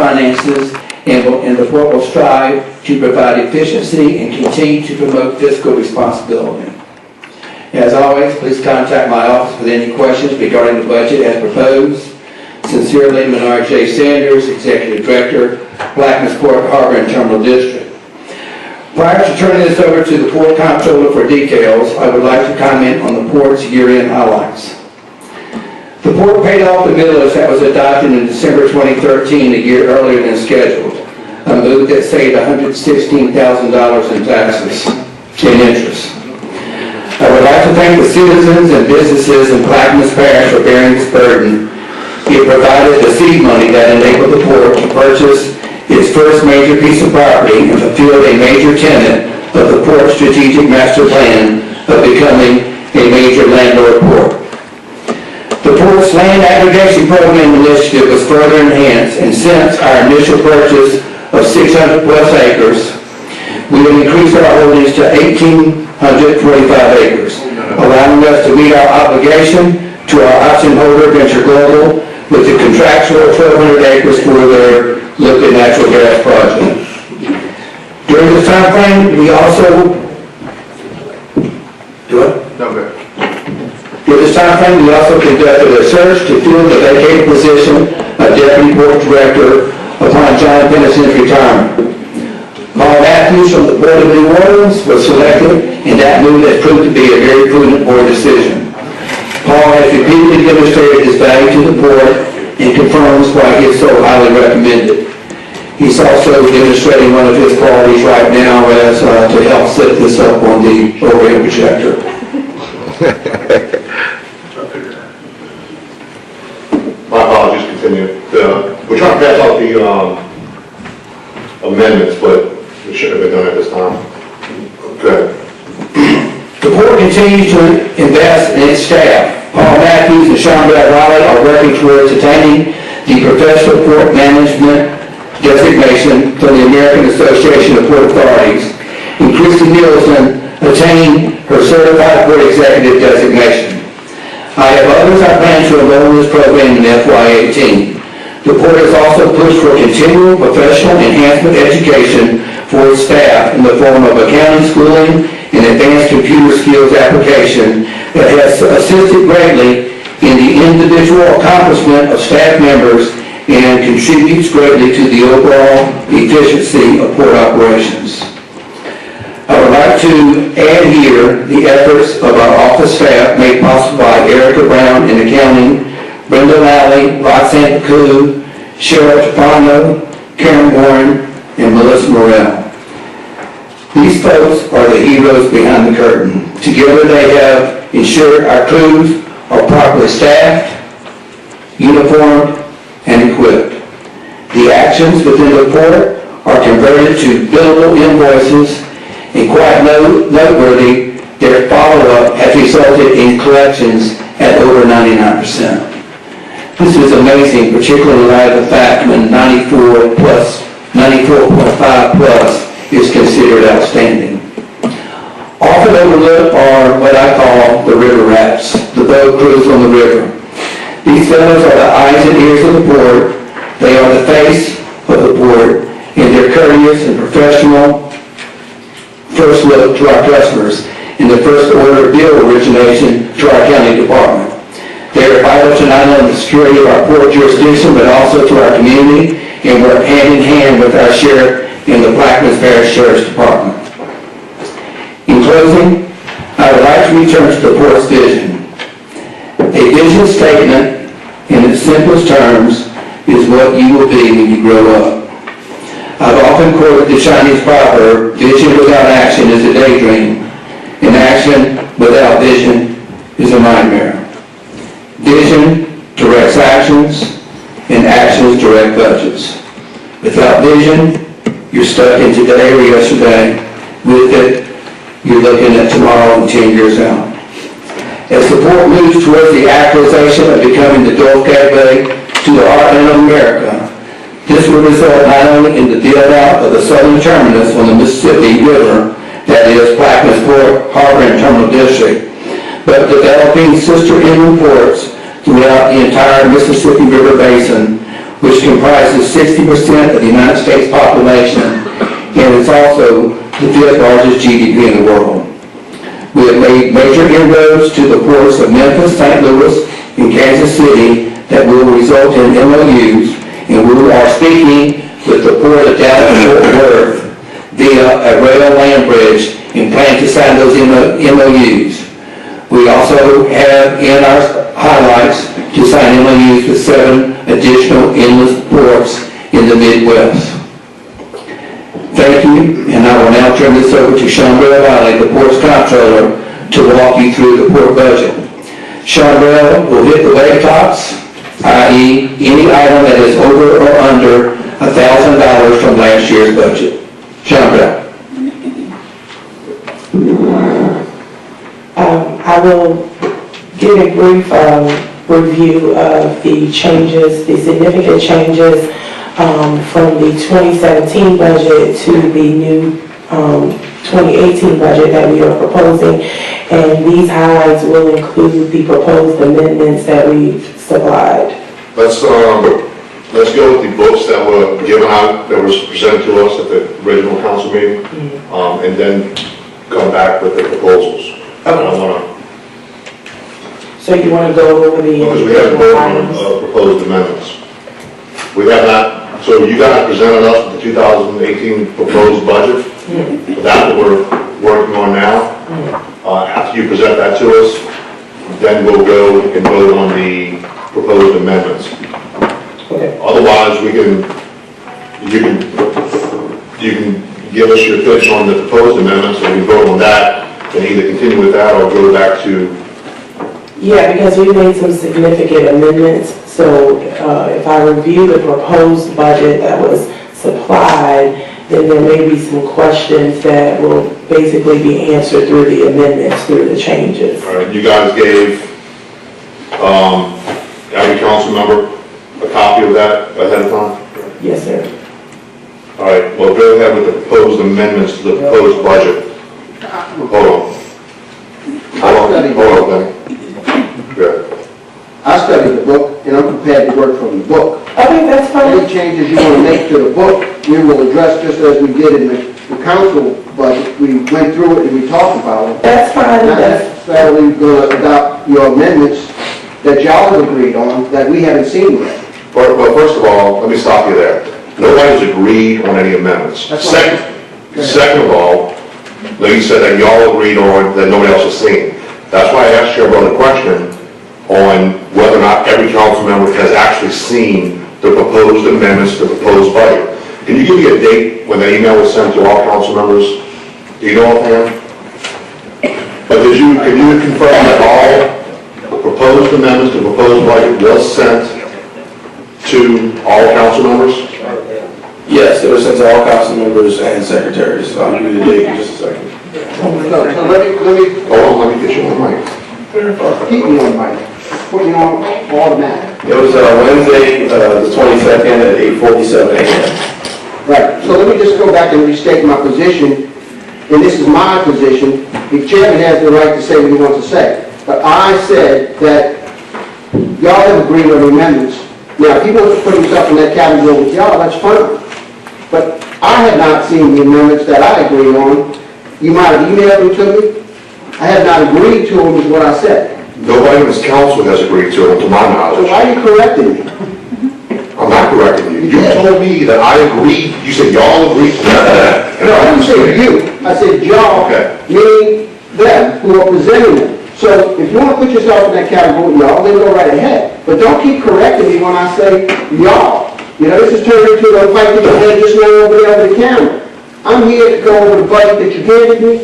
finances, and the Port will strive to provide efficiency and continue to promote fiscal responsibility. As always, please contact my office with any questions regarding the budget as proposed. Sincerely, Menard J. Sanders, Executive Director, Blackman's Port Harbor and Terminal District. Prior to turning this over to the Port Comptroller for details, I would like to comment on the Port's year-end highlights. The Port paid off the millage that was adopted in December 2013, a year earlier than scheduled, a move that saved $116,000 in taxes and interest. I would like to thank the citizens and businesses in Plaquemines Parish for bearing this burden. It provided the seed money that enabled the Port to purchase its first major piece of property and fulfilled a major tenet of the Port's strategic master plan of becoming a major landlord port. The Port's land aggregation program initiative was further enhanced, and since our initial purchase of 600 plus acres, we have increased our holdings to 1,845 acres, allowing us to meet our obligation to our option holder, Venture Global, with the contractual 1,200 acres for their liquid natural gas project. During this time frame, we also conducted a search to fill the vacated position of Deputy Port Director upon John Pennison's retirement. Paul Matthews from the Port of New Orleans was selected, and that move has proved to be a very prudent board decision. Paul has repeatedly demonstrated his value to the Port and confirms why he is so highly recommended. He's also demonstrating one of his qualities right now as to help set this up on the overhead projector. My apologies, continue. We're trying to pass out the amendments, but it should have been done at this time. Okay. The Port continues to invest in its staff. Paul Matthews and Sean Bell Riley are working towards attaining the Professional Port Management designation from the American Association of Port Authorities, and Christy Nielsen attaining her Certified Port Executive designation. I have others I plan to enroll in this program in FY18. The Port has also pushed for continual professional enhancement education for its staff in the form of accounting schooling and advanced computer skills application that has assisted greatly in the individual accomplishment of staff members and contributes greatly to the overall efficiency of port operations. I would like to add here the efforts of our office staff made possible by Erica Brown in accounting, Brenda Lally, Roxanne Pacou, Cheryl Topano, Karen Warren, and Melissa Morrell. These folks are the heroes behind the curtain. Together they have ensured our crews are properly staffed, uniformed, and equipped. The actions within the Port are converted to billable invoices, and quite noteworthy, their follow-up has resulted in collections at over 99%. This is amazing, particularly in light of the fact when 94.5 plus is considered outstanding. Often overlooked are what I call the river rats, the boat crews on the river. These fellows are the eyes and ears of the Port. They are the face of the Port, and they're courteous and professional first look to our customers and the first order of bill origination to our county department. They are vital to not only the security of our Port jurisdiction, but also to our community, and work hand in hand with our sheriff in the Plaquemines Parish Sheriff's Department. In closing, I would like to return to the Port's vision. A vision statement, in its simplest terms, is what you will be when you grow up. I've often quoted the Chinese proverb, vision without action is a daydream, and action without vision is a nightmare. Vision directs actions, and actions direct budgets. Without vision, you're stuck in today or yesterday. With it, you're looking at tomorrow and 10 years out. As the Port moves towards the actualization of becoming the Gulf Gateway to the heartland of America, this will result not only in the build-out of the southern terminus on the Mississippi River, that is Plaquemines Port Harbor and Terminal District, but developing sister inland ports throughout the entire Mississippi River Basin, which comprises 60% of the United States population and is also the fifth largest GDP in the world. We have made major inroads to the ports of Memphis, St. Louis, and Kansas City that will result in MOUs, and we are speaking with the Port of Dallas-Fort Worth via a rail land bridge and plan to sign those MOUs. We also have in our highlights to sign MOUs with 7 additional inland ports in the Midwest. Thank you, and I will now turn this over to Sean Riley, the Port's Comptroller, to walk you through the port budget. Sean Riley will hit the wave tops, i.e. any item that is over or under $1,000 from last year's budget. Sean Riley. I will give a brief review of the changes, the significant changes from the 2017 budget to the new 2018 budget that we are proposing. And these highlights will include the proposed amendments that we've supplied. Let's go with the books that were given out, that was presented to us at the original council meeting, and then come back with the proposals. I don't want to, So you want to go over the because we haven't voted on items? proposed amendments. We have not, so you guys presented us with the 2018 proposed budget. That's what we're working on now. After you present that to us, then we'll go and vote on the proposed amendments. Okay. Otherwise, you can give us your pitch on the proposed amendments, and we vote on that, and either continue with that or go back to. Yeah, because we made some significant amendments. So if I review the proposed budget that was supplied, then there may be some questions that will basically be answered through the amendments, through the changes. All right, you guys gave every council member a copy of that ahead of time? Yes, sir. All right, well, go ahead with the proposed amendments to the proposed budget. Hold on, Benny. Good. I studied the book, and I'm prepared to work from the book. Okay, that's Any fine. changes you want to make to the book, we will address just as we did in the council budget. We went through it and we talked about it. That's fine. Not That's, necessarily going to adopt your amendments that y'all have agreed on, that we haven't seen yet. Well, first of all, let me stop you there. Nobody's agreed on any amendments. That's fine. Second of all, like you said, that y'all agreed on that nobody else has seen. That's why I asked you about a question on whether or not every council member has actually seen the proposed amendments to the proposed budget. Can you give me a date when the email was sent to all council members? Do you know offhand? But can you confirm that all proposed amendments to the proposed budget was sent to all council members? Yes, it was sent to all council members and secretaries. I'll give you the date in just a second. So let me, Hold on, let me get you on the mic. keep me on mic. Put me on automatic. It was Wednesday, the 22nd at 8:47 a.m. Right, so let me just go back and restate my position, and this is my position. The chairman has the right to say what he wants to say. But I said that y'all have agreed on the amendments. Now, if he wants to put himself in that category with y'all, that's fine. But I have not seen the amendments that I agree on. You might have emailed them to me. I have not agreed to them, is what I said. Nobody in this council has agreed to it, to my So knowledge. why are you correcting me? I'm not correcting you. You told me that I agreed, you said y'all agreed to that. No, I didn't say you. I said y'all, Okay. meaning them, who are presenting them. So if you want to put yourself in that category, y'all, then go right ahead. But don't keep correcting me when I say y'all. You know, this is turning into a fight that you had just now over there over the camera. I'm here to go over the budget that you handed me.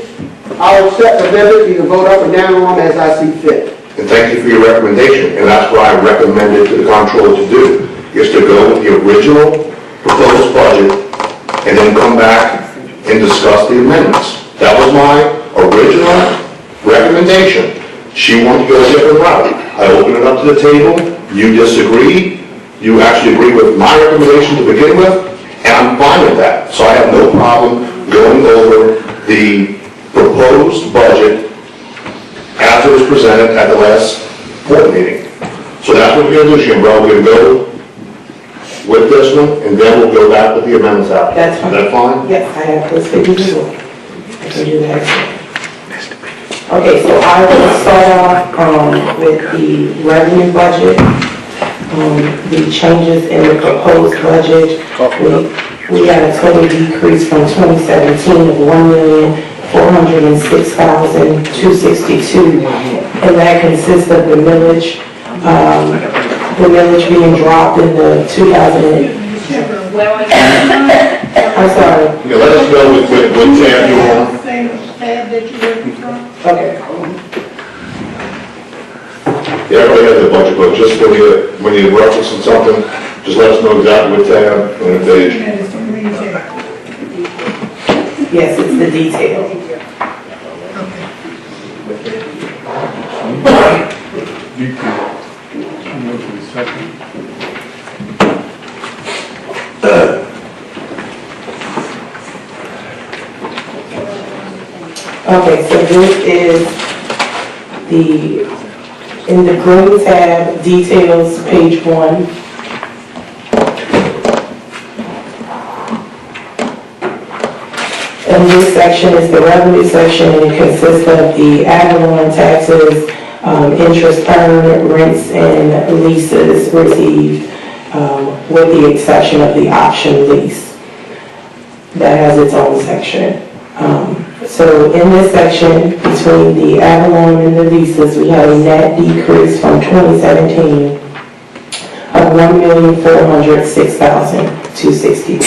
I'll accept the amendment, you can vote up or down on them as I see fit. And thank you for your recommendation, and that's what I recommended to the comptroller to do, is to go with the original proposed budget and then come back and discuss the amendments. That was my original recommendation. She wanted to go a different route. I opened it up to the table, you disagreed, you actually agreed with my recommendation to begin with, and I'm fine with that. So I have no problem going over the proposed budget as it was presented at the last board meeting. So that's what we're going to do, Jim, bro. We're going to go with this one, and then we'll go back with the amendments after. That's fine. Is that fine? Yes, I have those figures as well. I can do that. Okay, so I will start off with the revenue budget, the changes in the proposed budget. We had a total decrease from 2017 of $1,406,262, and that consists of the millage being dropped in the 2000. I'm sorry. Yeah, let us go with tab you on. Okay. Yeah, everybody has the budget book, just when you're referencing something, just let us know exactly what tab and what page. Yes, it's the detail. Okay, so this is in the green tab, details, page 1. And this section is the revenue section, and it consists of the Avalon taxes, interest earned, rents, and leases received, with the exception of the option lease. That has its own section. So in this section, between the Avalon and the leases, we had a net decrease from 2017 of $1,406,262.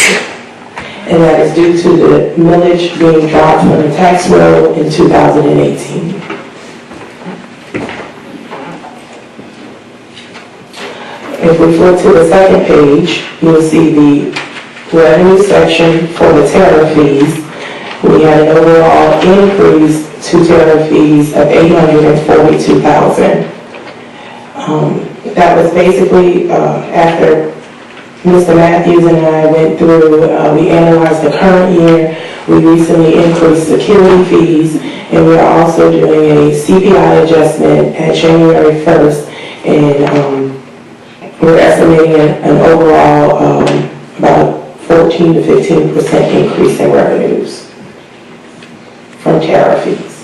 And that is due to the millage being dropped from the tax roll in 2018. If we flip to the second page, you'll see the revenue section for the tariff fees. We had an overall increase to tariff fees of $842,000. That was basically after Mr. Matthews and I went through, we analyzed the current year. We recently increased security fees, and we're also doing a CPI adjustment at January 1st, and we're estimating an overall about 14 to 15% increase in revenues from tariff fees.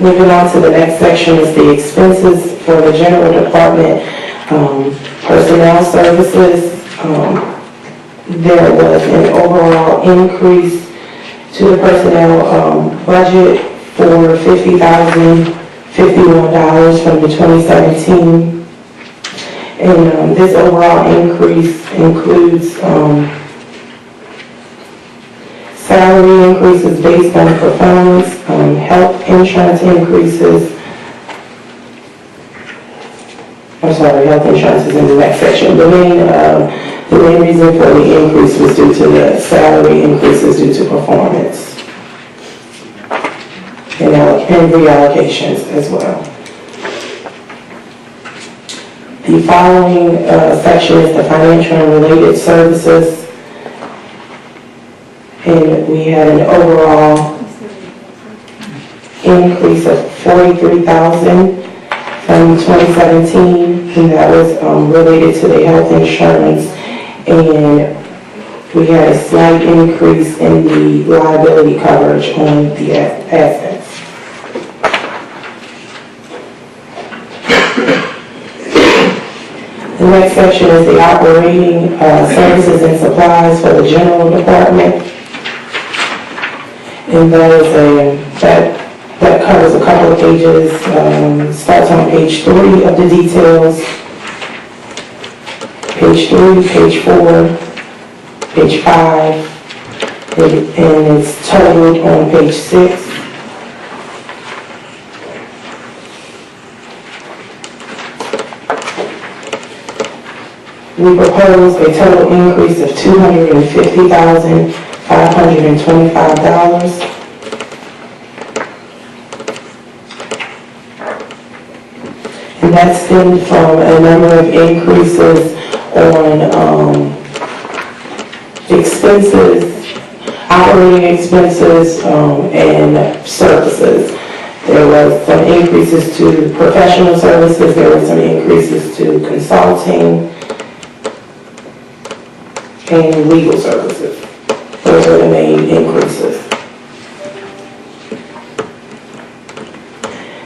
Moving on to the next section is the expenses for the general department, personnel services. There was an overall increase to the personnel budget for $50,051 from the 2017. And this overall increase includes salary increases based on performance, health insurance increases. Health insurance is in the next section. The main reason for the increase was due to the salary increases due to performance and reallocations as well. The following section is the financial and related services. And we had an overall increase of $43,000 from 2017, and that was related to the health insurance. And we had a slight increase in the liability coverage on the assets. The next section is the operating services and supplies for the general department. And that covers a couple of pages, starts on page 3 of the details, page 3, page 4, page 5, and it's totaled on page 6. We propose a total increase of $250,525. And that stemmed from a number of increases on expenses, operating expenses, and services. There was some increases to professional services, there were some increases to consulting and legal services. Those are the main increases.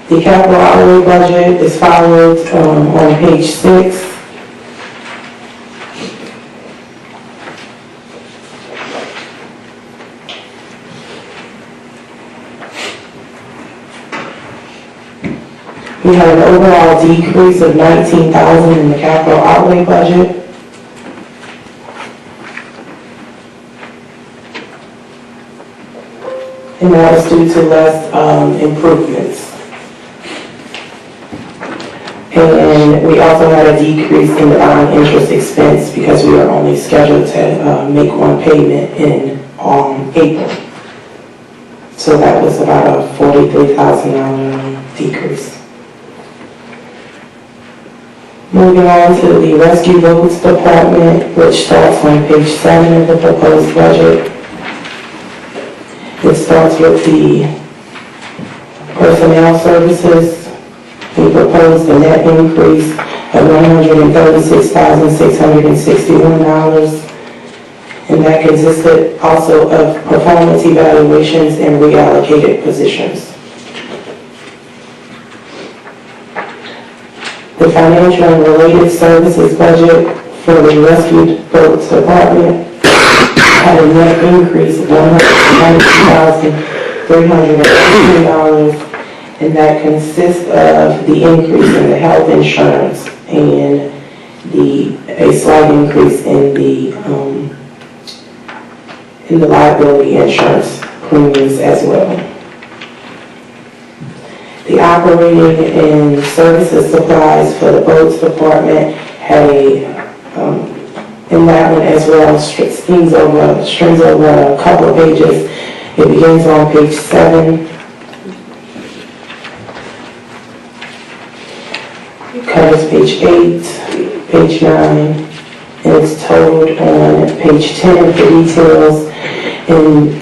The capital outlay budget is followed on page 6. We had an overall decrease of $19,000 in the capital outlay budget. And that was due to less improvements. And we also had a decrease in the bond interest expense because we are only scheduled to make one payment in April. So that was about a $43,000 decrease. Moving on to the Rescue Boats Department, which starts on page 7 of the proposed budget. It starts with the personnel services. We proposed a net increase of $136,661, and that consisted also of performance evaluations and reallocated positions. The financial and related services budget for the Rescue Boats Department had a net increase of $192,318, and that consists of the increase in the health insurance and a slight increase in the liability insurance premiums as well. The operating and services supplies for the boats department had in that one as well, strings over a couple of pages. It begins on page 7. It covers page 8, page 9, and it's totaled on page 10 for details. And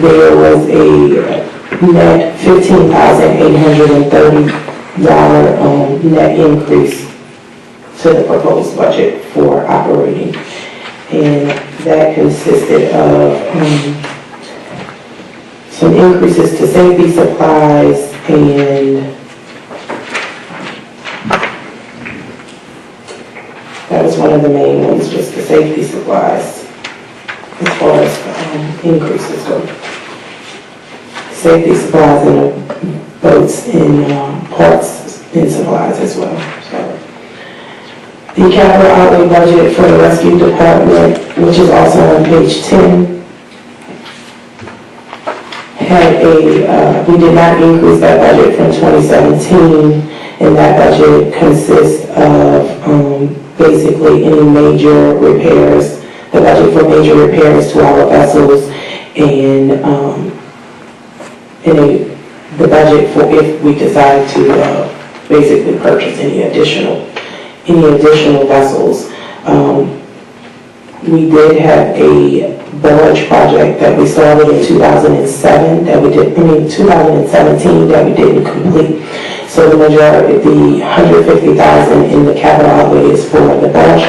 there was a net $15,830 net increase to the proposed budget for operating. And that consisted of some increases to safety supplies and that was one of the main ones, just the safety supplies as far as increases go. Safety supplies in the boats and parts and supplies as well. So, the capital outlay budget for the rescue department, which is also on page 10, had we did not increase that budget from 2017, and that budget consists of basically any major repairs, the budget for major repairs to our vessels, and the budget for if we decide to basically purchase any additional vessels. We did have a barge project that we started in 2017 that we didn't complete. So the majority, the $150,000 in the capital outlay is for the barge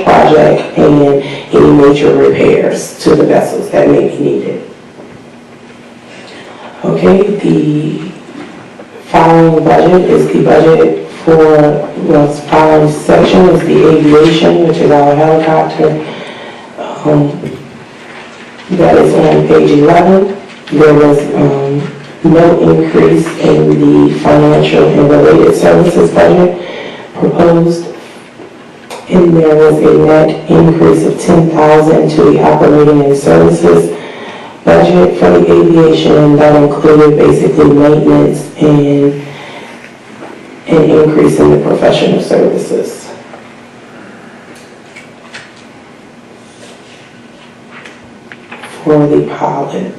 project and any major repairs to the vessels that may be needed. Okay, the following budget is the budget for, the following section is the aviation, which is our helicopter. That is on page 11. There was no increase in the financial and related services budget proposed. And there was a net increase of $10,000 to the operating and services budget for the aviation, and that included basically maintenance and an increase in the professional services. For the pilot.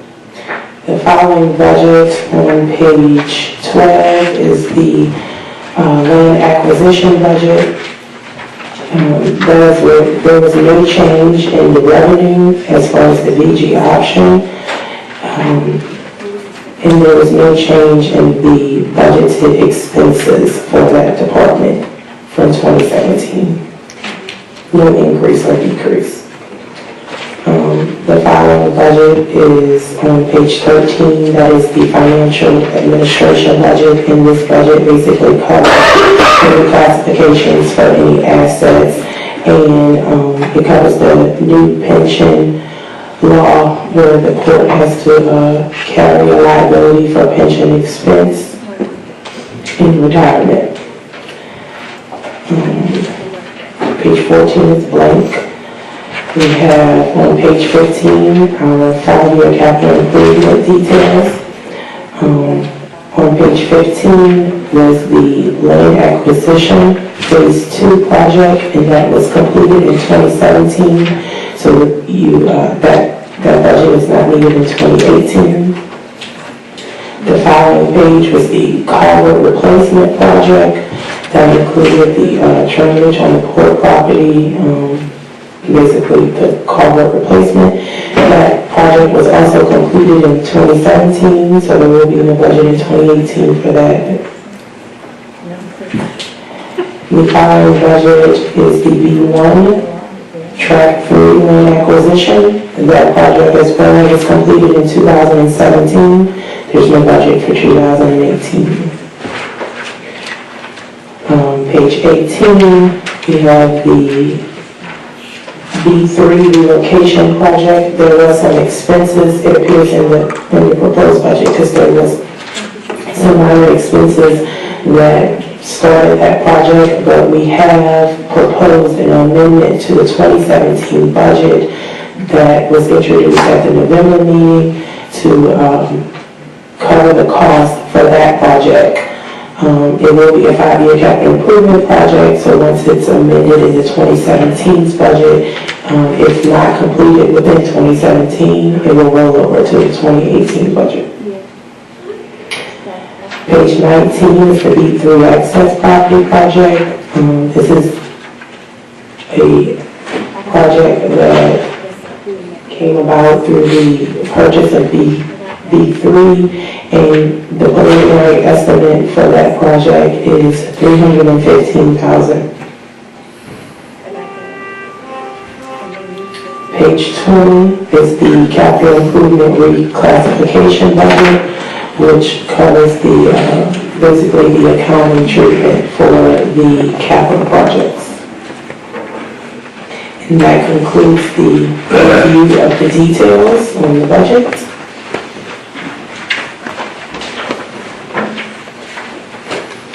The following budget on page 12 is the land acquisition budget. There was no change in the revenue as far as the VG option. And there was no change in the budgeted expenses for that department from 2017. No increase or decrease. The following budget is on page 13. That is the financial administration budget. And this budget basically covers the classifications for any assets. And it covers the new pension law where the court has to carry a liability for pension expense in retirement. Page 14 is blank. We have on page 15 our 5-year capital improvement details. On page 15 was the land acquisition phase 2 project, and that was completed in 2017. So that budget is not needed in 2018. The following page was the culvert replacement project. That included the drainage on the port property, basically the culvert replacement. That project was also completed in 2017, so there will be no budget in 2018 for that. The following budget is the B1 track 3 land acquisition. That project as well was completed in 2017. There's no budget for 2018. Page 18, we have the B3 relocation project. There was some expenses, it appears in the proposed budget, because there was some minor expenses that started that project, but we have proposed an amendment to the 2017 budget that was introduced at the November meeting to cover the cost for that project. It will be a 5-year capital improvement project, so once it's amended in the 2017's budget, if not completed within 2017, it will roll over to the 2018 budget. Page 19 is the B3 access property project. This is a project that came about through the purchase of B3, and the preliminary estimate for that project is $315,000. Page 20 is the capital improvement reclassification budget, which covers the basically the accounting treatment for the capital projects. And that concludes the review of the details on the budget.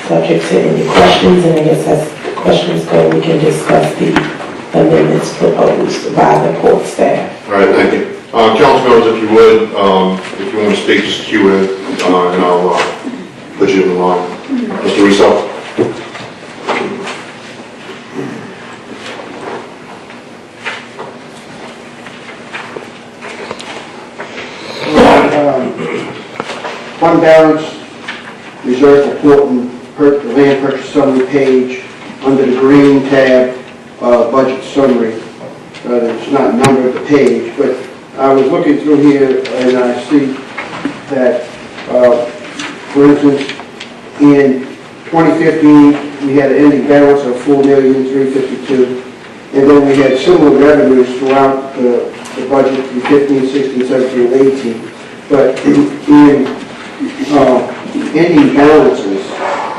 Subject to any questions, and I guess as the questions go, we can discuss the amendments proposed by the court staff. All right, thank you. Council members, if you would, if you want to speak, just queue in, and I'll put you in line. Mr. Russo? Fund balance, reserve for port and the land purchase summary page, under the green tab, budget summary. It's not numbered the page, but I was looking through here and I see that, for instance, in 2015, we had an ending balance of $4,352,000, and then we had similar revenues throughout the budget from 15, 16, 17, and 18. But in ending balances,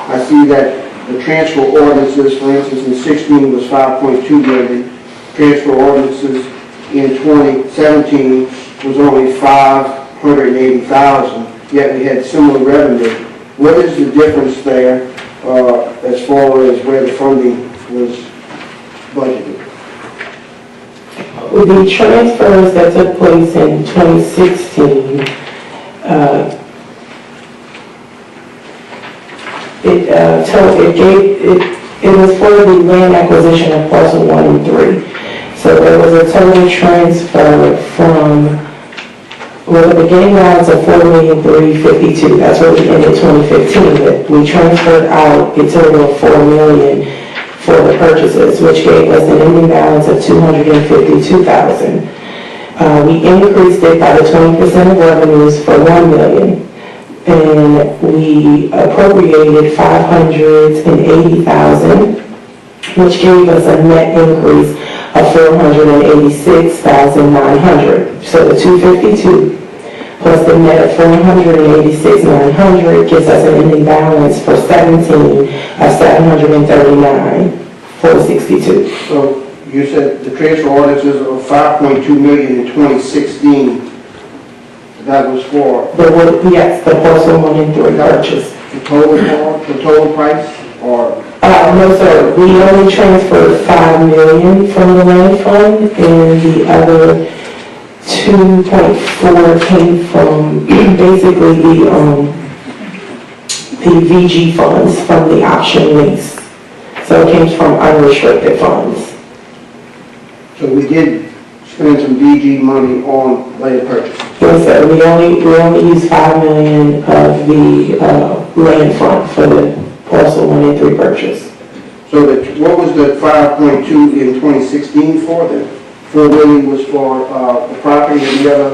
I see that the transfer ordinances, for instance, in 16 was $5.2 million. Transfer ordinances in 2017 was only $580,000, yet we had similar revenue. What is the difference there as far as where the funding was budgeted? With the transfers that took place in 2016, it was for the land acquisition of parcel 1 and 3. So there was a total transfer from, well, the beginning balance of $4,352,000. That's what we ended 2015 with. We transferred out a total of $4 million for the purchases, which gave us an ending balance of $252,000. We increased it by the 20% of revenues for $1 million. and we appropriated $580,000, which gave us a net increase of $486,900. So the 252 plus the net of 486,900 gives us an ending balance for 17 of 739,462. So you said the transfer ordinances of 5.2 million in 2016, that was for Yes, the parcel 1 and 3 purchase. the total price, or? No, sir, we only transferred $5 million from the land fund, and the other 2.4 came from basically the VG funds from the option lease. So it came from unrestricted funds. So we did spend some DG money on land purchase. Yes, sir, we only used $5 million of the land fund for the parcel 1 and 3 purchase. So what was the 5.2 in 2016 for then? 4 million was for the property, and the other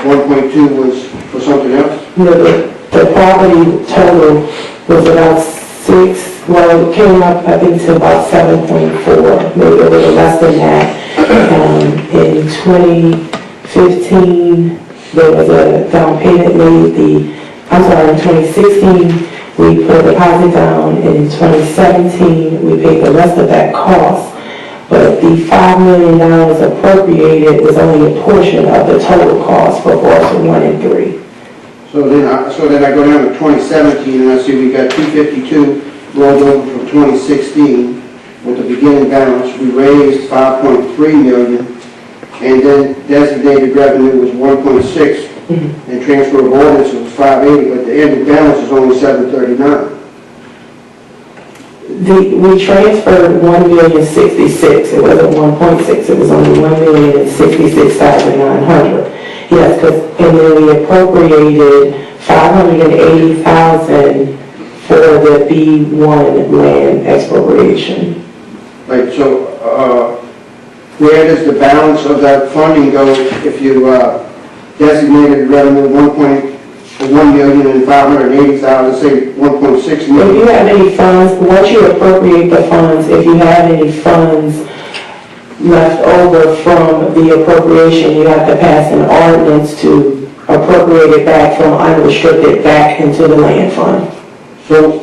1.2 was for something else? The property total was about it came up, I think, to about 7.4, maybe a little less than that. In 2015, there was a down payment made, in 2016, we put a deposit down, and in 2017, we paid the rest of that cost. But the $5 million appropriated was only a portion of the total cost for parcel 1 and 3. So then I go down to 2017, and I see we got 252 rolled over from 2016 with the beginning balance. We raised 5.3 million, and then designated revenue was 1.6, and transfer of ordinance was 580, but the ending balance is only 739. We transferred $1,066,000. It wasn't 1.6. It was only $1,066,900. Yes, and then we appropriated $580,000 for the B1 land expropriation. Right, so where does the balance of that funding go if you designated revenue 1,580,000, say 1.6 If million? you have any funds, once you appropriate the funds, if you have any funds left over from the appropriation, you have to pass an ordinance to appropriate it back from unrestricted back into the land fund. So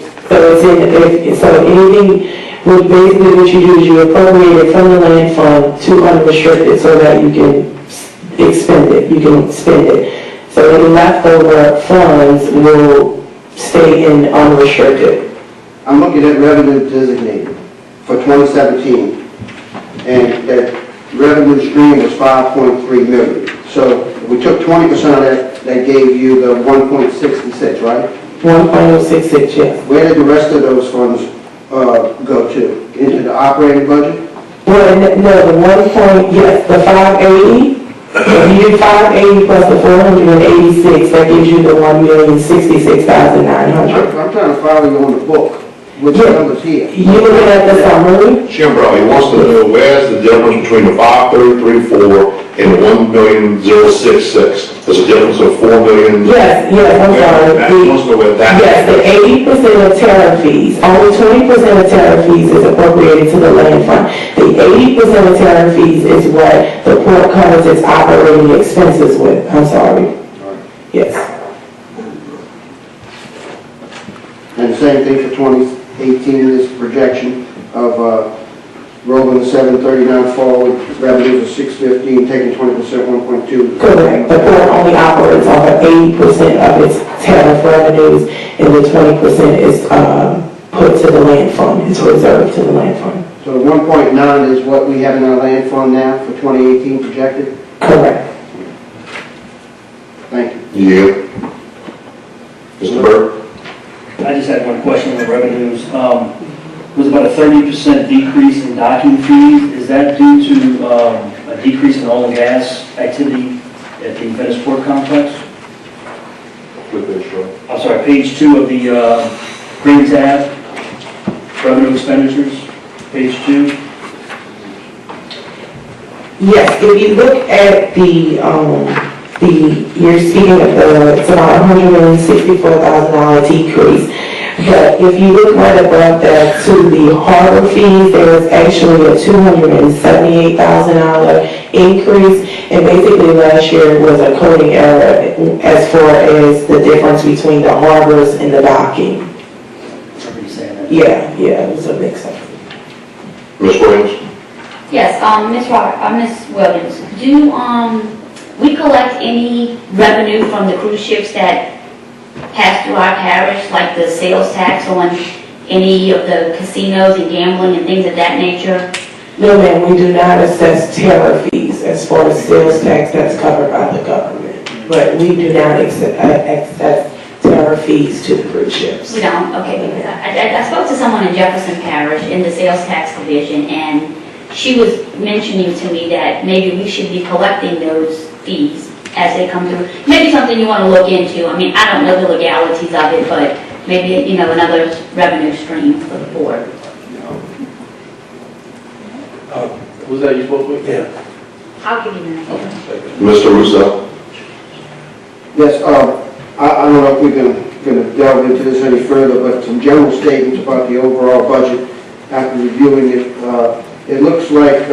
Basically what you do is you appropriate it from the land fund to unrestricted so that you can expend it, you can spend it. So any leftover funds will stay in unrestricted. I'm looking at revenue designated for 2017, and that revenue stream was 5.3 million. So we took 20% of that gave you the 1.66, right? 1.066, yes. Where did the rest of those funds go to? Into the operating budget? Well, no, the 580, if you do 580 plus the 486, that gives you the 1,066,900. I'm trying to follow you on the book with the numbers here. You're looking at the summary? Jim Brown, he wants to know where's the difference between the 533.4 and the 1,066,000? There's a difference of 4 million. Yes, I'm sorry. He wants to know where that. Yes, the 80% of tariff fees, only 20% of tariff fees is appropriated to the land fund. The 80% of tariff fees is what the port covers its operating expenses with. I'm sorry. Yes. And the same thing for 2018, this projection of rolling the 739 forward, revenues of 615, taking 20%, 1.2. Correct. The port only operates off of 80% of its tariff revenues, and the 20% is put to the land fund. It's reserved to the land fund. So 1.9 is what we have in our land fund now for 2018 projected? Correct. Thank you. Yeah. Mr. Burke? I just had one question on the revenues. It was about a 30% decrease in docking fees. Is that due to a decrease in oil and gas activity at the Venice Port Complex? I'm sorry, page 2 of the green tab, revenue expenditures, page 2. Yes, if you look at the you're speaking of it's about $164,000 decrease. But if you look right above that to the harbor fees, there was actually a $278,000 increase. And basically last year was a coding error as far as the difference between the harbors and the docking. Are you saying that? Yeah, it was a mix-up. Ms. Williams? Yes, Ms. Williams, do, we collect any revenue from the cruise ships that pass through our parish, like the sales tax on any of the casinos and gambling and things of that nature? No, ma'am, we do not assess tariff fees as far as sales tax that's covered by the government. But we do not access tariff fees to the cruise ships. We don't, okay, because I spoke to someone in Jefferson Parish in the sales tax division, and she was mentioning to me that maybe we should be collecting those fees as they come through. Maybe something you want to look into. I mean, I don't know the legalities of it, but maybe, another revenue stream for the board. Was that you spoke with? Yeah. I'll give you the name. Mr. Russo? Yes, I don't know if we're going to delve into this any further, but some general statements about the overall budget. After reviewing it, it looks like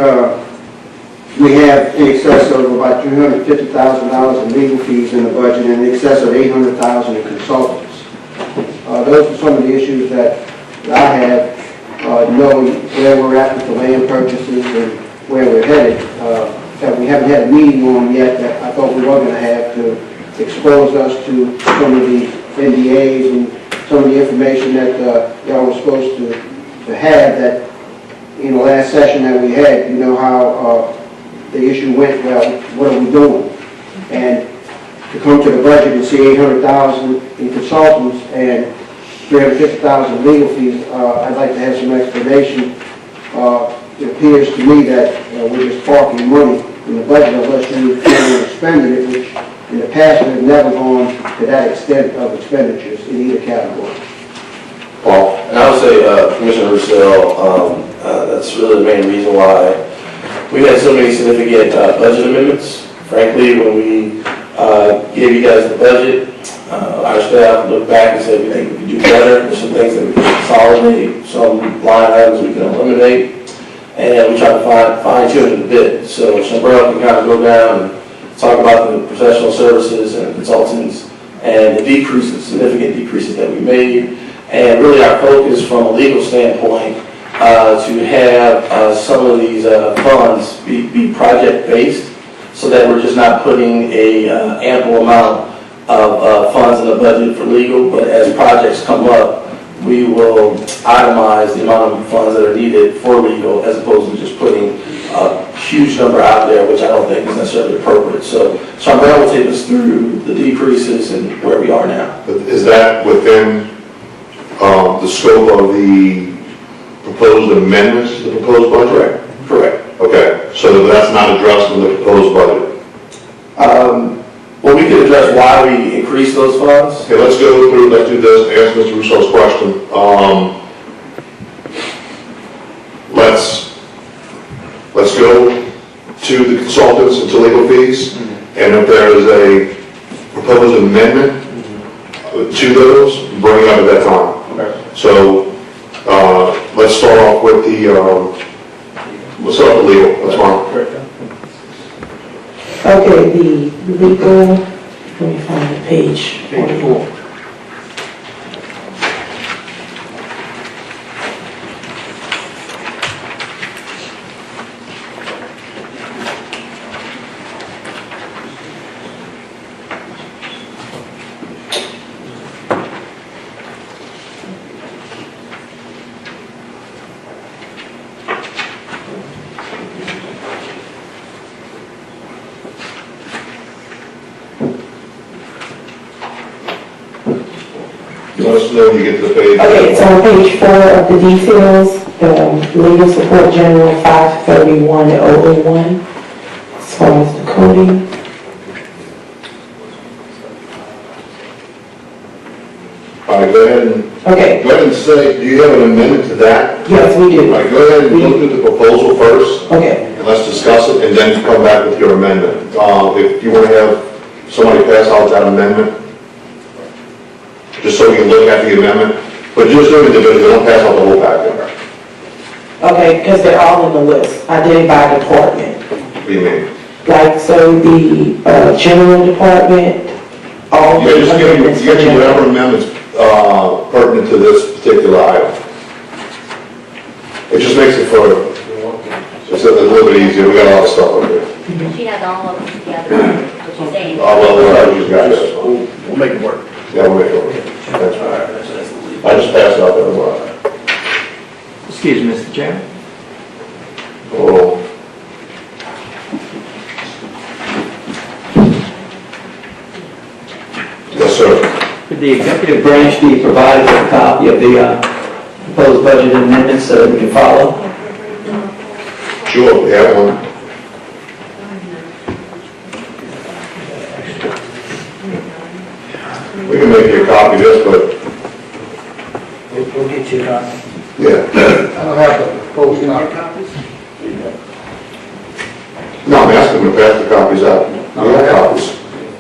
we have in excess of about $350,000 in legal fees in the budget and in excess of $800,000 in consultants. Those are some of the issues that I have, knowing where we're at with the land purchases and where we're headed, that we haven't had a meeting on yet that I thought we were going to have to expose us to some of the NDAs and some of the information that y'all were supposed to have that, in the last session that we had, how the issue went, well, what are we doing? And to come to the budget and see $800,000 in consultants and $350,000 in legal fees, I'd like to have some explanation. It appears to me that we're just parking money in the budget unless you're spending it, which in the past we've never gone to that extent of expenditures in either category. Paul? And I would say, Commissioner Russell, that's really the main reason why we had so many significant budget amendments. Frankly, when we gave you guys the budget, our staff looked back and said, we think we could do better. There's some things that we can consolidate, some line items we can eliminate, and we try to fine tune it a bit. So Chambrel can kind of go down and talk about the professional services and consultants and the decreases, significant decreases that we made. And really our focus from a legal standpoint to have some of these funds be project-based so that we're just not putting a ample amount of funds in the budget for legal, but as projects come up, we will itemize the amount of funds that are needed for legal as opposed to just putting a huge number out there, which I don't think is necessarily appropriate. So Chambrel will take us through the decreases and where we are now. Is that within the scope of the proposed amendments to the proposed budget? Correct. Okay, so that's not addressed in the proposed budget. Well, we can address why we increased those funds. Okay, let's go through, let's do this, answer Mr. Russo's question. Let's go to the consultants and to legal fees, and if there is a proposed amendment to those, bring it up at that time. Okay. So, let's start off with the, let's start with legal, that's fine. Okay, the legal, let me find the page. Page 4. Let us know when you get to the page. Okay, so on page 4 of the details, legal support general 531-001, as far as the coding. All right, go ahead and say, do you have an amendment to that? Yes, we do. All right, go ahead and look at the proposal first, Okay, and let's discuss it, and then come back with your amendment. If you want to have somebody pass out that amendment? Just so we can look at the amendment, but just do it individually, don't pass out the whole packet. Okay, because they're all in the list. I did it by department. What do you mean? Like, so the, general department, all You the just give amendments me for general. whatever amendments pertinent to this particular item. It just makes it for, it's a little bit easier, we got a lot of stuff up there. She has all of them together, what she's saying. Well, you guys, that's fine. We'll make it work. Yeah, we'll make it work. That's fine. I just passed it out there as well. Excuse me, Mr. Chairman. Oh, yes, sir. Could the executive branch be provided with a copy of the proposed budget amendments so that we can follow? Sure, we have one. We can make you a copy of this, but, We'll get you a copy. yeah. I don't have the proposed copy. No, I'm asking them to pass the copies out. We have copies.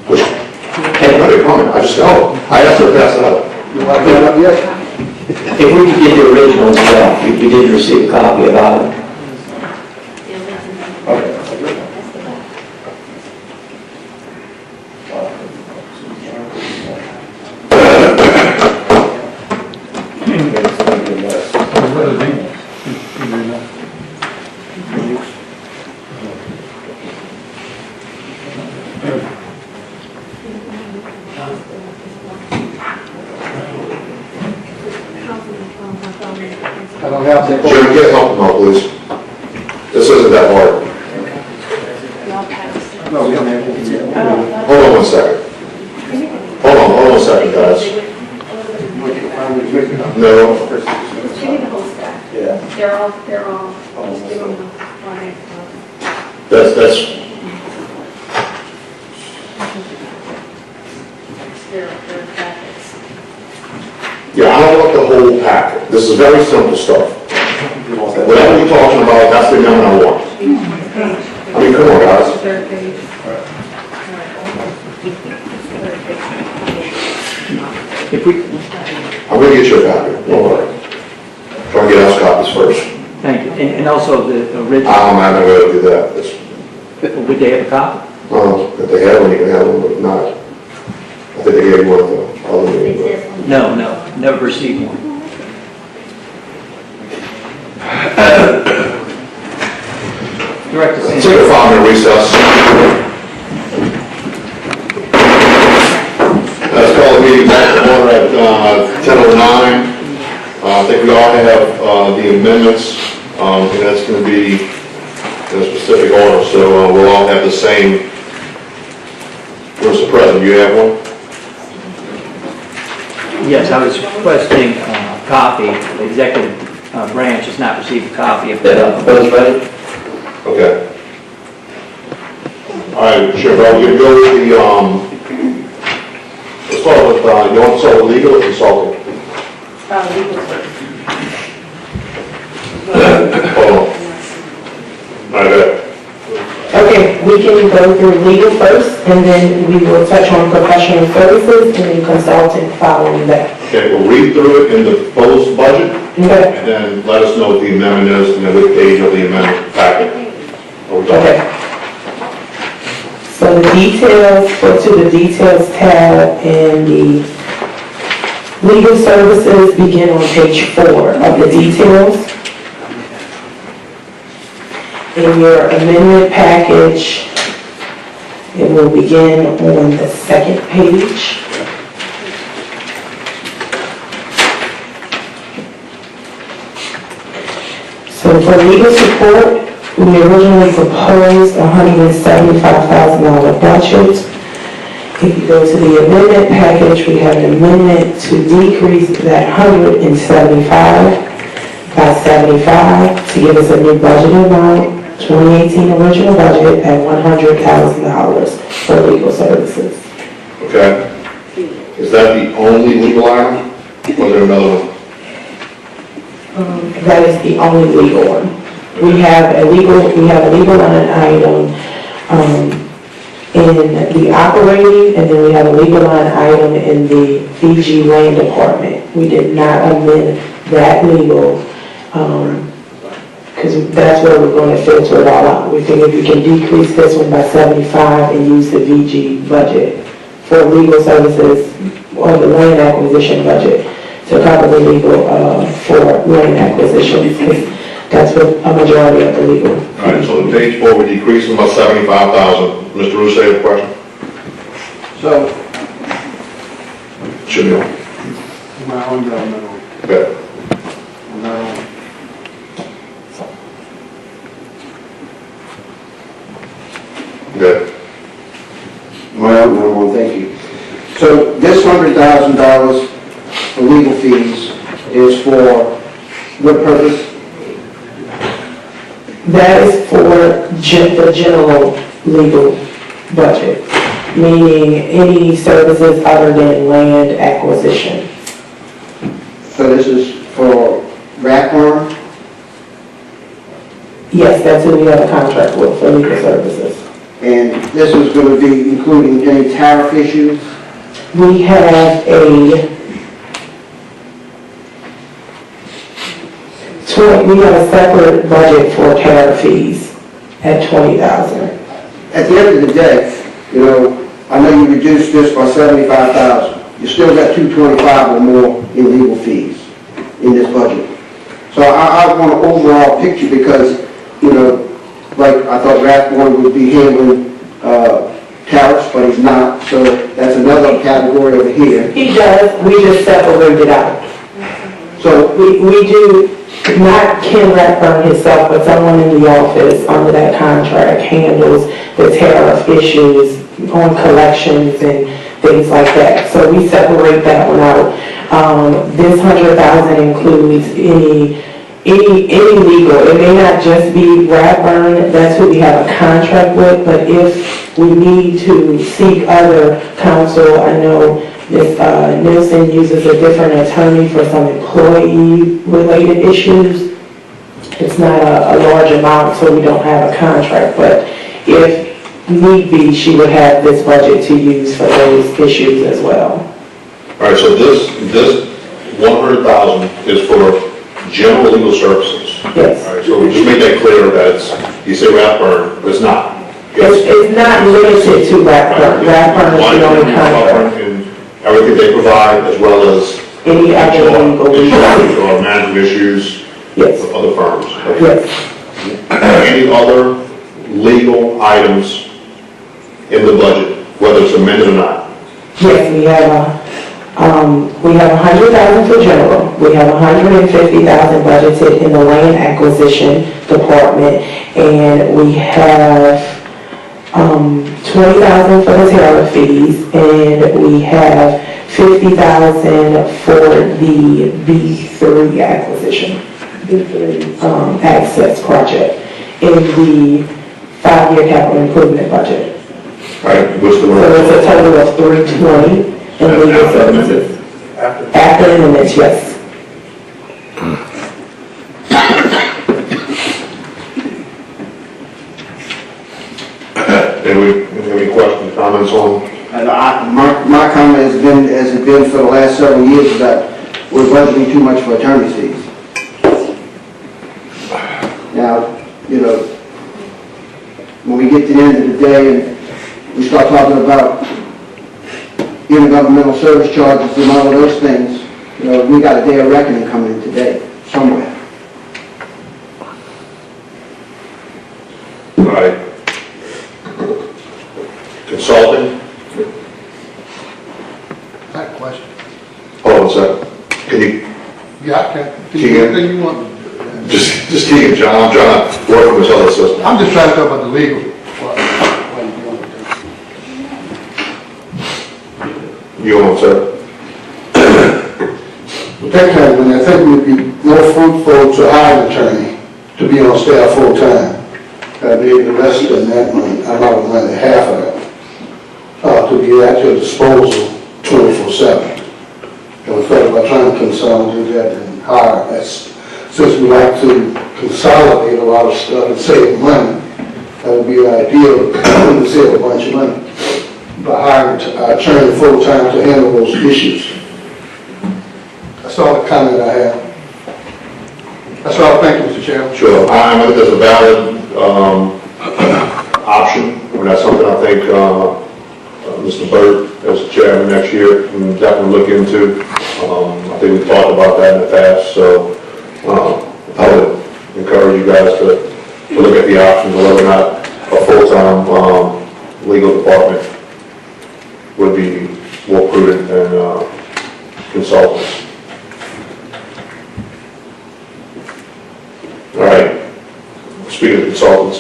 Which, hey, no, they're coming, I just, I asked her to pass it out. You want that up yet? If we could get the originals, yeah, we did receive a copy of it. I don't have the. Jim, get help them out, please. This isn't that hard. No, we don't have anything yet. Hold on one second. Hold on one second, guys. No, She need the whole stack. Yeah. They're all, just give them the one name. that's, They're packets. yeah, I don't want the whole packet. This is very simple stuff. Whatever you're talking about, that's the amendment I want. I mean, come on, guys. Third page. If we, I'm gonna get you a copy, don't worry. Try and get us copies first. thank you, and also the original, I'm not gonna be able to do that. It's, would they have a copy? if they have one, you can have one, but not. I think they gave one of the other meeting. but- Exist. No, never received one. Director Take Sands. a 5-minute recess. Let's call the meeting back to order at 10:09. I think we all have the amendments, and that's going to be in a specific order, so we'll all have the same. Where's the president? You have one? Yes, I was requesting a copy. The executive branch has not received a copy of That the proposed budget? Okay. All right, sure, bro, we're going to go with the, let's start with, you want to start with legal or consulting? Hold on. All right, good. Okay, we can go through legal first, and then we will touch on professional services, and then consulting following that. Okay, we'll read through it in the proposed budget, Okay? and then let us know what the amendment is, and then what page of the amendment packet. Are we done? Okay. So the details, go to the details tab, and the legal services begin on page 4 of the details. In your amendment package, it will begin on the second page. So for legal support, we originally proposed a $175,000 budget. If you go to the amendment package, we have an amendment to decrease that 175 by 75 to give us a new budget amount, 2018 original budget at $100,000 for legal services. Okay. Is that the only legal item, or is there another one? That is the only legal one. We have a legal line item, in the operating, and then we have a legal line item in the VG land department. We did not amend that legal, because that's where we're going to filter it all out. We figured we can decrease this one by 75 and use the VG budget for legal services or the land acquisition budget to cover the legal for land acquisition, because that's what a majority of the legal. All right, so on page 4, we decreased them by 75,000. Mr. Russo, you have a question? So, Should be on. Okay. Good. well, thank you. So this $100,000 for legal fees is for what purpose? That is for the general legal budget, meaning any services other than land acquisition. So this is for Rathfarm? Yes, that's who we have a contract with for legal services. And this is going to be including any tariff issues? We have we have a separate budget for tariff fees at $20,000. At the end of the day, you know, I know you reduced this by 75,000. You still got 225 or more in legal fees in this budget. So I want an overall picture because, you know, like I thought Rathfarm would be handling tariffs, but he's not. So that's another category over here. He does, we just separate it out. So We do, not Ken Rathburn himself, but someone in the office under that contract handles the tariff issues on collections and things like that. So we separate that one out. This $100,000 includes any legal. It may not just be Rathburn, that's who we have a contract with, but if we need to seek other counsel, I know Ms. Nielsen uses a different attorney for some employee-related issues. It's not a large amount, so we don't have a contract, but if need be, she would have this budget to use for those issues as well. All right, so this 100,000 is for general legal services. Yes. All right, so we just make that clear that it's, you say Rathburn, but it's not. It's not limited to Rathburn. Rathburn is the only contract. And everything they provide, as well as Any other legal issues. or management issues Yes. of other firms. Yes. Any other legal items in the budget, whether it's amended or not? Yes, we have 100,000 for general. We have 150,000 budgeted in the land acquisition department, and we have 20,000 for the tariff fees, and we have 50,000 for the B3 acquisition, B3 access project in the 5-year capital improvement budget. All right, what's the So word? it's a total of 320 in legal services. After amendments, yes. Any questions, comments on? And my comment has been, as it been for the last several years, is that we're budgeting too much for attorney fees. Now, you know, when we get to the end of the day and we start talking about intergovernmental service charges and all of those things, you know, we got a day of reckoning coming today, somewhere. All right. Consulting? I have a question. Hold on a second. Can you, Yeah, I can. Keegan? Anything you want? just Keegan, John, I'm trying to work with this other system. I'm just trying to talk about the legal. You want to? With that kind of money, I think it would be more fruitful to hire an attorney to be on staff full-time. Maybe the rest of that money, I'm not money, half of it, to be at your disposal 24/7. And we thought about trying to consolidate that and hire, since we like to consolidate a lot of stuff and save money, that would would be ideal to save a bunch of money by hiring an attorney full-time to handle those issues. That's all the comment I have. That's all. Thank you, Mr. Chairman. Sure, I think that's a valid option. I mean, that's something I think Mr. Burt, as the chairman next year, can definitely look into. I think we've talked about that in the past, so I would encourage you guys to look at the options of whether or not a full-time legal department would be more prudent than consultants. All right, speaking of consultants,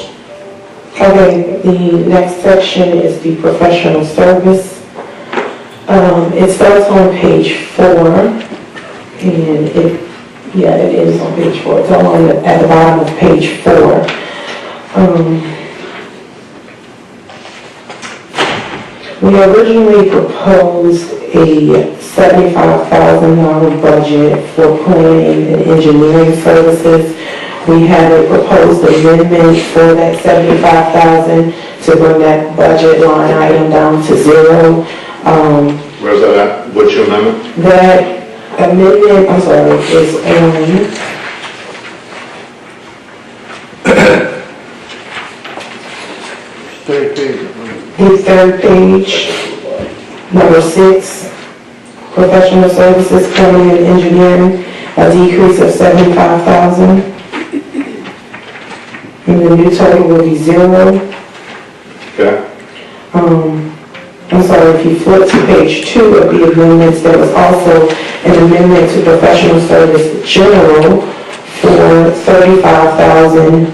Okay, the next section is the professional service. It starts on page 4, and it is on page 4. It's on at the bottom of page 4. We originally proposed a $75,000 budget for planning and engineering services. We had a proposed amendment for that $75,000 to bring that budget line item down to 0. where's that at? What's your amendment? That amendment, I'm sorry, is on the third page, number 6, professional services, planning and engineering, a decrease of $75,000. And the new total will be 0. Okay, I'm sorry, if you flip to page 2 of the amendments, there was also an amendment to professional service general for $35,000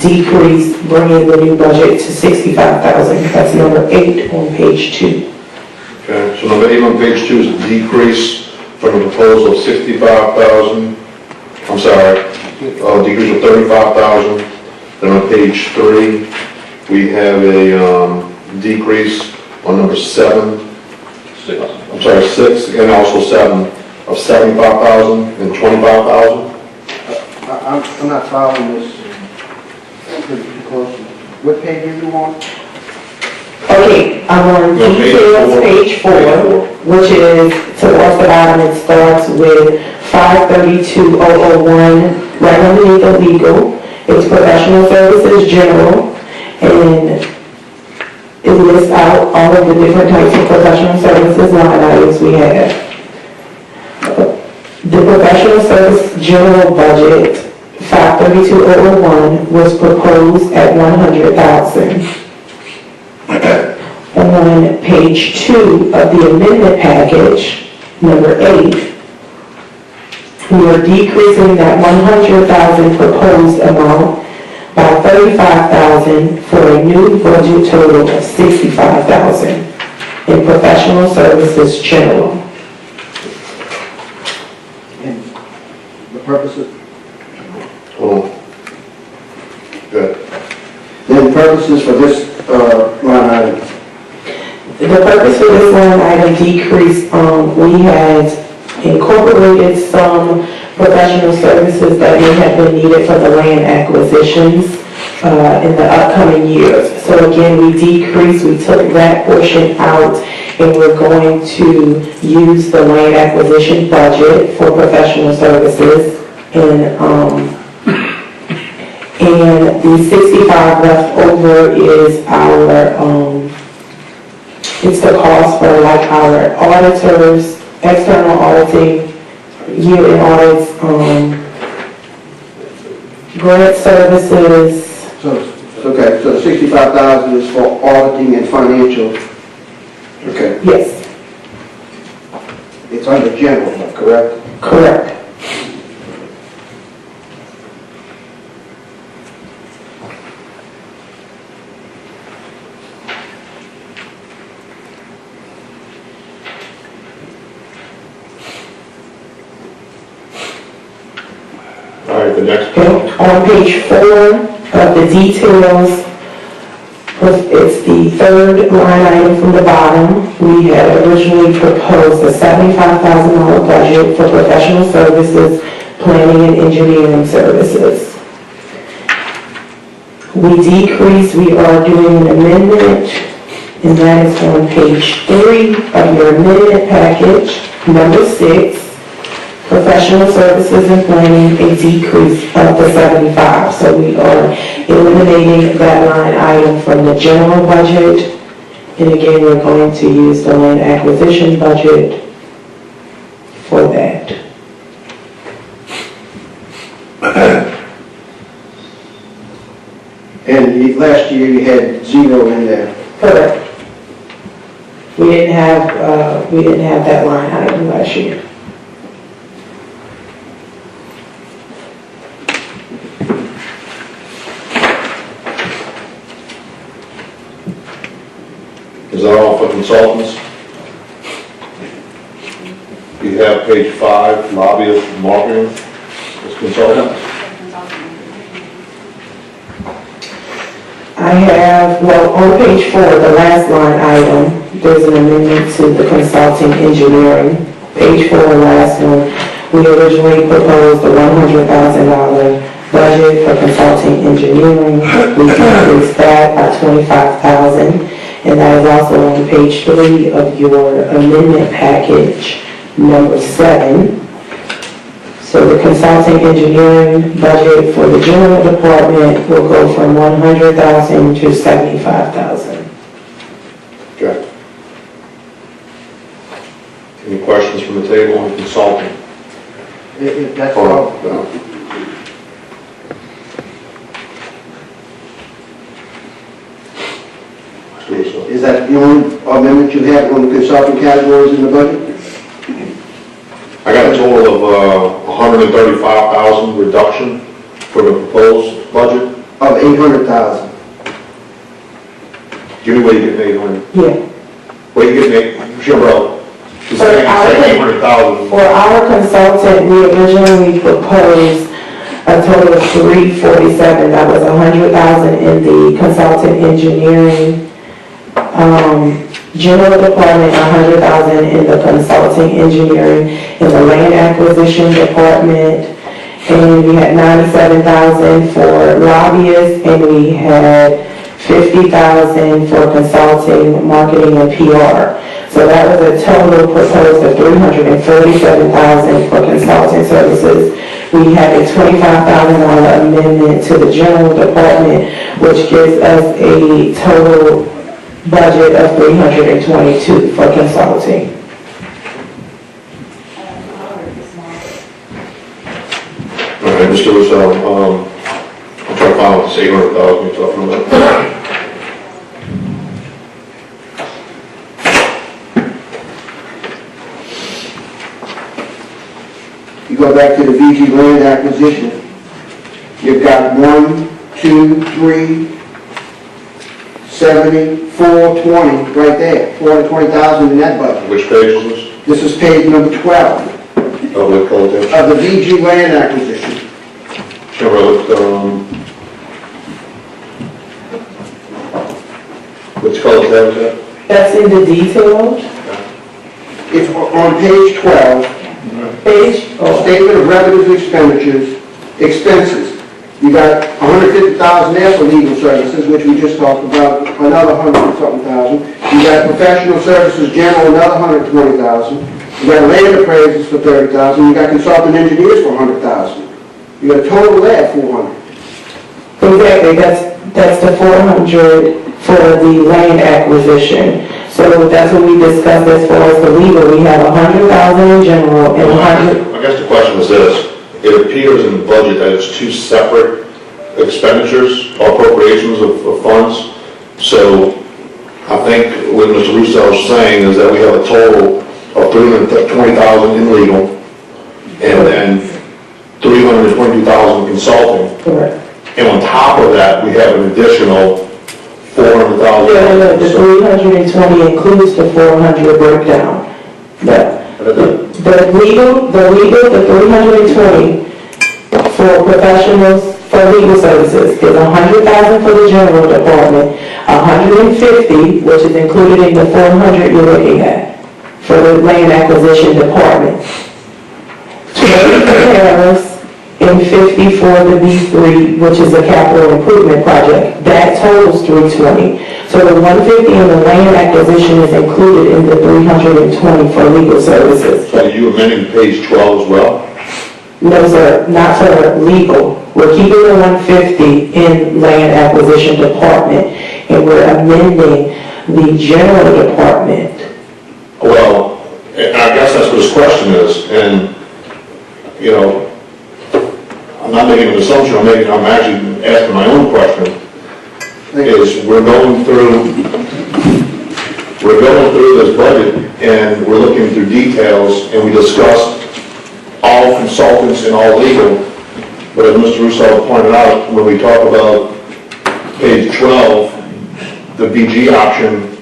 decrease, bringing the new budget to $65,000. That's number 8 on page 2. okay, so number 8 on page 2 is a decrease from a proposal of 65,000, I'm sorry, a decrease of 35,000. Then on page 3, we have a decrease on number 7, I'm sorry, 6, and also 7, of 75,000 and 25,000. I'm not following this pretty closely. What page are you on? Okay, I'm on No, details, page 4, which is towards the bottom. It starts with 532,001, right underneath the legal. It's professional services general, and it lists out all of the different types of professional services line items we have. The professional service general budget, 532,001, was proposed at 100,000. On page 2 of the amendment package, number 8, we are decreasing that 100,000 proposed amount by 35,000 for a new budget total of 65,000 in professional services general. And the purposes? Oh, good. Then purposes for this line item? The purpose for this line item decrease, we had incorporated some professional services that may have been needed for the land acquisitions in the upcoming years. So again, we decreased, we took that portion out, and we're going to use the land acquisition budget for professional services. And the 65 left over is our, it's the cost for like our auditors, external auditing, year-end audits, grant services. Okay, so the 65,000 is for auditing and financial. Okay, Yes, it's under general, correct? correct. All right, the next Okay, on page 4 of the details, it's the third line item from the bottom. We had originally proposed a $75,000 budget for professional services, planning and engineering services. we decreased, we are doing an amendment, and that is on page 3 of your amendment package, number 6. Professional services and planning, a decrease of the 75. So we are eliminating that line item from the general budget. And again, we're going to use the land acquisition budget for that. And last year you had 0 in there. Correct. We didn't have that line item last year. Is that all for consultants? You have page 5, lobbyist, marketing, as consultant. I have, well, on page 4, the last line item, there's an amendment to the consulting engineering. Page 4, last one, we originally proposed a $100,000 budget for consulting engineering. We increased that by $25,000, and that is also on page 3 of your amendment package, number 7. So the consulting engineering budget for the general department will go from $100,000 to $75,000. Okay. Any questions from the table on consulting? That's Or, all. no? Is that the only amendment you have on the consulting categories in the budget? I got a total of 135,000 reduction for the proposed budget. Of 800,000. Give me what you get 800. Yeah. What you get, Cheryl? She's For saying our- 800,000. For our consultant, we originally proposed a total of $347. That was $100,000 in the consultant engineering, general department, $100,000 in the consulting engineering, in the land acquisition department, and we had $97,000 for lobbyists, and we had $50,000 for consulting, marketing, and PR. So that was a total proposed of $347,000 for consulting services. We had a $25,000 amendment to the general department, which gives us a total budget of $322 for consulting. All right, Mr. Russo, I'm trying to find out this 800,000 you're talking about. You go back to the VG land acquisition, you've got 1, 2, 3, 70, 420, right there, 420,000 in that budget. Which page is this? This is page number 12 Oh, what color page? of the VG land acquisition. Cheryl, which color tab is that? That's in the details, It's on page 12, page, statement of revenues and expenditures, expenses. You got 150,000 there for legal services, which we just talked about, another 100-something thousand. You got professional services general, another 120,000. You got land appraisals for 30,000. You got consultant engineers for 100,000. You got a total there of 400. exactly, that's the 400 for the land acquisition. So that's what we discussed as far as the legal, we have 100,000 in general and 100, I guess the question is this, it appears in the budget that it's two separate expenditures, appropriations of funds. So I think what Mr. Russo is saying is that we have a total of 320,000 in legal and then 322,000 consulting. correct. And on top of that, we have an additional 400,000. Yeah, the 320 includes the 400 breakdown. The legal, the 320 for professionals, for legal services is 100,000 for the general department, 150, which is included in the 400 you're looking at, for the land acquisition department. 20 for Harris, and 50 for the B3, which is a capital improvement project. That totals 320. So the 150 in the land acquisition is included in the 320 for legal services. So are you amending page 12 as well? No, sir, not for legal. We're keeping the 150 in land acquisition department, and we're amending the general department. Well, and I guess that's what his question is, and, you know, I'm not making an assumption, I'm actually asking my own question, is we're going through this budget, and we're looking through details, and we discussed all consultants and all legal, but as Mr. Russo pointed out, when we talk about page 12, the BG option,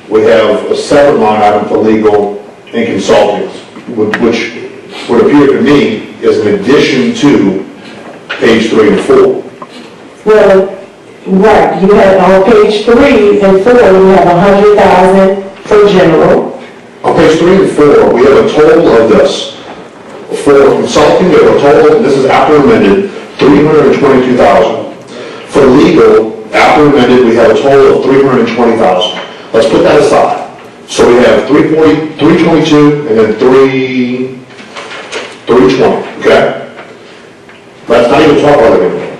we have a separate line item for legal and consulting, which would appear to me is an addition to page 3 and 4. Well, right, you had on page 3 and 4, you have 100,000 for general. On page 3 and 4, we have a total of this. For consulting, we have a total, and this is after amended, $322,000. For legal, after amended, we have a total of $320,000. Let's put that aside. So we have 322, and then 320, okay? Let's not even talk about it anymore.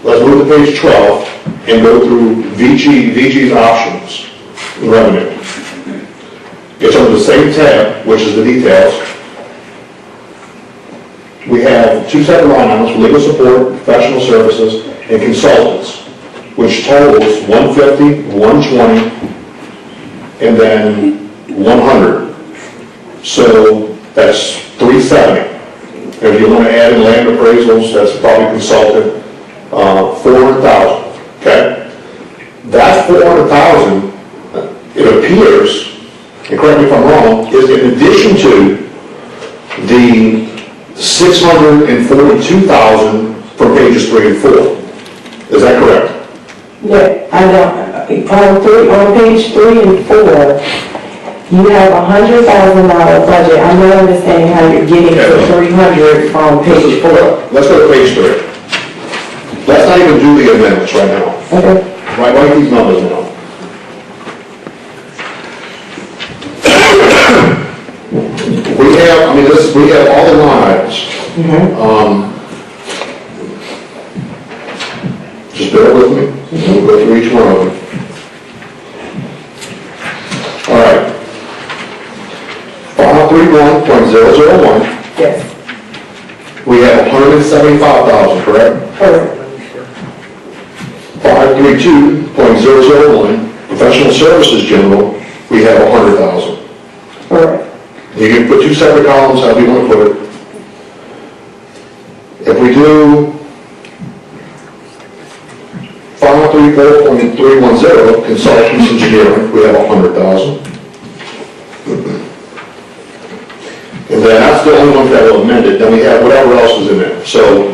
Let's move to page 12 and go through VG's options in revenue. It's under the same tab, which is the details. We have two separate line items for legal support, professional services, and consultants, which totals 150, 120, and then 100. So that's 370. If you want to add in land appraisals, that's probably consultant, 400,000, okay? That 400,000, it appears, and correct me if I'm wrong, is in addition to the 642,000 from pages 3 and 4. Is that correct? Yeah, I know, on page 3 and 4, you have $100,000 budget. I'm not understanding how you're getting to 300 from page 4. Let's go to page 3. Let's not even do the amendments right now. Okay. Write these numbers down. We have all the line items. Just bear with me. We'll go through each one of them. All right. 531.001. Yes. We have 175,000, correct? Correct. 532.001, professional services general, we have 100,000. Correct. You can put two separate columns, however you want to put it. If we do 534.310, consultants engineering, we have 100,000. And then that's the only one that will amend it, then we have whatever else is in there. So,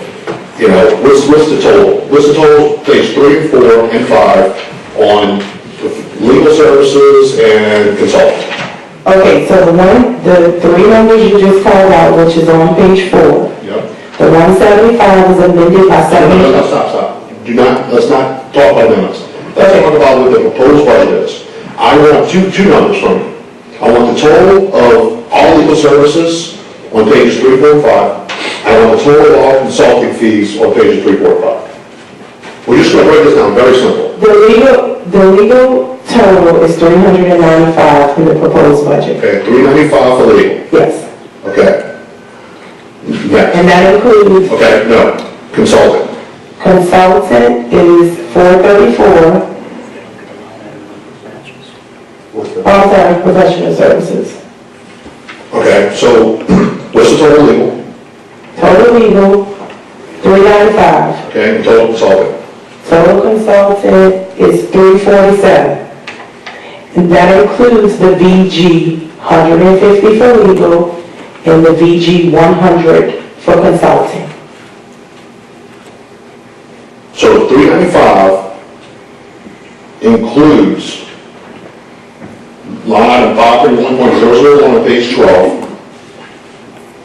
you know, what's the total? What's the total, page 3 and 4 and 5 on legal services and consulting? Okay, so the three numbers you just called out, which is on page 4, Yep. the 175 is amended by No, 70. stop. Let's not talk about amendments. Let's talk about what the proposed budget is. I want two numbers from you. I want the total of all legal services on pages 3, 4, and 5. I want the total of all consulting fees on pages 3, 4, and 5. We're just going to break this down, very simple. The legal total is 395 in the proposed budget. Okay, 395 for legal. Yes. Okay. Next. And that includes Okay, no, consulting. consultant is 434, all time professional services. Okay, so what's the total legal? Total legal, 395. Okay, and total consulting. Total consultant is 347. And that includes the VG 150 for legal and the VG 100 for consulting. So 395 includes line item 531.001 on page 12,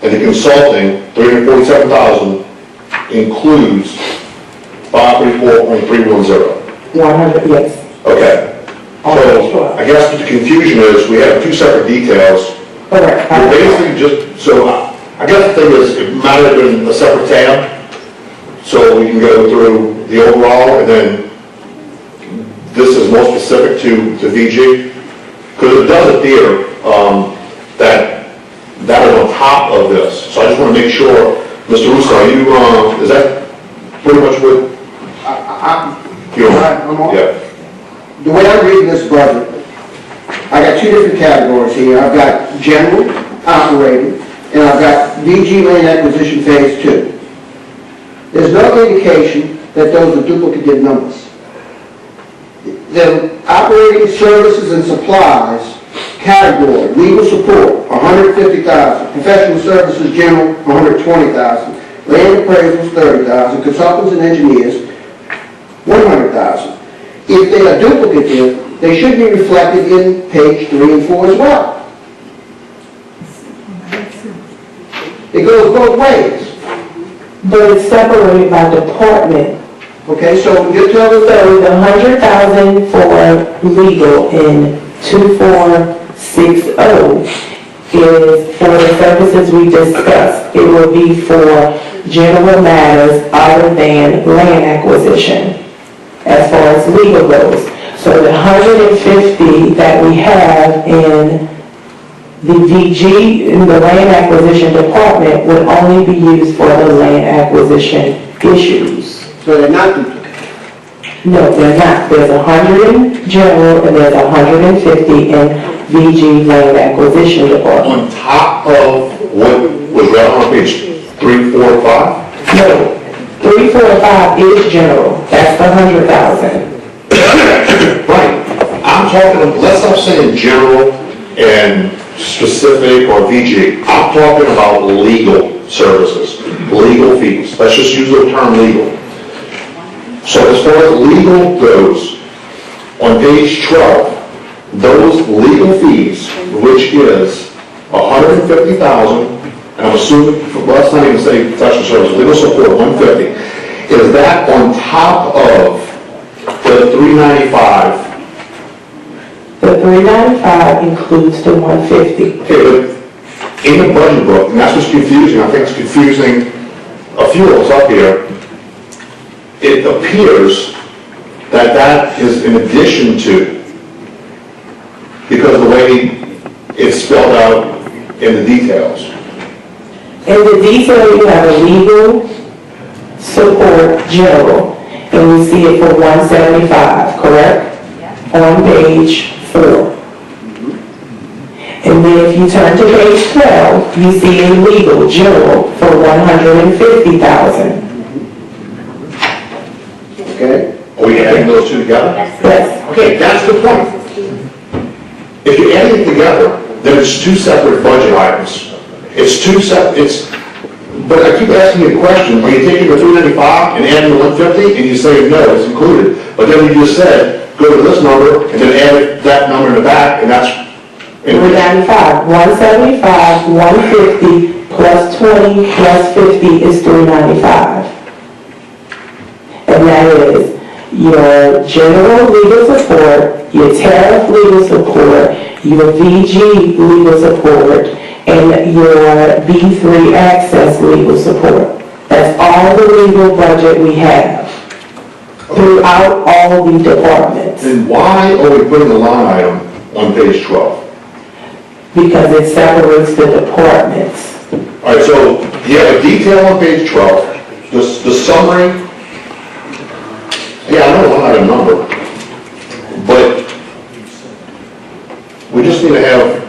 And the consulting, $347,000, includes 534.310. 100, yes. Okay. So, I guess what the confusion is, we have two separate details. Correct. We're basically just, so I guess the thing is, it might have been a separate tab, so we can go through the overall, and then this is more specific to VG, because it does appear that is on top of this. So I just want to make sure, Mr. Russo, is that pretty much what you I'm on. Yeah. The way I'm reading this budget, I got two different categories here. I've got general, operating, and I've got VG land acquisition phase 2. There's no indication that those are duplicative numbers. The operating services and supplies category, legal support, $150,000, professional services general, $120,000, land appraisals, $30,000, consultants and engineers, $100,000. If they are duplicative, they should be reflected in page 3 and 4 as well. It goes both ways. But it's separated by department. Okay, so you tell us So the 100,000 for legal in 2460 is for the services we discussed. It will be for general matters other than land acquisition, as far as legal goes. So the 150 that we have in the VG, in the land acquisition department, would only be used for the land acquisition issues. so they're not duplicative. No, they're not. There's 100 in general and there's 150 in VG land acquisition department. On top of what was read on page 3, 4, 5? No, 3, 4, 5 is general. That's the 100,000. Right. I'm talking, let's stop saying general and specific or VG. I'm talking about legal services, legal fees. Let's just use the term legal. So as far as legal goes, on page 12, those legal fees, which is $150,000, and I'm assuming, let's not even say professional services, legal support, $150,000, is that on top of the $395,000? The 395 includes the 150. Okay, but in the budget book, and that's what's confusing, I think it's confusing a few of us up here, it appears that that is in addition to, because of the way it's spelled out in the details. In the detail, you have a legal support general, and we see it for 175, correct? On page 4. And then if you turn to page 12, you see a legal general for 150,000. Okay? Are we adding those two together? Yes. Okay, that's the point. If you're adding it together, then it's two separate budget items. It's two separate, but I keep asking you a question, are you taking the 395 and adding the 150, and you say, no, it's included, but then you just said, go to this number, and then add that number in the back, and that's... 395, 175, 150, plus 20, plus 50 is 395. And that is your general legal support, your tariff legal support, your VG legal support, and your B3 access legal support. That's all the legal budget we have throughout all the departments. Then why are we putting the line item on page 12? Because it separates the departments. All right, so you have a detail on page 12, the summary. Yeah, I know the line item number, but we just need to have,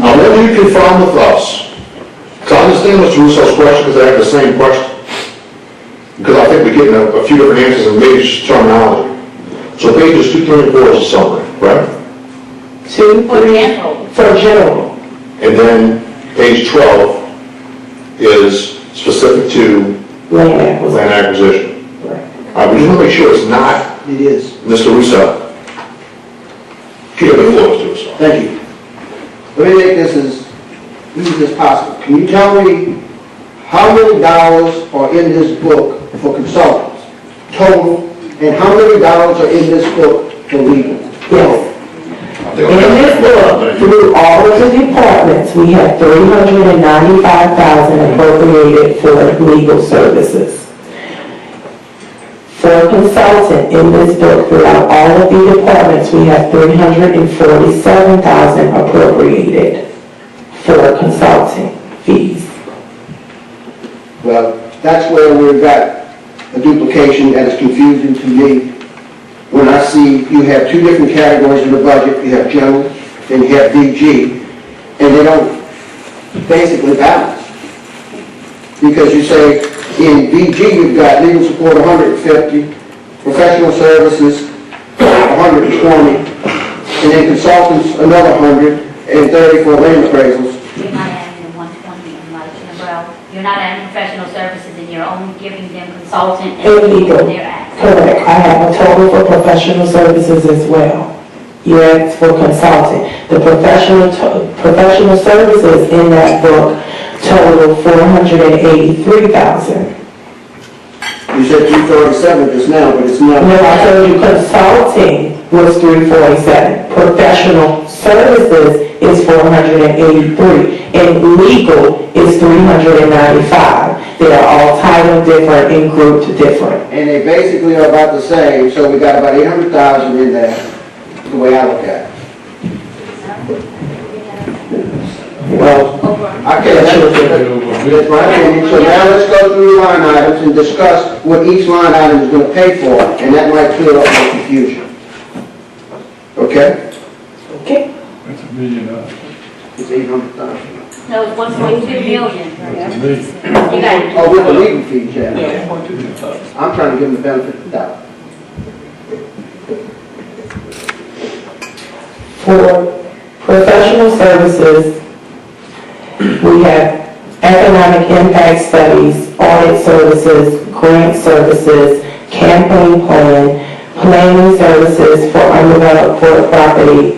I want you to confirm with us, because I understand Mr. Russo's question, because I have the same question. Because I think we're getting a few different answers and maybe it's just terminology. So pages 2, 3, and 4 is a summary, right? 2, For 3, general. for general. And then page 12 is specific to Land acquisition. land acquisition. All right, we just want to make sure it's not It is. Mr. Russo. Chair, the floor is yours, sir. Thank you. Let me make this as easy as possible. Can you tell me how many dollars are in this book for consultants, total, and how many dollars are in this book for legal? Yes. In this book, through all of the departments, we have $395,000 appropriated for legal services. For consultant, in this book, throughout all of the departments, we have $347,000 appropriated for consulting fees. Well, that's where we've got a duplication that is confusing to me. When I see you have two different categories in the budget, you have general, then you have DG, and they don't basically balance. Because you say, in DG, you've got legal support 150, professional services 120, and then consultants another 130 for land appraisals. You're not adding the 120 in like in a row. You're not adding professional services and you're only giving them consultant and And legal. their act. Correct. I have a total for professional services as well. You asked for consulting. The professional services in that book total $483,000. You said 237 just now, but it's not. No, I told you consulting was $347. Professional services is $483, and legal is $395. They are all titled different and grouped different. And they basically are about the same, so we got about 800,000 in there, the way I look at it. Well, Okay, that's my opinion. So now let's go through the line items and discuss what each line item is going to pay for, and that might clear up the confusion. Okay? okay. It's 800,000. No, it's 1.2 million. You got it. Oh, with the legal fees, yeah. I'm trying to give them the benefit of the doubt. For professional services, we have economic impact studies, audit services, grant services, campaign plan, planning services for undeveloped port property,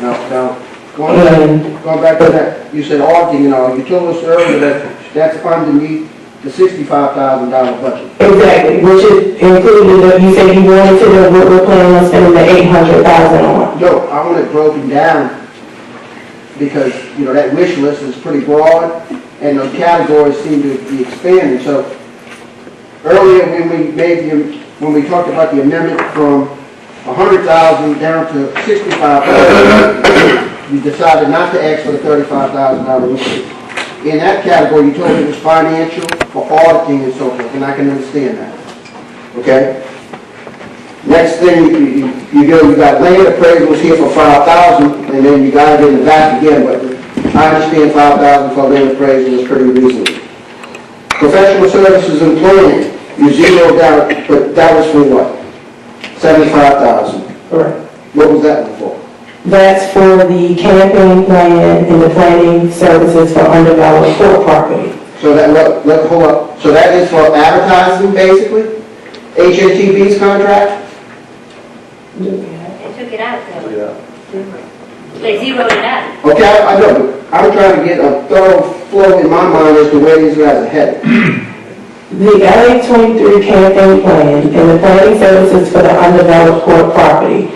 Now, going back to that, you said auditing and all, you told us earlier that that's funding me the $65,000 budget. exactly, which is included, you said you wanted to know what we're planning on spending the $800,000 on. No, I want it broken down because, you know, that wish list is pretty broad and those categories seem to be expanding. So earlier when we talked about the amendment from 100,000 down to 65,000, you decided not to ask for the $35,000 increase. In that category, you told me it was financial, for auditing and so forth, and I can understand that. Okay? Next thing you do, you got land appraisals here for 5,000, and then you got it in the back again, but I understand 5,000 for land appraisal is pretty reasonable. Professional services and planning, you zeroed out, but that was for what? 75,000. Correct. What was that one for? That's for the campaign plan and the planning services for undeveloped port property. So that, hold up, so that is for advertising, basically? HNTB's contract? They took it out though. They zeroed it out. Okay, I know, but I'm trying to get a thorough flow in my mind as to where these guys are headed. The LA 23 campaign plan and the planning services for the undeveloped port property,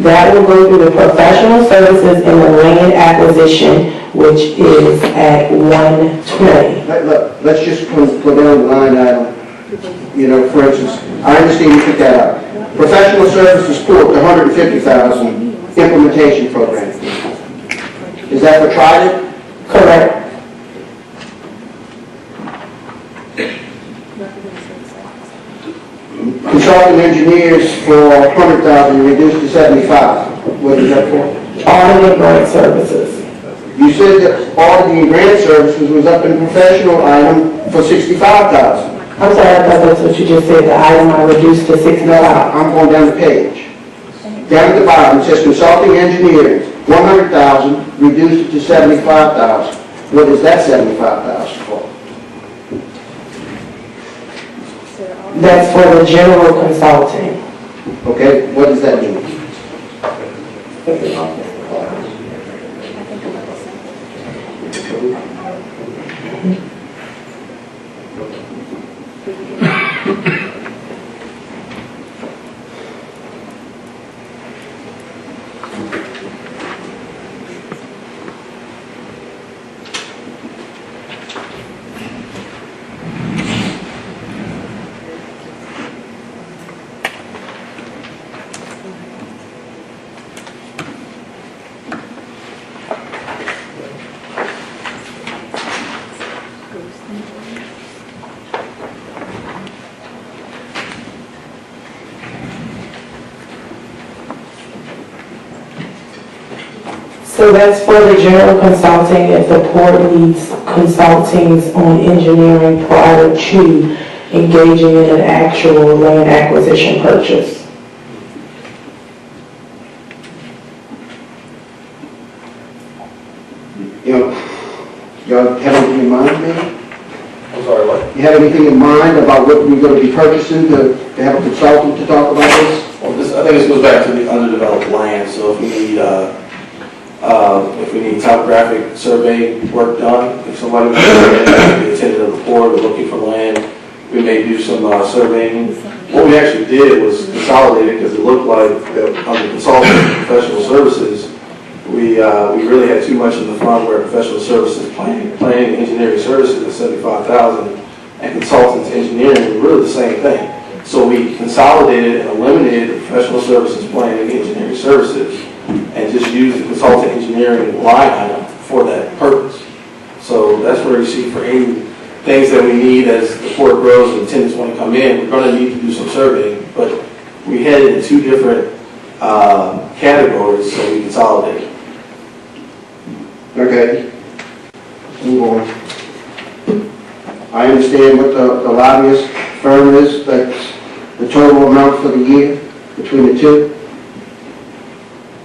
that will go through the professional services and the land acquisition, which is at 120. Let's just go down the line item. You know, for instance, I understand you took that out. Professional services support, the 150,000 implementation program. Is that for Trident? Correct. Consulting engineers for 100,000 reduced to 75. What is that for? Audit and grant services. You said that auditing and grant services was up in the professional item for 65,000. I'm sorry, I thought that's what you just said, the item I reduced to 65. No, I'm going down the page. Down at the bottom, it says consulting engineers, 100,000, reduced it to 75,000. What is that 75,000 for? That's for the general consulting. Okay, what does that mean? So that's for the general consulting, if the port needs consultings on engineering prior to engaging in an actual land acquisition purchase. Y'all have anything in mind, maybe? I'm sorry, what? You have anything in mind about what we're going to be purchasing to have a consultant to talk about this? Well, I think this goes back to the underdeveloped land, so if we need topographic survey work done, if somebody wants to be attended at the port or looking for land, we may do some surveying. What we actually did was consolidated because it looked like under consulting and professional services, we really had too much in the fund where professional services, planning and engineering services at $75,000 and consultants engineering were really the same thing. So we consolidated and eliminated the professional services, planning and engineering services and just used the consultant engineering line item for that purpose. So that's where you see for any things that we need as the port grows and tenants want to come in, we're going to need to do some surveying, but we had it in two different categories, so we consolidated. Okay. Move on. I understand what the lobbyist firm is, that's the total amount for the year between the two.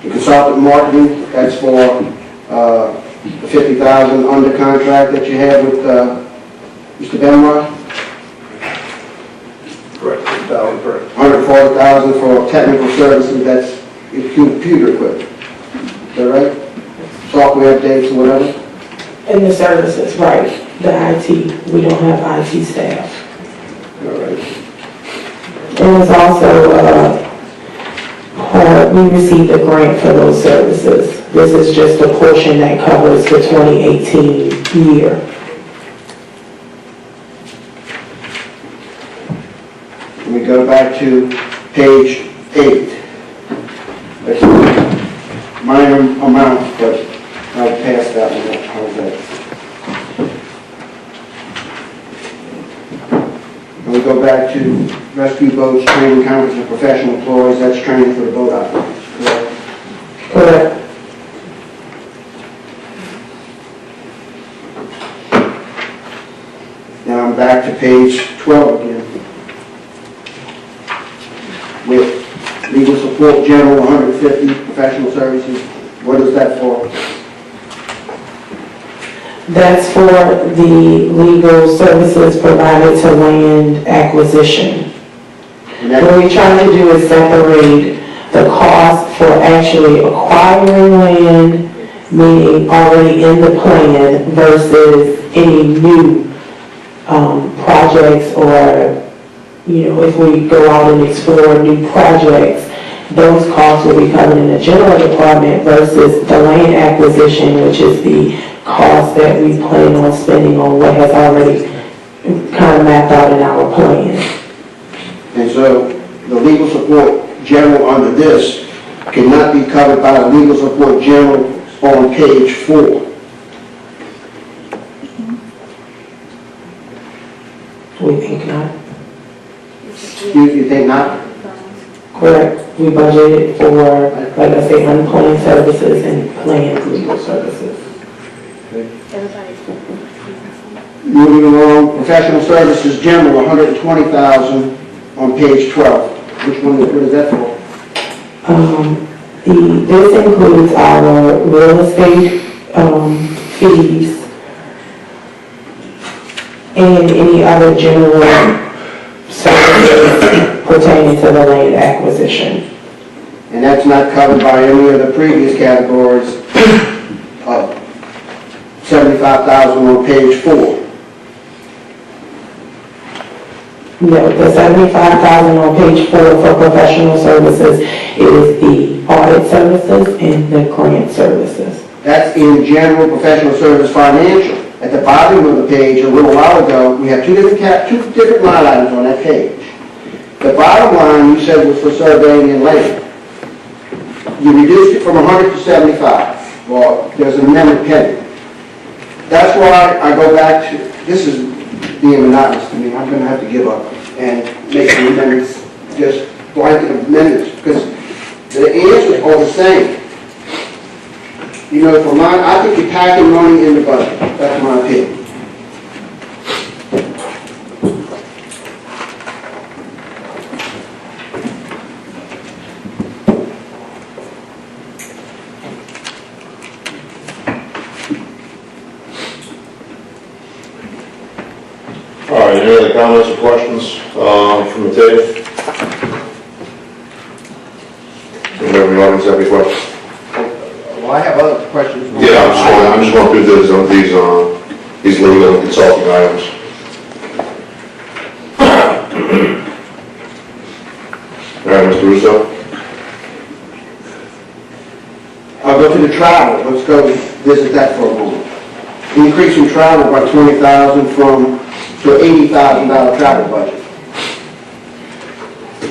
The consultant marketing, that's for the $50,000 under contract that you have with Mr. Benoit. Correct. Correct. $140,000 for technical services, that's computer equipment. Is that right? Software updates or whatever? And the services, right, the IT, we don't have IT staff. All right. And it's also, we received a grant for those services. This is just a portion that covers the 2018 year. Let me go back to page 8. That's a minor amount, but I'll pass that one. How's that? And we go back to rescue boats, training conference of professional employees, that's training for the boat operators, correct? Correct. Now I'm back to page 12 again. With legal support general, 150, professional services, what is that for? That's for the legal services provided to land acquisition. And that- What we're trying to do is separate the cost for actually acquiring land, meaning already in the plan, versus any new projects or, if we go out and explore new projects, those costs will be covered in the general department versus the land acquisition, which is the cost that we plan on spending on what has already kind of mapped out in our plan. And so the legal support general under this cannot be covered by the legal support general on page 4. We think not. You think not? Correct. We budgeted for, like I say, unplanned services and planned legal services. Everybody's. Moving along, professional services general, 120,000 on page 12. Which one, what is that for? This includes our real estate fees and any other general services pertaining to the land acquisition. And that's not covered by any of the previous categories of 75,000 on page 4. No, the 75,000 on page 4 for professional services is the audit services and the grant services. That's in general professional service financial. At the bottom of the page, a little while ago, we have two different line items on that page. The bottom line you said was for surveying and land. You reduced it from 100 to 75. Well, there's an amendment pending. That's why I go back to, this is being monotonous to me. I'm going to have to give up and make the amendments, just blanket amendments, because the answers are the same. You know, for mine, I think you're packing money in the budget. That's my opinion. All right, any other comments or questions from the table? Anybody in the audience have any questions? Well, I have other questions. Yeah, I'm just going through these legal and consulting items. All right, Mr. Russo? I'll go to the travel. Let's go visit that for a moment. Increase in travel by 20,000 to an $80,000 travel budget.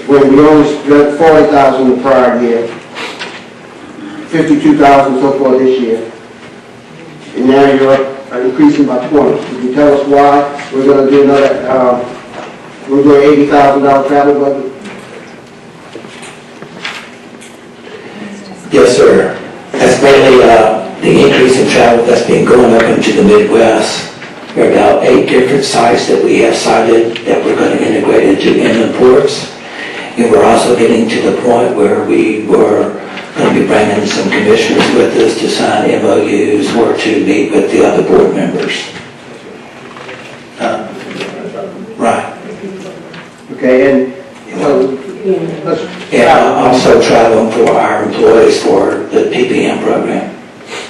When we only spent 40,000 the prior year, 52,000 so far this year, and now you're increasing by 20. Can you tell us why we're going to do another, we're doing $80,000 travel budget? Yes, sir. That's mainly the increase in travel that's been going up into the Midwest. There are about 8 different sites that we have cited that we're going to integrate into inland ports. And we're also getting to the point where we were going to be bringing some commissioners with us to sign MOUs or to meet with the other board members. Right. Okay, and so, And also traveling for our employees for the PPM program.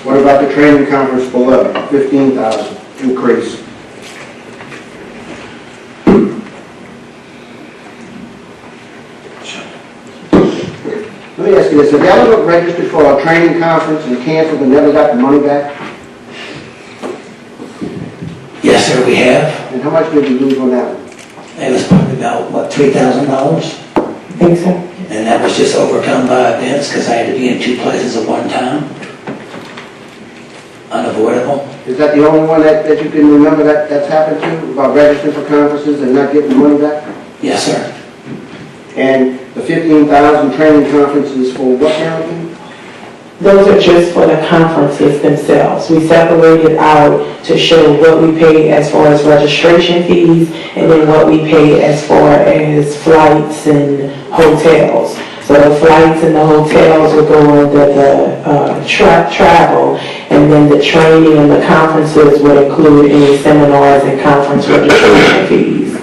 what about the training conference below, 15,000 increase? Let me ask you this, have y'all ever registered for a training conference and canceled and never got the money back? Yes, sir, we have. And how much did you lose on that one? It was probably about, what, $3,000? I think so. And that was just overcome by events because I had to be in 2 places at one time. Unavoidable. Is that the only one that you can remember that's happened to, about registering for conferences and not getting the money back? Yes, sir. And the 15,000 training conferences for what now again? Those are just for the conferences themselves. We separated out to show what we pay as far as registration fees and then what we pay as far as flights and hotels. So the flights and the hotels would go under the travel, and then the training and the conferences would include any seminars and conference registration fees.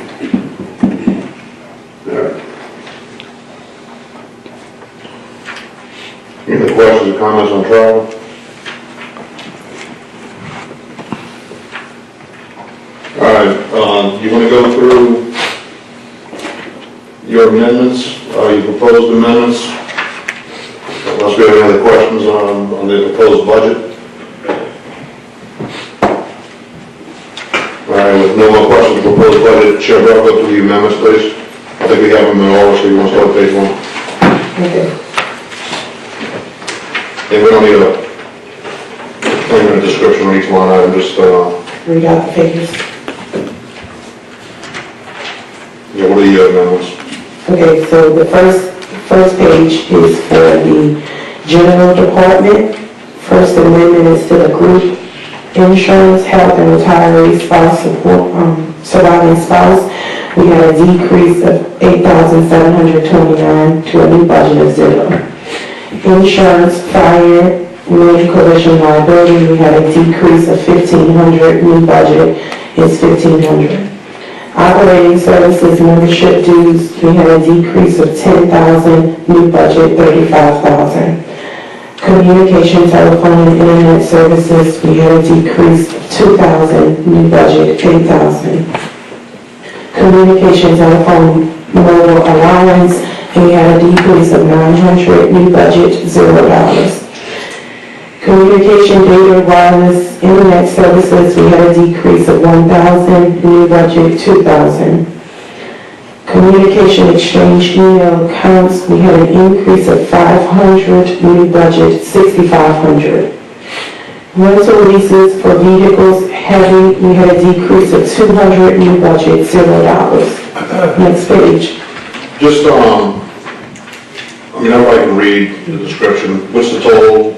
Any other questions or comments on travel? All right, you want to go through your amendments, your proposed amendments? Unless we have any other questions on the proposed budget? All right, with no more questions on the proposed budget, Chair Brown, go through the amendments, please. I think we have them in order, so you want to start with page 1? Okay. And we don't need a 20-minute description on each line item, just, Read out the pages. yeah, what are the amendments? Okay, so the first page is for the general department. First amendment is to the group insurance, health and retiree spouse support, surviving spouse. We had a decrease of $8,729 to a new budget of $0. Insurance, fire, wind, collision, liability, we had a decrease of $1,500, new budget is $1,500. Operating services membership dues, we had a decrease of 10,000, new budget 35,000. Communication, telephone, and internet services, we had a decrease of 2,000, new budget 8,000. Communication, telephone, mobile allowance, and we had a decrease of 900, new budget $0. Communication, data, wireless, internet services, we had a decrease of 1,000, new budget 2,000. Communication exchange email accounts, we had an increase of 500, new budget 6,500. Rental leases for vehicles heavy, we had a decrease of 200, new budget $0. Next page. Just, everybody can read the description. What's the total,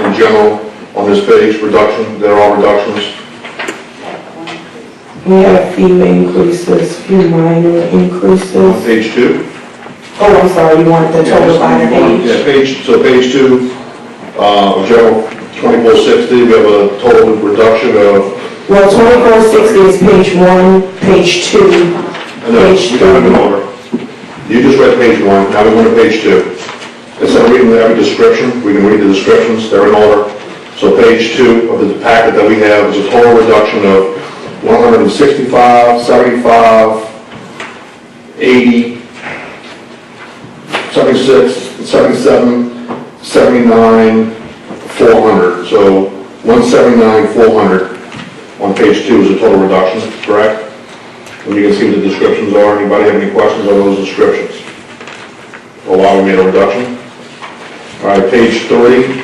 in general, on this page, reduction? They're all reductions? We had a few increases, few minor On increases. page 2? Oh, I'm sorry, you want the total by the page? Yeah, page 2, general 2460, we have a total reduction of, Well, 2460 is page 1, page 2, no, page we got them in 3. order. You just read page 1, now we're going to page 2. Instead of reading every description, we can read the descriptions, they're in order. So page 2 of the packet that we have is a total reduction of 165, 75, 80, 76, 77, 79, 400. So 179, 400 on page 2 is a total reduction, correct? And you can see what the descriptions are. Anybody have any questions on those descriptions? Or why we made a reduction? All right, page 3.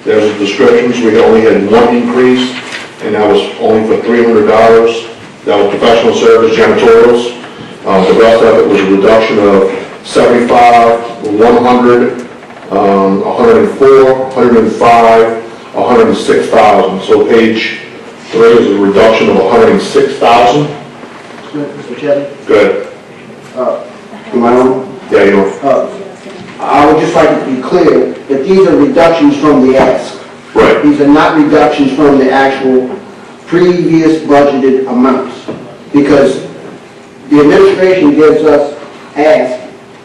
There's the descriptions. We only had one increase, and that was only for $300. That was professional service, janitorials. The rest of it was a reduction of 75, 100, 104, 105, 106,000. So page 3 is a reduction of 106,000. Mr. Chairman? Good. Am I on? Yeah, you know. I would just like to be clear that these are reductions from the ask. Right. These are not reductions from the actual previous budgeted amounts. Because the administration gives us ask,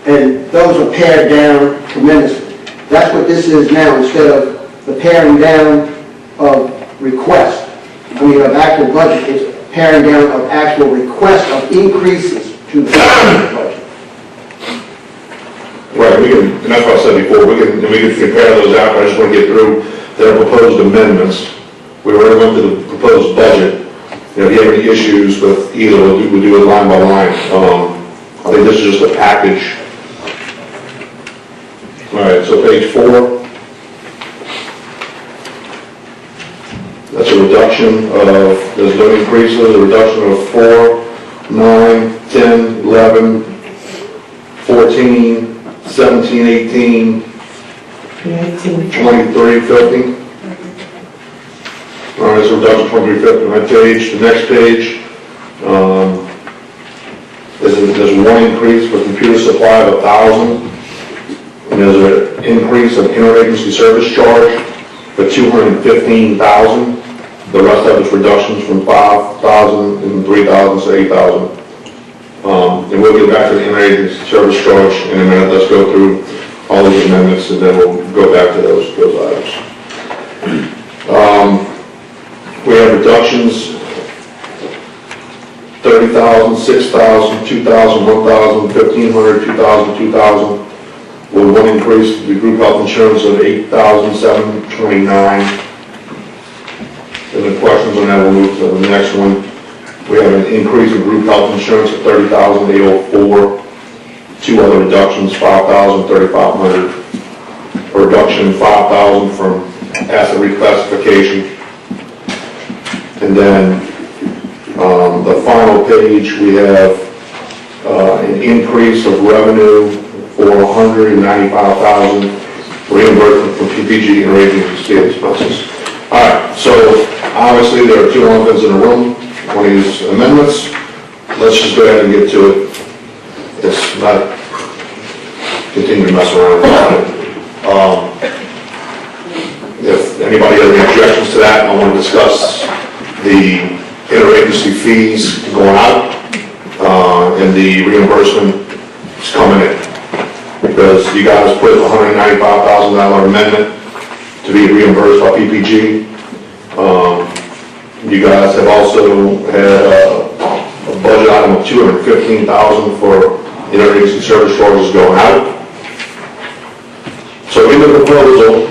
and those are pared down tremendously. That's what this is now, instead of the paring down of request. Of actual budget, it's paring down of actual request of increases to the budget. Right, we can, and that's what I said before, we can compare those out, but I just want to get through their proposed amendments. We already went to the proposed budget. If you have any issues with either, we'll do it line by line. I think this is just a package. All right, so page 4. That's a reduction of, there's no increases, a reduction of 4, 9, 10, 11, 14, 17, 18, 23, 50. All right, so reduction 23, 50 on that page. The next page, there's one increase for computer supply of 1,000. And there's an increase of interagency service charge for 215,000. The rest of it's reductions from 5,000 and 3,000 to 8,000. And we'll get back to the interagency service charge in a minute. Let's go through all these amendments and then we'll go back to those items. We have reductions, 30,000, 6,000, 2,000, 1,000, 1,500, 2,000, 2,000. With one increase, the group health insurance of 8,729. Any questions on that? We'll move to the next one. We have an increase in group health insurance of 30,804. Two other reductions, 5,000, 3,500. A reduction 5,000 from asset reclassification. And then the final page, we have an increase of revenue for $195,000 reimbursement from PPG and raising state expenses. All right, so obviously there are two elephants in the room on these amendments. Let's just go ahead and get to it. It's not continue to mess around about it. If anybody has any objections to that, I want to discuss the interagency fees going out, and the reimbursement is coming in. Because you guys put a $195,000 amendment to be reimbursed by PPG. You guys have also had a budget item of $215,000 for interagency service charges going out. So in the proposal,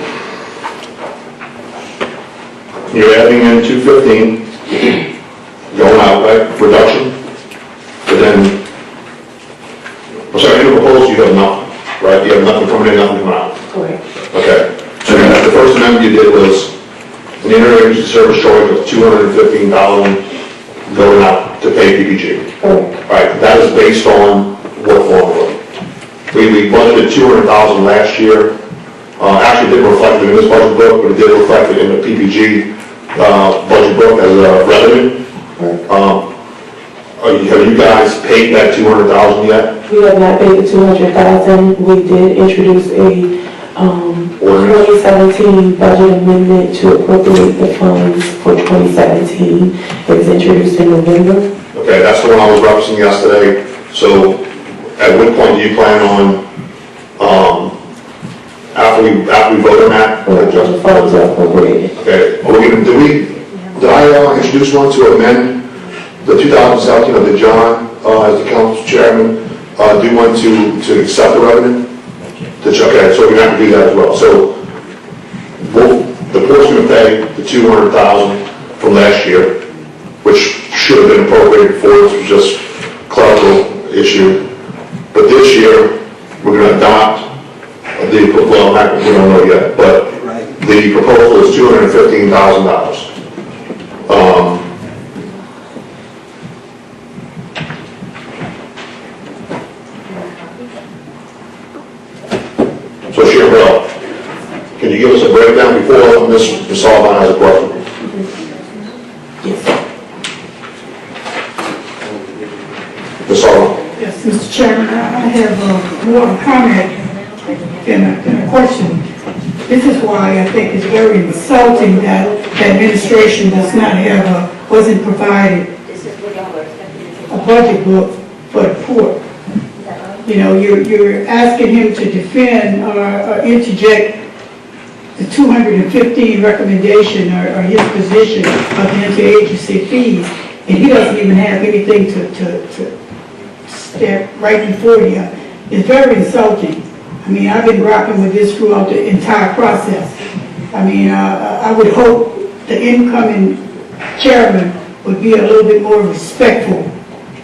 you're adding in 215 going out, right, reduction, but then, I'm sorry, in the proposal you have nothing, right? You have nothing coming in, nothing coming out. Correct. Okay. So the first amendment you did was an interagency service charge of $215 going out to pay PPG. Correct. Right, that is based on what formula? We budgeted $200,000 last year. Actually, it didn't reflect it in this budget book, but it did reflect it in the PPG budget book as a revenue. Have you guys paid that $200,000 yet? We have not paid the $200,000. We did introduce a 2017 budget amendment to appropriate the funds for 2017. It was introduced in November. Okay, that's the one I was referencing yesterday. So at what point do you plan on, after we vote on that? The funds are appropriated. Okay, did I introduce one to amend the 2017, or did John, as the council chairman, do one to accept the revenue? Okay, so we're going to have to do that as well. So the portion to pay the $200,000 from last year, which should have been appropriated for, this was just clerical issue. But this year, we're going to adopt we don't know yet, but the proposal is $215,000. So Chair Bell, can you give us a breakdown before Ms. Sullivan has a question? Ms. Sullivan? Yes, Mr. Chairman, I have more of a comment than a question. This is why I think it's very insulting that the administration does not have wasn't provided a budget book for the port. You know, you're asking him to defend or interject the 215 recommendation or his position of the interagency fees, and he doesn't even have anything to step right before you. It's very insulting. I mean, I've been rocking with this throughout the entire process. I mean, I would hope the incoming chairman would be a little bit more respectful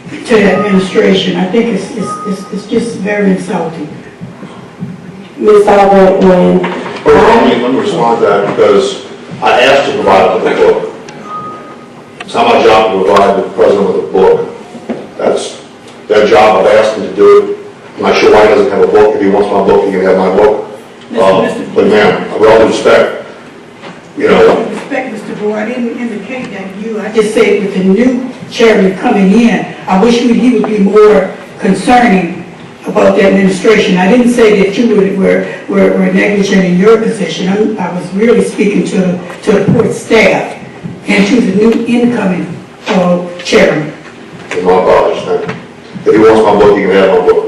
to the administration. I think it's just very insulting. Ms. Albert, Let me respond to that, because I asked to provide with a book. It's not my job to provide the president with a book. That's their job. I've asked him to do it. I'm not sure why he doesn't have a book. If he wants my book, he can have my book. But ma'am, with all due respect, you know. With respect, Mr. Bowe, I didn't indicate that you. I just said with the new chairman coming in, I wish he would be more concerning about the administration. I didn't say that you were negligent in your position. I was really speaking to the port staff and to the new incoming chairman. My apologies, ma'am. If he wants my book, he can have my book.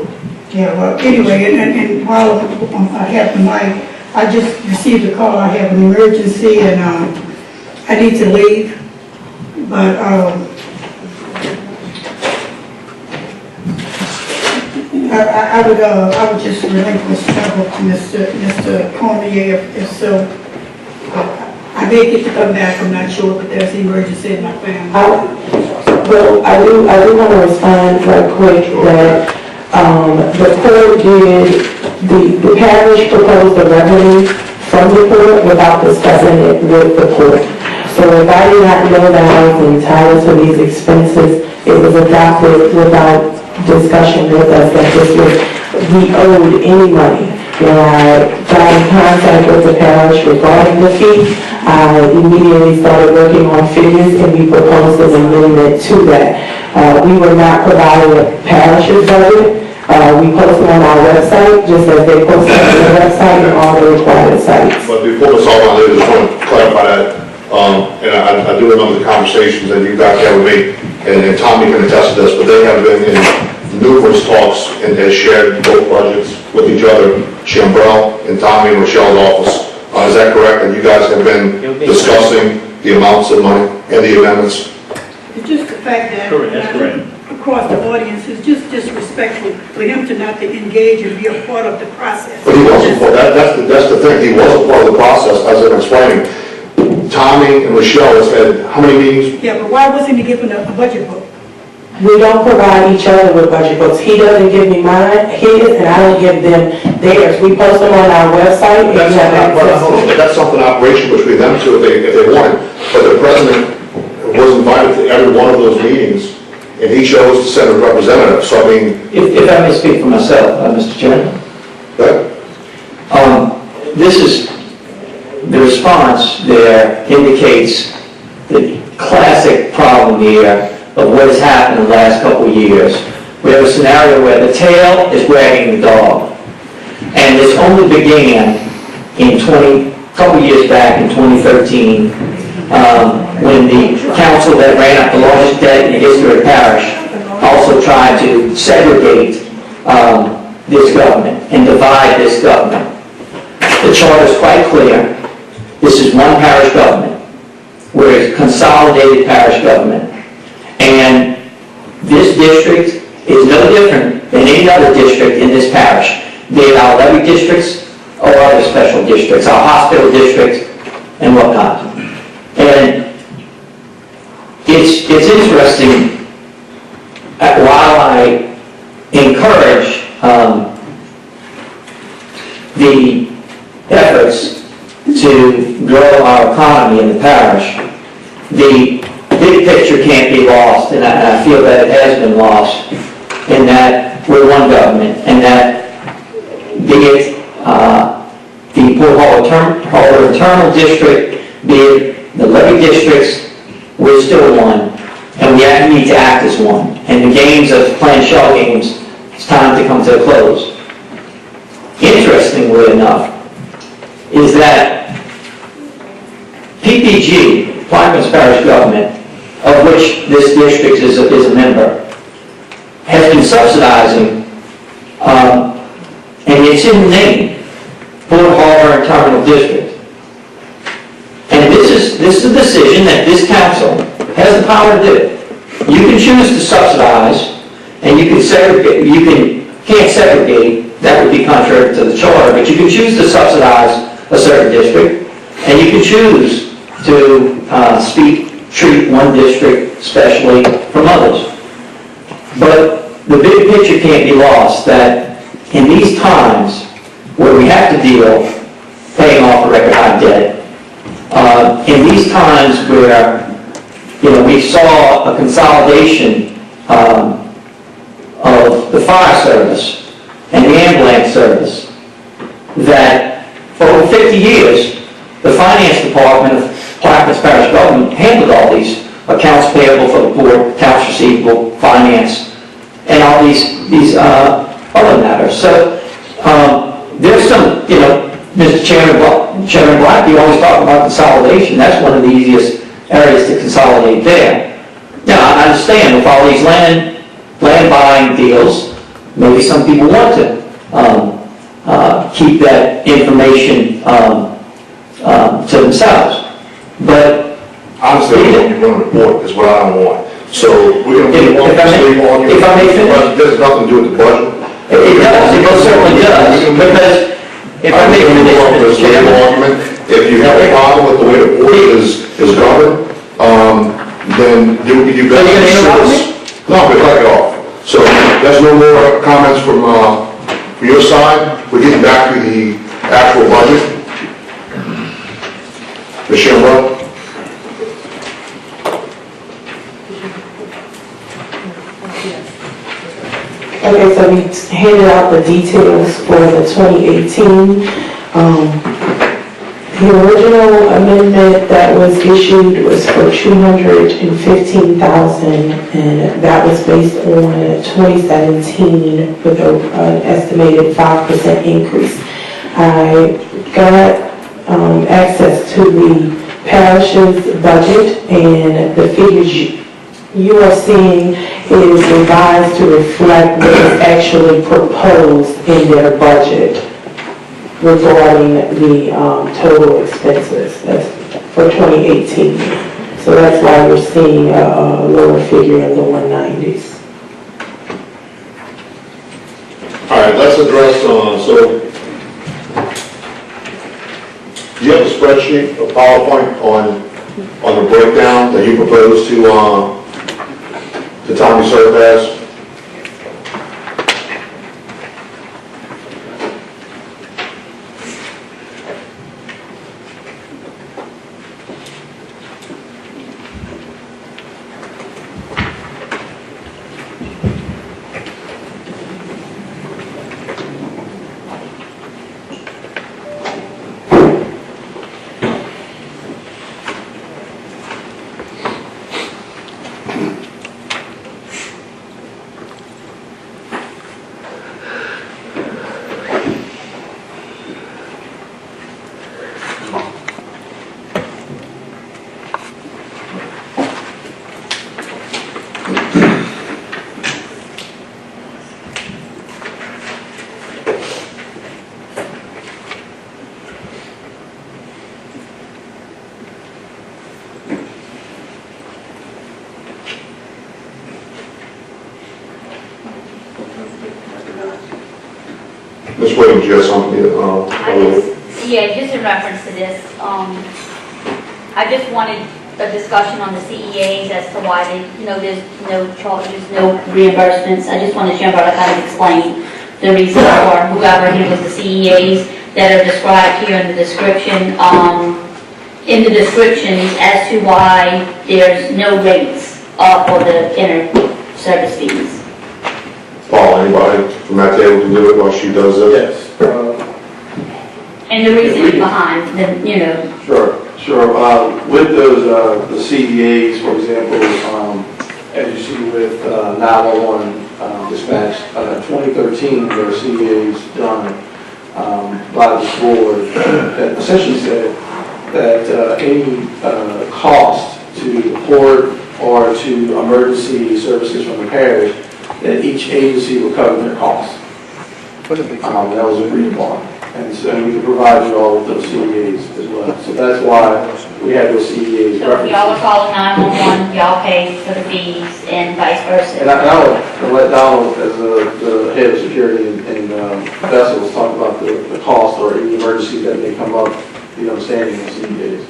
Yeah, well, anyway, and while I have the mic, I just received a call. I have an emergency and I need to leave. But I would just relinquish travel to Mr. Cormier if so. I may get to come back, I'm not sure, but there's an emergency in my family. Well, I do want to respond right quick that the port did, the parish proposed the revenue from the port without discussing it with the port. So if I did not know that I was entitled to these expenses, it was adopted without discussion with us that this was, we owed any money. When I got in contact with the parish regarding the fee, I immediately started working on figures and we proposed an amendment to that. We were not providing a parish's budget. We posted on our website, just as they posted on their website and all the required sites. But before this all on, I just want to clarify that And I do remember the conversations that you guys had with me, and Tommy can attest to this, but they have been in numerous talks and has shared both budgets with each other, Chambrell and Tommy and Rochelle's office. Is that correct? And you guys have been discussing the amounts of money and the amendments? It's just the fact that. Correct, that's correct. Across the audience, it's just disrespectful for him to not to engage and be a part of the process. But he wasn't, that's the thing, he wasn't part of the process, as I'm explaining. Tommy and Rochelle has had how many meetings? Yeah, but why wasn't he given a budget book? We don't provide each other with budget books. He doesn't give me his, and I don't give them theirs. We post them on our website. And you have access to them. That's something operational between them two if they want it. But the president was invited to every one of those meetings, and he chose to send a representative, so I mean, If I may speak for myself, Mr. Chairman. that, This is, the response there indicates the classic problem here of what has happened in the last couple of years. We have a scenario where the tail is wagging the dog. And this only began in couple years back in 2013, when the council that ran up the largest debt in the history of the parish also tried to segregate this government and divide this government. The charter is quite clear. This is one parish government. We're a consolidated parish government. And this district is no different than any other district in this parish, be it our levy districts or other special districts, our hospital districts and whatnot. And it's interesting, while I encourage the efforts to grow our economy in the parish, the big picture can't be lost, and I feel that it has been lost, in that we're one government, and that be it the Port Harbor Internal District, be it the levy districts, we're still one, and we need to act as one. And the games of playing shell games, it's time to come to a close. Interestingly enough, is that PPG, Plaquemines Parish Government, of which this district is a member, has been subsidizing, and it's in the name, Port Harbor and Terminal District. And this is a decision that this council has the power to do. You can choose to subsidize, and you can segregate, can't segregate, that would be contrary to the charter, but you can choose to subsidize a certain district, and you can choose to treat one district specially from others. But the big picture can't be lost, that in these times where we have to deal paying off a record high debt, in these times where we saw a consolidation of the fire service and the ambulance service, that for over 50 years, the finance department of Plaquemines Parish Government handled all these accounts payable for the poor, accounts receivable, finance, and all these other matters. So there's some, Mr. Chairman Black, you always talk about consolidation. That's one of the easiest areas to consolidate there. Now, I understand with all these land buying deals, maybe some people want to keep that information to themselves. But honestly, you run a report is what I don't want. So we're going to move on to the argument. If I may finish. There's nothing to do with the budget. It does, it most certainly does, because if I may finish, Mr. Chairman. If you have a problem with the way the board is governed, then you better. Are you gonna interrupt me? No, but cut it off. So there's no more comments from your side. We're getting back to the actual budget. Ms. Chambrell? Okay, so we handed out the details for the 2018. The original amendment that was issued was for $215,000, and that was based on 2017 with an estimated 5% increase. I got access to the parish's budget, and the figures you are seeing is revised to reflect what is actually proposed in their budget regarding the total expenses. That's for 2018. So that's why you're seeing a lower figure in the 190s. All right, let's address, so, do you have a spreadsheet, a PowerPoint on the breakdown that you propose to Tommy serve as? Ms. Williams, you have something? Just in reference to this, I just wanted a discussion on the CEAs as to why there's no charges, no reimbursements. I just wanted Chamber to kind of explain the reason for whoever handles the CEAs that are described here in the description, as to why there's no rates for the inter-service fees. Paul, anybody from that table can do it while she does it? Yes. And the reasoning behind Sure. With those, the CEAs, for example, as you see with 911 dispatch, 2013, there were CEAs done by this board that essentially said that any cost to the port or to emergency services from the parish, that each agency would cover their costs. That was agreed upon. And so we can provide you all with those CEAs as well. So that's why we had those CEAs So if y'all are references. calling 911, y'all pay for the fees and vice versa. And I would let Donald, as the head of security and vessels, talk about the cost or any emergencies that may come up, understanding the CEAs.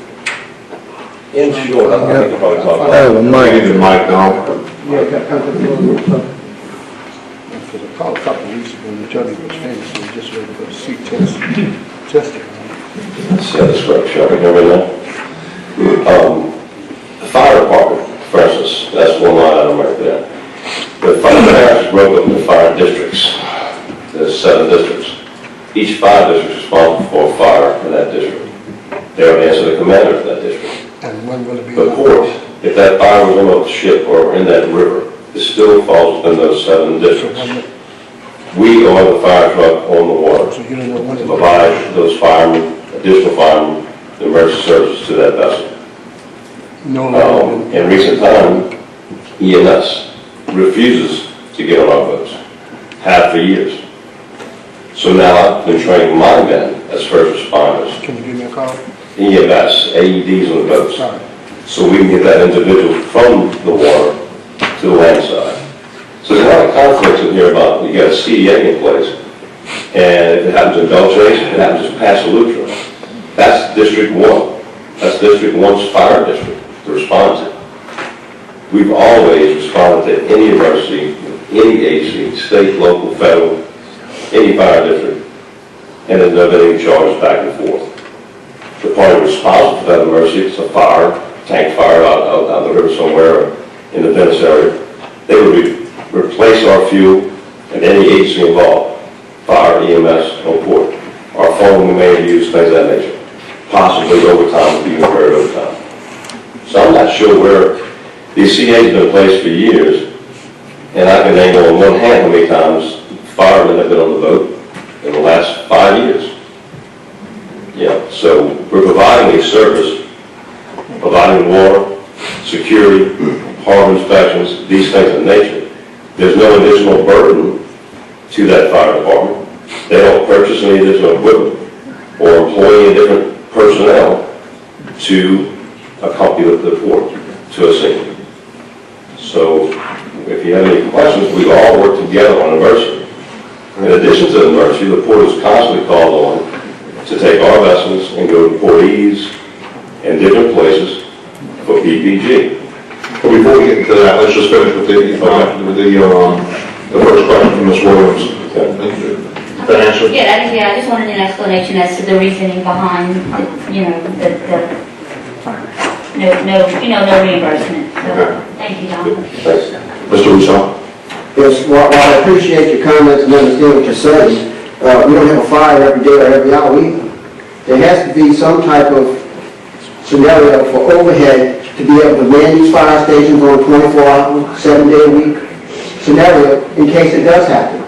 In short, I think I'll probably talk about it. We need the mic now. Because I called a couple of weeks ago, and the judge was famous, so we just ready to go to see testing. Set the structure, I can hear me now. The fire department, for instance, that's one line item right there. The fire parish broke up into 5 districts. There's 7 districts. Each fire district is responsible for a fire in that district. They would answer the commander for that district. And when will it be? The port, if that fire was on a ship or in that river, it still falls within those 7 districts. We are the fire truck on the water So you don't know when to it provide those firemen, additional firemen, the emergency services to that vessel. No longer. In recent time, EMS refuses to get on our boats, have for years. So now I've been training my men as first responders, Can you give me a call? EMS, AEDs on the boats, Sorry. so we can get that individual from the water to the land side. So there's a lot of conflicts in here about, you got a CEA in place, and if it happens in Belchase, it happens in Passalutra. That's District 1. That's District 1's fire district to respond to. We've always responded to any emergency, any agency, state, local, federal, any fire district, and there's never been any charges back and forth. The party responsible for that emergency, it's a fire, tank fire out the river somewhere in the Venice area, they would replace our fuel and any agency involved, fire, EMS, or port. Our phone we may have used, things of that nature. Possibly overtime would be incurred overtime. So I'm not sure where these CA's been in place for years, and I can name on one hand how many times firemen have been on the boat in the last 5 years. Yeah, so we're providing a service providing water, security, harbor inspections, these things of nature. There's no additional burden to that fire department. They don't purchase any additional equipment or employ any different personnel to accompany the port to a scene. So if you have any questions, we all work together on emergency. In addition to emergency, the port is constantly called on to take our vessels and go to Port Ease and different places for PPG. But before we get into that, let's just finish with the first question from Ms. Williams. Okay. That answer? Yeah, I just wanted an explanation as to the reasoning behind, no reimbursement. So, thank you, Don. Thanks. Mr. Russo? Yes, while I appreciate your comments and understand what you're saying, we don't have a fire every day or every hour either. There has to be some type of scenario for overhead to be able to man these fire stations on a 24-hour, 7-day-a-week scenario in case it does happen.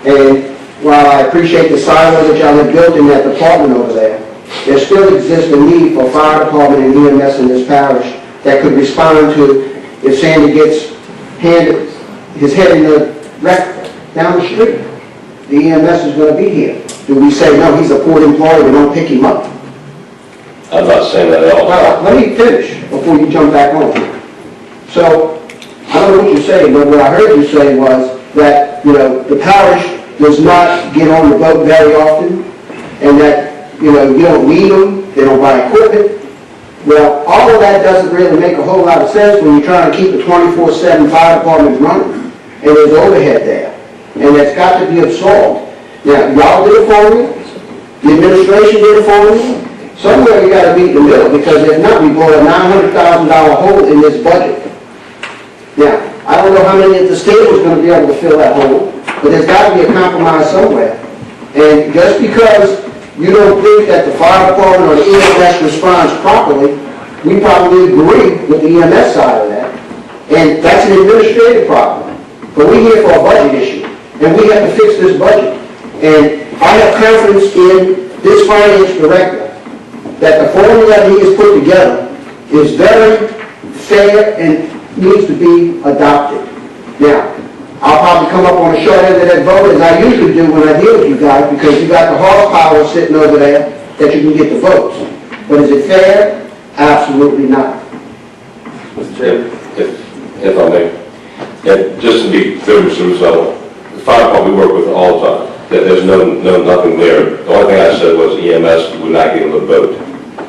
And while I appreciate the silo that y'all have built in that department over there, there still exists a need for fire department and EMS in this parish that could respond to if Sandy gets his head in the wreck down the street. The EMS is going to be here. Do we say, no, he's a port employee, we don't pick him up? I'm not saying that at all. Well, let me finish before you jump back on here. So, I don't know what you're saying, but what I heard you say was that, the parish does not get on the boat very often, and that, you don't need them, they don't buy equipment. Well, all of that doesn't really make a whole lot of sense when you're trying to keep the 24/7 fire department running, and there's overhead there, and that's got to be absorbed. Now, y'all did it for me, the administration did it for me, somewhere you got to meet in the middle, because if not, we blow a $900,000 hole in this budget. Now, I don't know how many of the state is going to be able to fill that hole, but there's got to be a compromise somewhere. And just because you don't think that the fire department or the EMS responds properly, we probably agree with the EMS side of that. And that's an administrative problem. But we're here for a budget issue, and we have to fix this budget. And I have confidence in this finance director that the formula he has put together is very fair and needs to be adopted. Now, I'll probably come up on the short end of that vote, as I usually do when I deal with you guys, because you got the horsepower sitting over there that you can get the votes. But is it fair? Absolutely not. If I may, and just to be clear, Mr. Russo, the fire department we work with all the time. There's nothing there. The only thing I said was EMS would not give them a vote.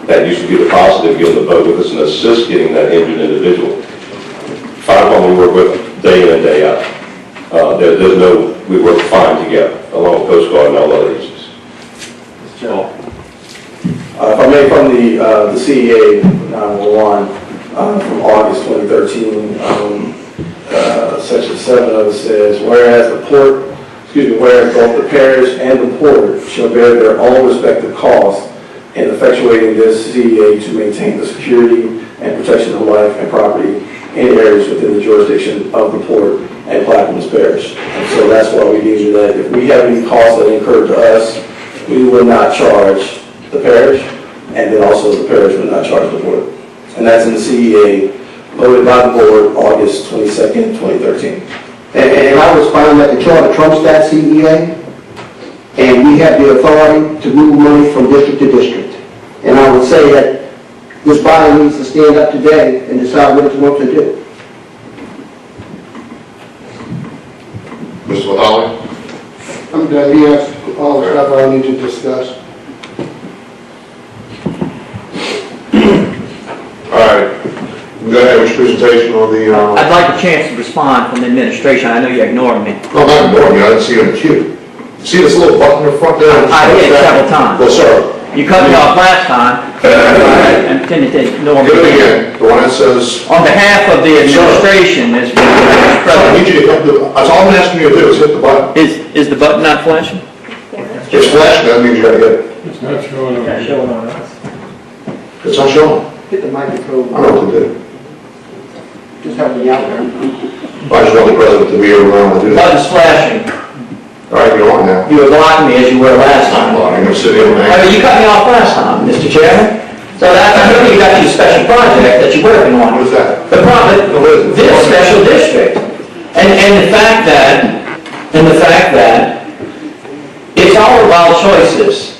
That used to be the policy, they'd give them the vote with us and assist getting that injured individual. Fire department we work with day in and day out. We work fine together, along with Coast Guard and all other agencies. If I may, from the CEA 911 from August 2013, section 7 of it says, whereas both the parish and the port shall bear their own respective costs in effectuating this CEA to maintain the security and protection of life and property in areas within the jurisdiction of the port and Plaquemines Parish. And so that's why we needed that. If we have any costs that incur to us, we will not charge the parish, and then also the parish will not charge the port. And that's in the CEA voted by the board August 22nd, 2013. And I was finding that the charter trumps that CEA, and we have the authority to move money from district to district. And I would say that this body needs to stand up today and decide what it's going to do. Mr. Latale? I'm done. He asked all the stuff I need to discuss. All right. We got to have a presentation on the, I'd like a chance to respond from the administration. I know you're ignoring me. no, not ignoring you, I didn't see you in the queue. See this little button in the front there? I did several times. Well, sir. You cut me off last time, and intended to ignore me. Give it again, the one that says, On behalf of the administration, Mr. I need President, you to hit the, that's all I'm asking you to do is hit the button. is the button not flashing? It's flashing, that means you gotta hit it. It's not showing on us. It's not showing. Hit the microphone. I don't know what to do. Just help me out there. I just want the president to be around to do that. Button's flashing. All right, you're on now. You were blocking me as you were last I'm time. gonna sit in I mean, and you cut me off last time, Mr. Chairman. So I know you got your special project that you're working on. What is that? The problem, this special district, and the fact that it's all about choices.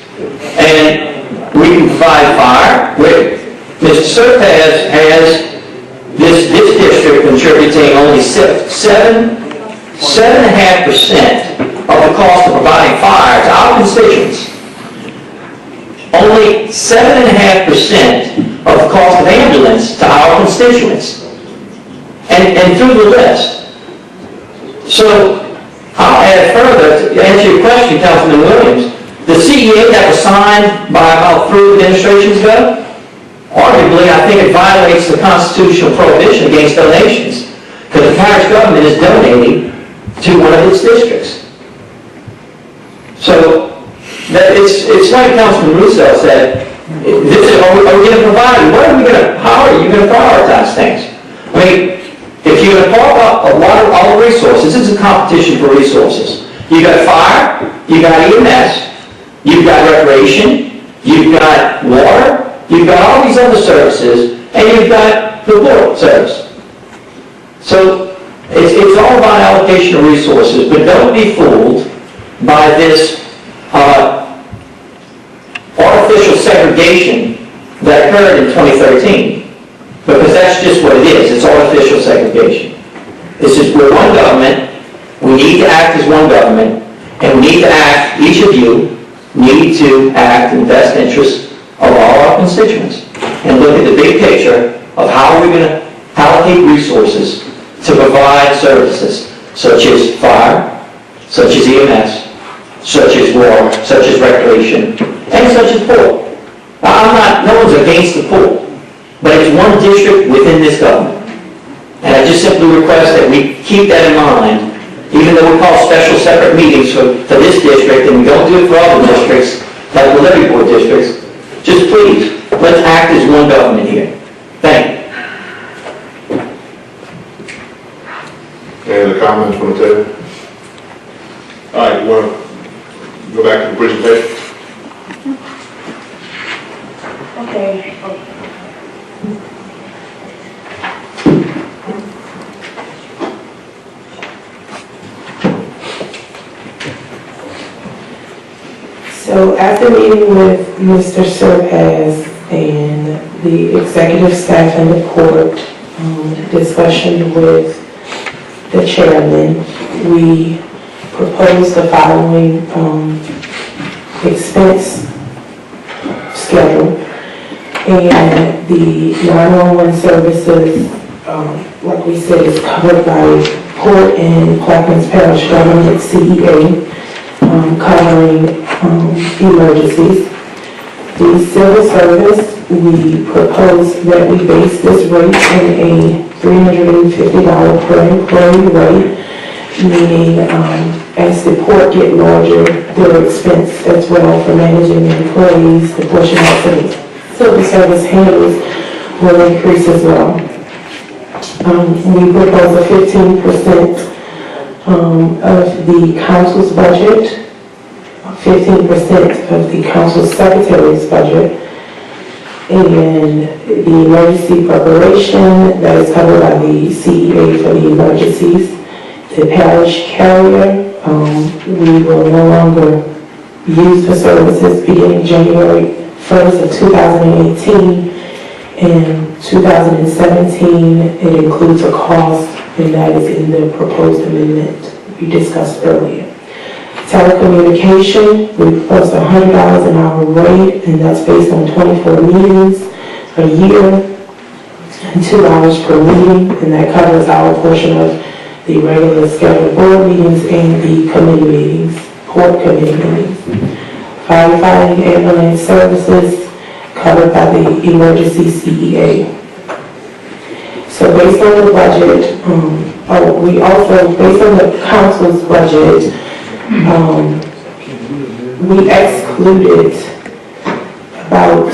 And we can provide fire, Mr. Surtaz has this district contributing only 7.5% of the cost of providing fire to our constituents. Only 7.5% of the cost of ambulance to our constituents. And through the list. So, I'll add further, to answer your question, Councilman Williams, the CEA that was signed by about 3 administrations ago, arguably, I think it violates the constitutional prohibition against donations, because the parish government is donating to one of its districts. So, it's like Councilman Russo said, are we going to provide, how are you going to prioritize things? I mean, if you're going to park up all the resources, this is a competition for resources. You got fire, you got EMS, you've got recreation, you've got water, you've got all these other services, and you've got the port service. So it's all about allocation of resources, but don't be fooled by this artificial segregation that occurred in 2013. Because that's just what it is. It's artificial segregation. This is, we're one government. We need to act as one government. And we need to act, each of you need to act in the best interest of all our constituents. And look at the big picture of how we're going to allocate resources to provide services such as fire, such as EMS, such as water, such as recreation, and such as port. No one's against the port. But it's one district within this government. And I just simply request that we keep that in mind, even though we call special separate meetings for this district, and we don't do it for other districts, like the levy board districts. Just please, let's act as one government here. Thank you. Any other comments from the table? All right, you want to go back to the presentation? Okay. So after meeting with Mr. Surtaz and the executive staff and the court, discussion with the chairman, we proposed the following expense schedule. And the 911 services, like we said, is covered by Port and Plaquemines Parish Government CEA, covering emergencies. The civil service, we propose that we base this rate on a $350 per employee rate, meaning as the port get larger, their expense as well for managing the employees, the portion that civil service handles will increase as well. We propose a 15% of the council's budget, 15% of the council secretary's budget, and the emergency preparation that is covered by the CEA for the emergencies. The parish carrier, we will no longer use for services beginning January 1st of 2018. In 2017, it includes a cost, and that is in the proposed amendment we discussed earlier. Telecommunication, we propose a $100 an hour rate, and that's based on 24 meetings a year and 2 hours per meeting, and that covers our portion of the regular scheduled board meetings and the committee meetings, port committee meetings. Firefighting ambulance services covered by the emergency CEA. So based on the budget, we also, based on the council's budget, we excluded about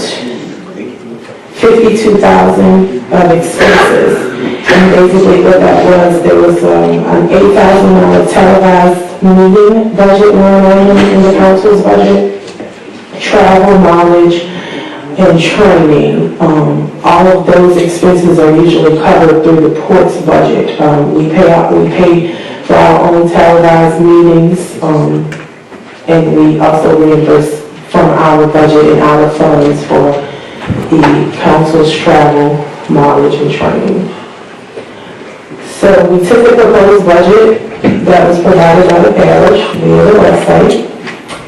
$52,000 of expenses. And basically what that was, there was an $8,000 televised meeting budget line item in the council's budget, travel, mileage, and training. All of those expenses are usually covered through the port's budget. We pay for our own televised meetings, and we also reimburse from our budget and our funds for the council's travel, mileage, and training. So we took the proposed budget that was provided by the parish via the website,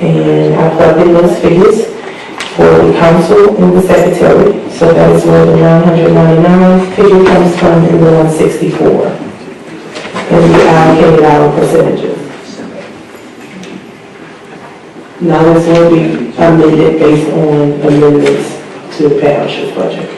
and I plugged in those figures for the council and the secretary. So that is where the 999 figure comes from, and the 164. And we allocated our percentages. Now this will be amended based on amendments to the parish's budget.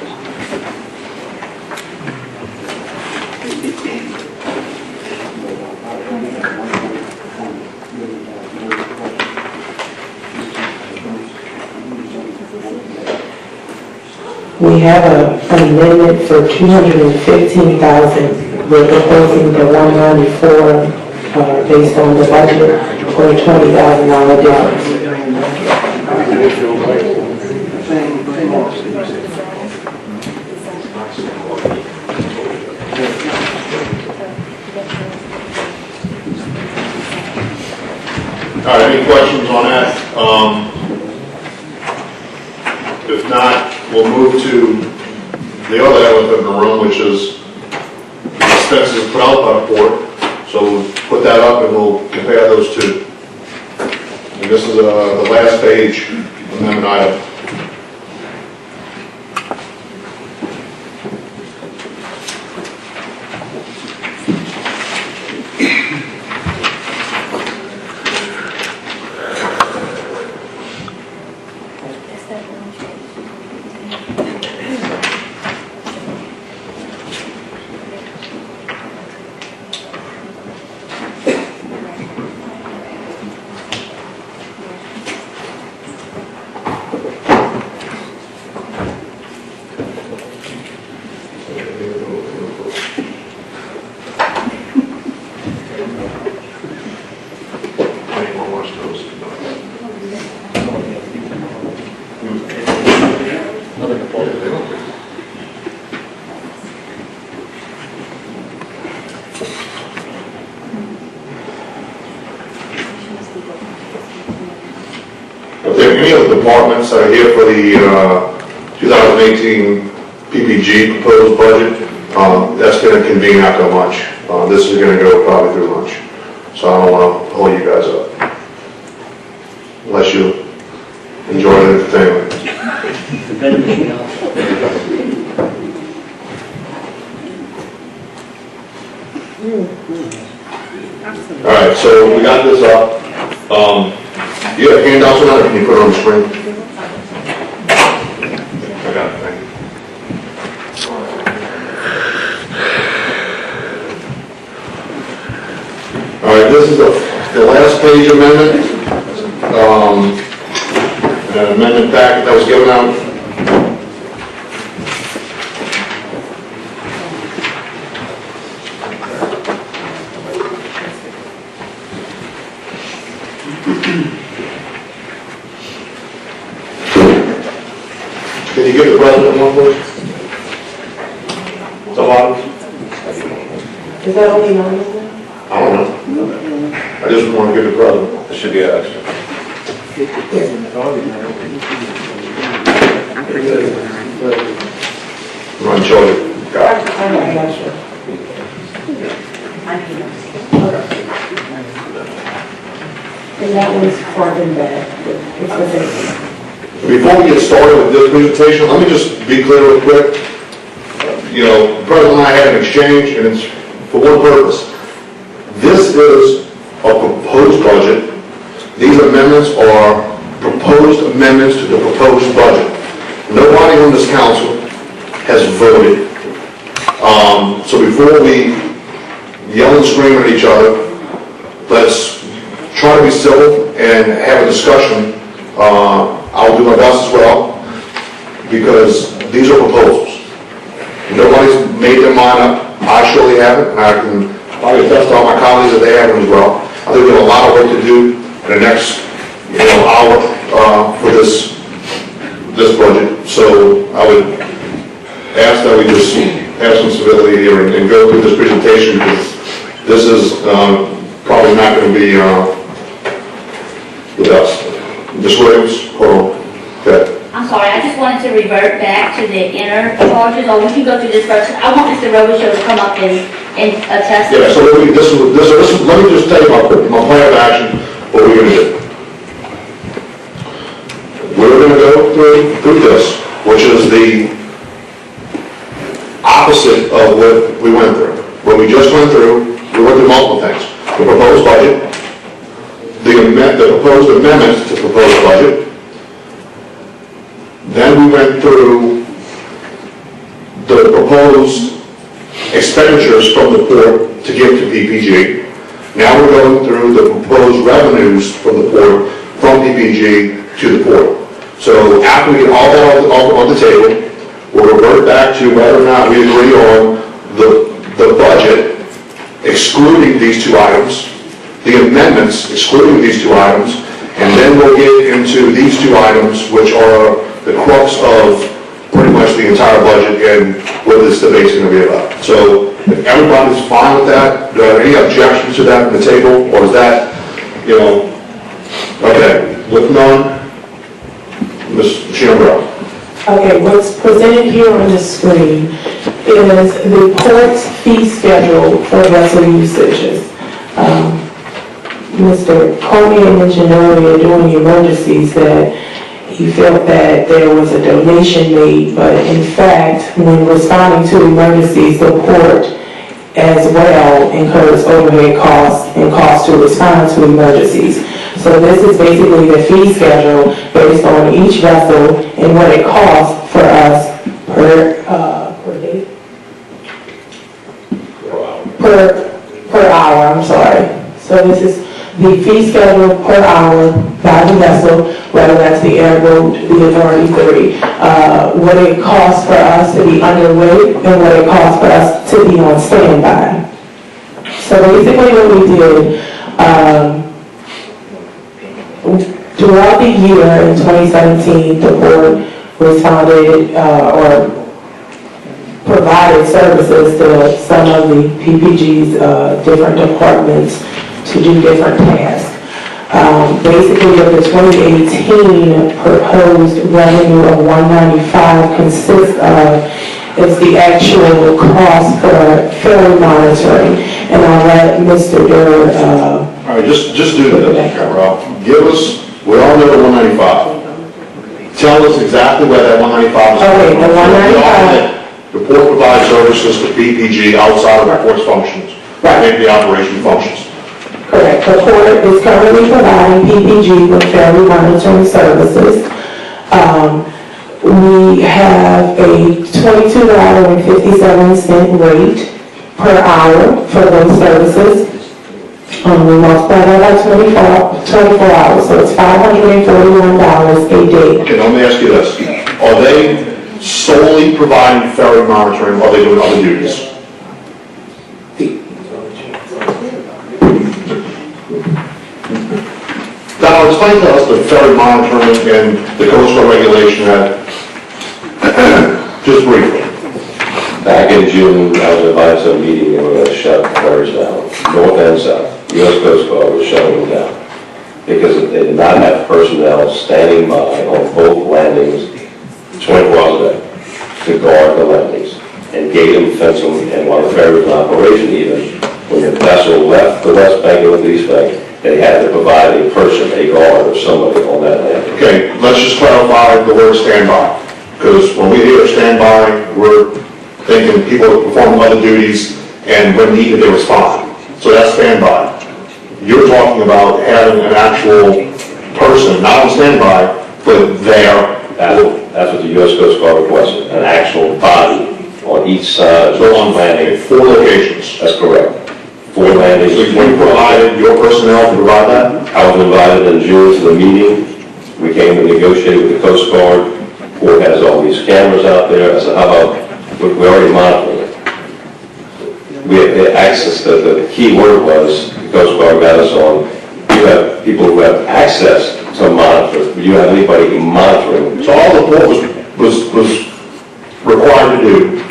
We have an amendment for $215,000. We're proposing the 194 based on the budget for a $20,000 difference. All right, any questions on that? If not, we'll move to the other elephant in the room, which is expenses put out by the port. So we'll put that up and we'll compare those two. And this is the last page, amendment item. If there are any of the departments that are here for the 2018 PPG proposed budget, that's going to convene after lunch. This is going to go probably through lunch. So I don't want to hold you guys up. Unless you enjoy the entertainment. All right, so we got this up. You have handouts on that, or can you put it on the screen? I got it, thank you. All right, this is the last page amendment. An amendment packet that was given out. Can you give the president one, please? It's a lot. Is that only 9? I don't know. I just want to give the president. There should be an extra. Run, show you. Got it. I'm not sure. And that one's front and back. It's the same. Before we get started with this presentation, let me just be clear real quick. You know, the president and I had an exchange, and it's for one purpose. This is a proposed budget. These amendments are proposed amendments to the proposed budget. Nobody on this council has voted. So before we yell and scream at each other, let's try to be civil and have a discussion. I'll do my best as well, because these are proposals. Nobody's made their mind up. I surely haven't, and I can probably attest to all my colleagues that they haven't as well. I think we have a lot of work to do in the next, hour for this this budget, so I would ask that we just have some civility here and go through this presentation, because this is probably not going to be with us. Ms. Williams, hold on. Okay. I'm sorry, I just wanted to revert back to the inner charges, or we can go through this first. I want Mr. Robichaud to come up and attest. Yeah, so let me just tell you my plan of action, what we're going to do. We're going to go through this, which is the opposite of what we went through. What we just went through, we went through multiple things. The proposed budget, the proposed amendments to the proposed budget. Then we went through the proposed expenditures from the port to give to PPG. Now we're going through the proposed revenues from the port, from PPG to the port. So after we get all that on the table, we'll revert back to whether or not we agree on the budget, excluding these two items, the amendments, excluding these two items, and then we'll get into these two items, which are the crux of pretty much the entire budget and what this debate's going to be about. So if everybody's fine with that, do you have any objections to that on the table, or is that, okay, with none, Ms. Chiambro. Okay, what's presented here on the screen is the port's fee schedule for vessel usages. Mr. Cormier mentioned earlier during the emergencies that he felt that there was a donation made, but in fact, when responding to emergencies, the port as well incurs overhead costs and costs to respond to emergencies. So this is basically the fee schedule based on each vessel and what it costs for us per day? Per hour, I'm sorry. So this is the fee schedule per hour by the vessel, whether that's the airboat, the Authority 3, what it costs for us to be underway, and what it costs for us to be on standby. So basically what we did, throughout the year in 2017, the board responded or provided services to some of the PPG's different departments to do different tasks. Basically, what the 2018 proposed revenue of $195 consists of is the actual cost for ferry monitoring. And I'll let Mr. Durr, All right, just do this, Ralph. Give us, we all know the 195. Tell us exactly where that 195 is. Okay, the 195. The port provides services to PPG outside of the port's functions, maybe the operation functions. Correct. The port is currently providing PPG with ferry monitoring services. We have a $22.57 rate per hour for those services. We multiply that by 24 hours, so it's $541 a day. Okay, let me ask you this. Are they solely providing ferry monitoring, or are they doing other duties? Now, explain to us the ferry monitoring and the Coast Guard regulation just briefly. Back in June, I was invited to a meeting and we're going to shut ferries down, north and south. U.S. Coast Guard was shutting them down because they did not have personnel standing by on both landings 24 hours a day to guard the landings and gate them, fence them, and while the ferry was in operation even, when the vessel left the West Bank and went to the East Bank, they had to provide a person, a guard, or somebody on that landing. Okay, let's just clarify the word standby, because when we hear standby, we're thinking people that perform other duties, and when needed, they respond. So that's standby. You're talking about having an actual person, not on standby, but there. That's what the U.S. Coast Guard requested, an actual body on each side of the landing. 4 locations. That's correct. 4 landings. So you provided your personnel to provide that? I was invited in June to the meeting. We came to negotiate with the Coast Guard. Port has all these cameras out there. I said, how about, we're already monitoring it. We had access to, the key word was, the Coast Guard got us on, we have people who have access to monitor. Do you have anybody monitoring? So all the port was required to do,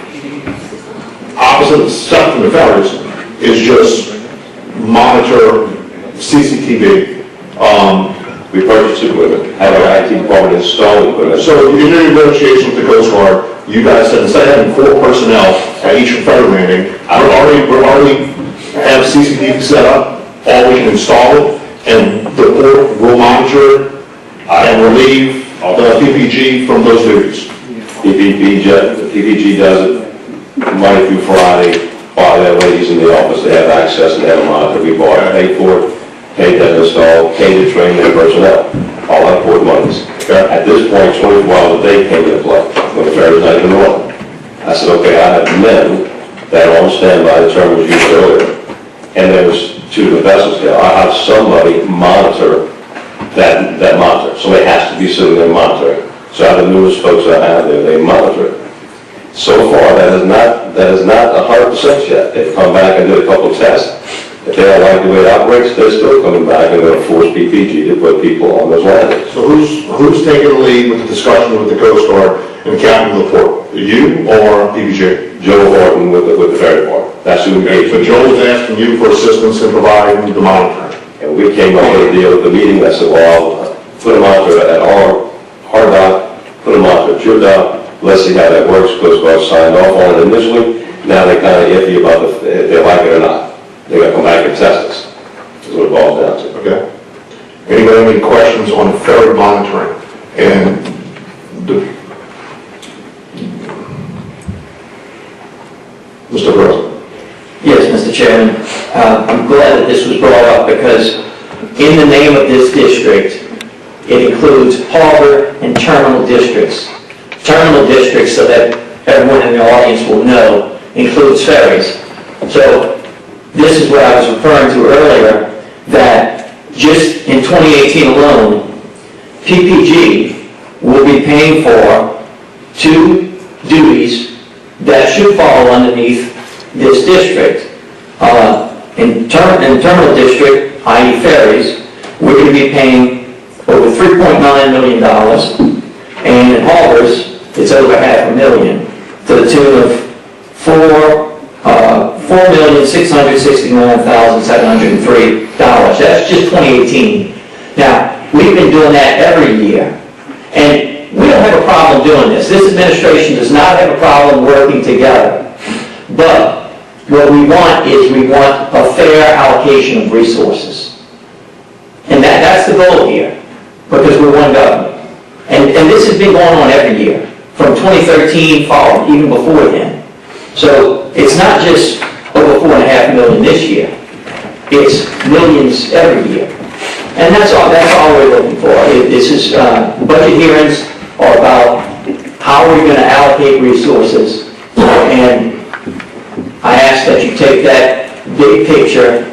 opposite stuff from the ferries, is just monitor CCTV. We purchased equipment, have our IT department install equipment. So in your negotiations with the Coast Guard, you guys said instead of having 4 personnel at each ferry landing, we already have CCTV set up, or we can install it, and the port will monitor and relieve the PPG from those duties. PPG does it Monday through Friday, while their ladies in the office, they have access and have a monitor. We bought it, paid for it, paid to install, paid to train their personnel, all our port monies. At this point, 24 hours a day came into play, when the ferry's not even running. I said, okay, I have men that are on standby, the term was used earlier, and there's 2 of the vessels there. I have somebody monitor that monitor. Somebody has to be sitting there monitoring. So I have the newest folks I have there, they monitor it. So far, that is not 100% yet. They've come back and did a couple of tests. If they don't like the way it operates, they're still coming back and going to force PPG to put people on those landings. So who's taking the lead with the discussion with the Coast Guard and the captain of the port? You or PPG? Joe Horton with the ferry department. That's who engaged. So Joe was asking you for assistance in providing the monitoring. And we came up with a deal at the meeting that said, well, I'll put a monitor at our dock, put a monitor at your dock, let's see how that works. Coast Guard signed off on it initially. Now they're kind of iffy about if they like it or not. They're going to come back and test us. That's what it boils down to. Okay. Anybody have any questions on ferry monitoring? And Mr. President. Yes, Mr. Chairman. I'm glad that this was brought up because in the name of this district, it includes harbor and terminal districts. Terminal districts, so that everyone in the audience will know, includes ferries. So this is what I was referring to earlier, that just in 2018 alone, PPG will be paying for 2 duties that should fall underneath this district. In terminal district, i.e. ferries, we're going to be paying over $3.9 million, and in harbors, it's over $500,000, to the tune of $4,669,703. That's just 2018. Now, we've been doing that every year, and we don't have a problem doing this. This administration does not have a problem working together. But what we want is we want a fair allocation of resources. And that's the goal here, because we're one government. And this has been going on every year, from 2013 forward, even before then. So it's not just over $4.5 million this year. It's millions every year. And that's all we're looking for. This is, budget hearings are about how we're going to allocate resources. And I ask that you take that big picture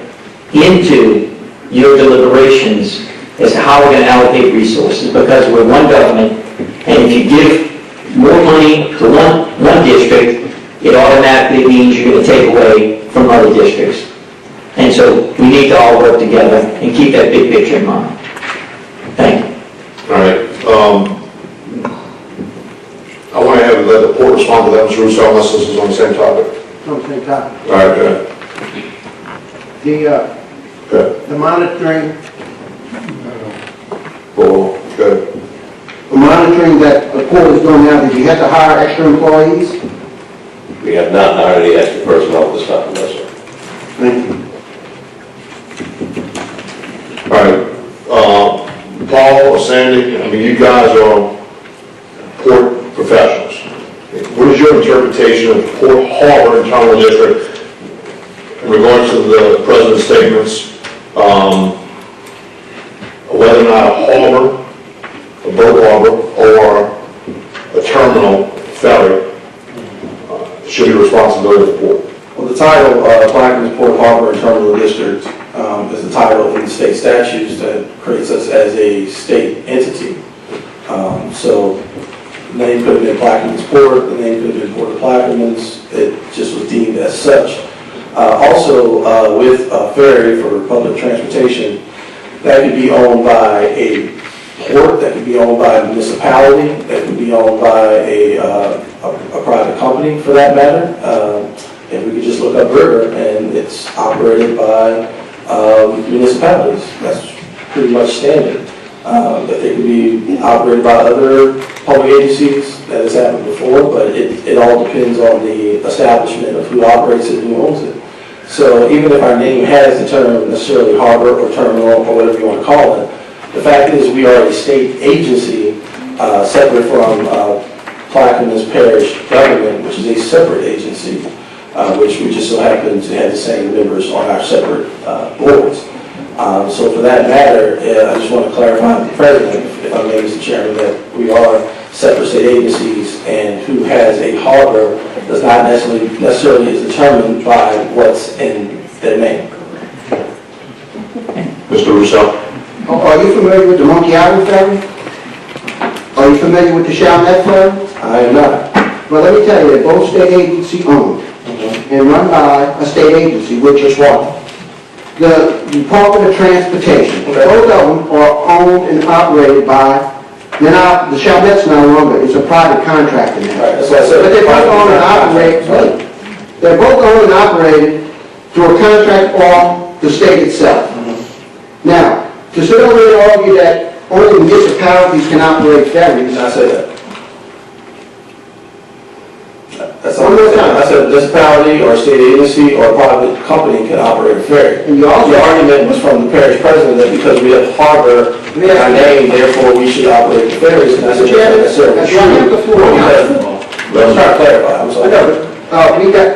into your deliberations as to how we're going to allocate resources, because we're one government, and if you give more money to one district, it automatically means you're going to take away from other districts. And so we need to all work together and keep that big picture in mind. Thank you. All right. I want to have the port respond to that, Mr. Russo, unless this is on the same topic. On the same topic. All right, go ahead. The monitoring, Well, good. the monitoring that the port is doing now, did you have to hire extra employees? We have not hired any extra personnel at this time, no, sir. Thank you. All right. Paul or Sandy, I mean, you guys are port professionals. What is your interpretation of Port Harbor and Terminal District in regards to the president's statements, whether or not a harbor, a boat harbor, or a terminal ferry should be responsibility of the port? Well, the title, Plaquemines Port Harbor and Terminal District, is the title in the state statutes that creates us as a state entity. So the name could have been Plaquemines Port, the name could have been Port of Plaquemines, it just was deemed as such. Also, with a ferry for public transportation, That could be owned by a port, that could be owned by a municipality, that could be owned by a private company for that matter. And we could just look up river and it's operated by municipalities. That's pretty much standard. That they could be operated by other public agencies, that has happened before, but it all depends on the establishment of who operates it and who owns it. So even if our name has the term necessarily harbor or terminal or whatever you want to call it, the fact is we are a state agency separate from Plaquemines Parish government, which is a separate agency, which we just so happen to have the same members on our separate boards. So for that matter, I just want to clarify with the President, if I may, Mr. Chairman, that we are separate state agencies, and who has a harbor does not necessarily is determined by what's in their name. Mr. Russo? Are you familiar with the Monkey Island ferry? Are you familiar with the Chalmette ferry? I am not. Well, let me tell you, they're both state agency owned and run by a state agency, which is what? The Department of Transportation. Okay. Both of them are owned and operated by, now, the Chalmette's no longer, it's a private contractor now. Right, that's what I said. But they're both owned and operated, they're both owned and operated through a contract on the state itself. Now, to sit over here and argue that only municipalities can operate ferries, Did not say that. That's One more time. I said municipality or state agency or private company can operate a ferry. and you also, The argument was from the parish president that because we have harbor in our name, therefore we should operate the ferries, and I said, that's not necessarily That's right, you have the floor. true. Let's try to clarify, I'm I sorry. know, but we got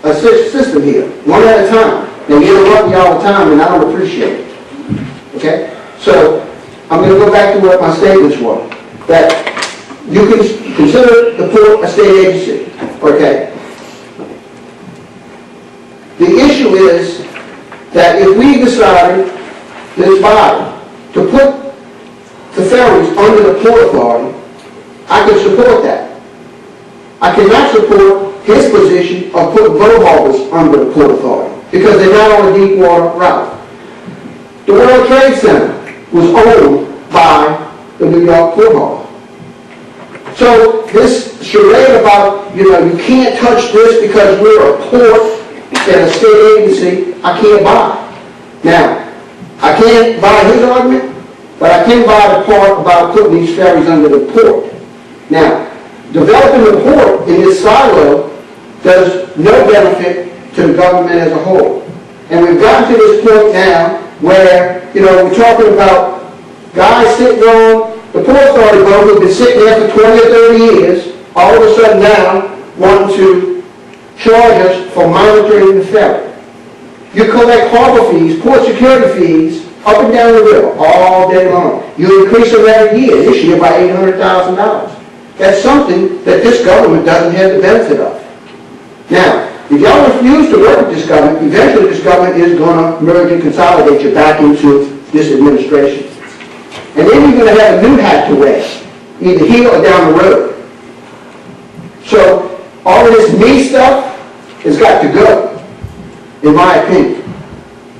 a system here, one at a time. They interrupt me all the time, and I don't appreciate it. Okay? So, I'm going to go back to what my statements were. That you can consider the port a state agency. Okay? The issue is that if we decided, this body, to put the ferries under the Port Authority, I can support that. I cannot support his position of putting boat harbors under the Port Authority, because they're not on a deep water route. The World Trade Center was owned by the New York Port Harbor. So this charade about, you can't touch this because we're a port and a state agency, I can't buy. Now, I can't buy his argument, but I can buy the part about putting these ferries under the port. Now, developing the port in this silo does no benefit to the government as a whole. And we've gotten to this point now where, we're talking about guys sitting on the Port Authority boat who've been sitting there for 20 or 30 years, all of a sudden now wanting to charge us for monitoring the ferry. You collect harbor fees, port security fees, up and down the river all day long. You increase them every year, this year by $800,000. That's something that this government doesn't have the benefit of. Now, if y'all refuse to work with this government, eventually this government is going to merge and consolidate you back into this administration. And then you're going to have a new hat to wear, either here or down the road. So, all of this me stuff has got to go, in my opinion.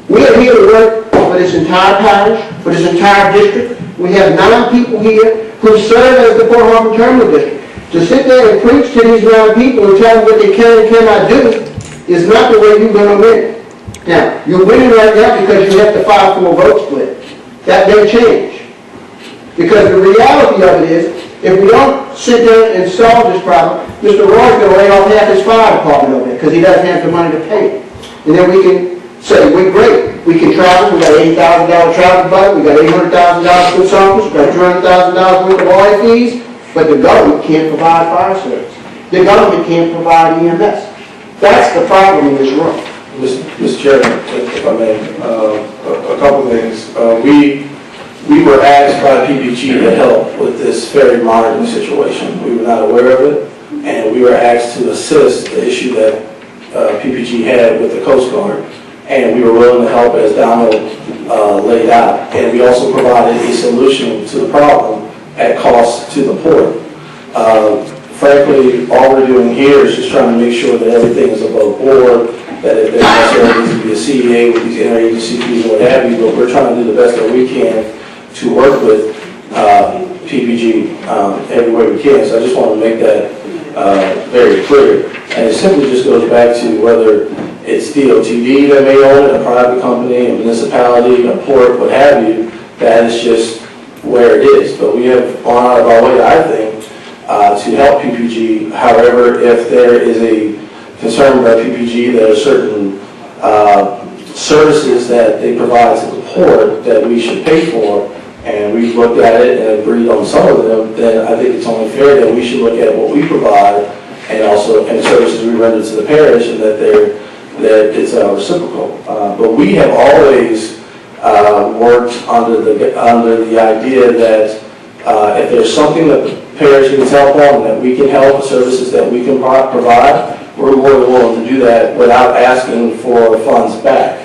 We are here to work for this entire parish, for this entire district. We have 9 people here who serve as the Port Harbor Terminal District. To sit there and preach to these 9 people and tell them what they can and cannot do is not the way you're going to win. Now, you're winning right now because you have the 5-4 vote split. That may change. Because the reality of it is, if we don't sit there and solve this problem, Mr. Roy's going to lay off half his fire department over there because he doesn't have the money to pay it. And then we can say, we're great. We can travel. We got $80,000 travel budget. We got $800,000 for samples. We got $200,000 worth of oil fees. But the government can't provide fire service. The government can't provide EMS. That's the problem in this room. Mr. Chairman, if I may, a couple of things. We were asked by PPG to help with this ferry monitoring situation. We were not aware of it, and we were asked to assist the issue that PPG had with the Coast Guard, and we were willing to help as Donald laid out. And we also provided a solution to the problem at cost to the port. Frankly, all we're doing here is just trying to make sure that everything is above board that if there necessarily needs to be a CEA with these interagency fees and what have you, but we're trying to do the best that we can to work with PPG every way we can. So I just want to make that very clear. And it simply just goes back to whether it's DOTD that may own it, a private company, a municipality, a port, what have you, that is just where it is. But we have gone out of our way, I think, to help PPG. However, if there is a concern by PPG that are certain services that they provide to the port that we should pay for, and we've looked at it and agreed on some of them, then I think it's only fair that we should look at what we provide and also any services we render to the parish, and that it's reciprocal. But we have always worked under the idea that if there's something that the parish needs help on, that we can help, services that we can provide, we're more than willing to do that without asking for funds back.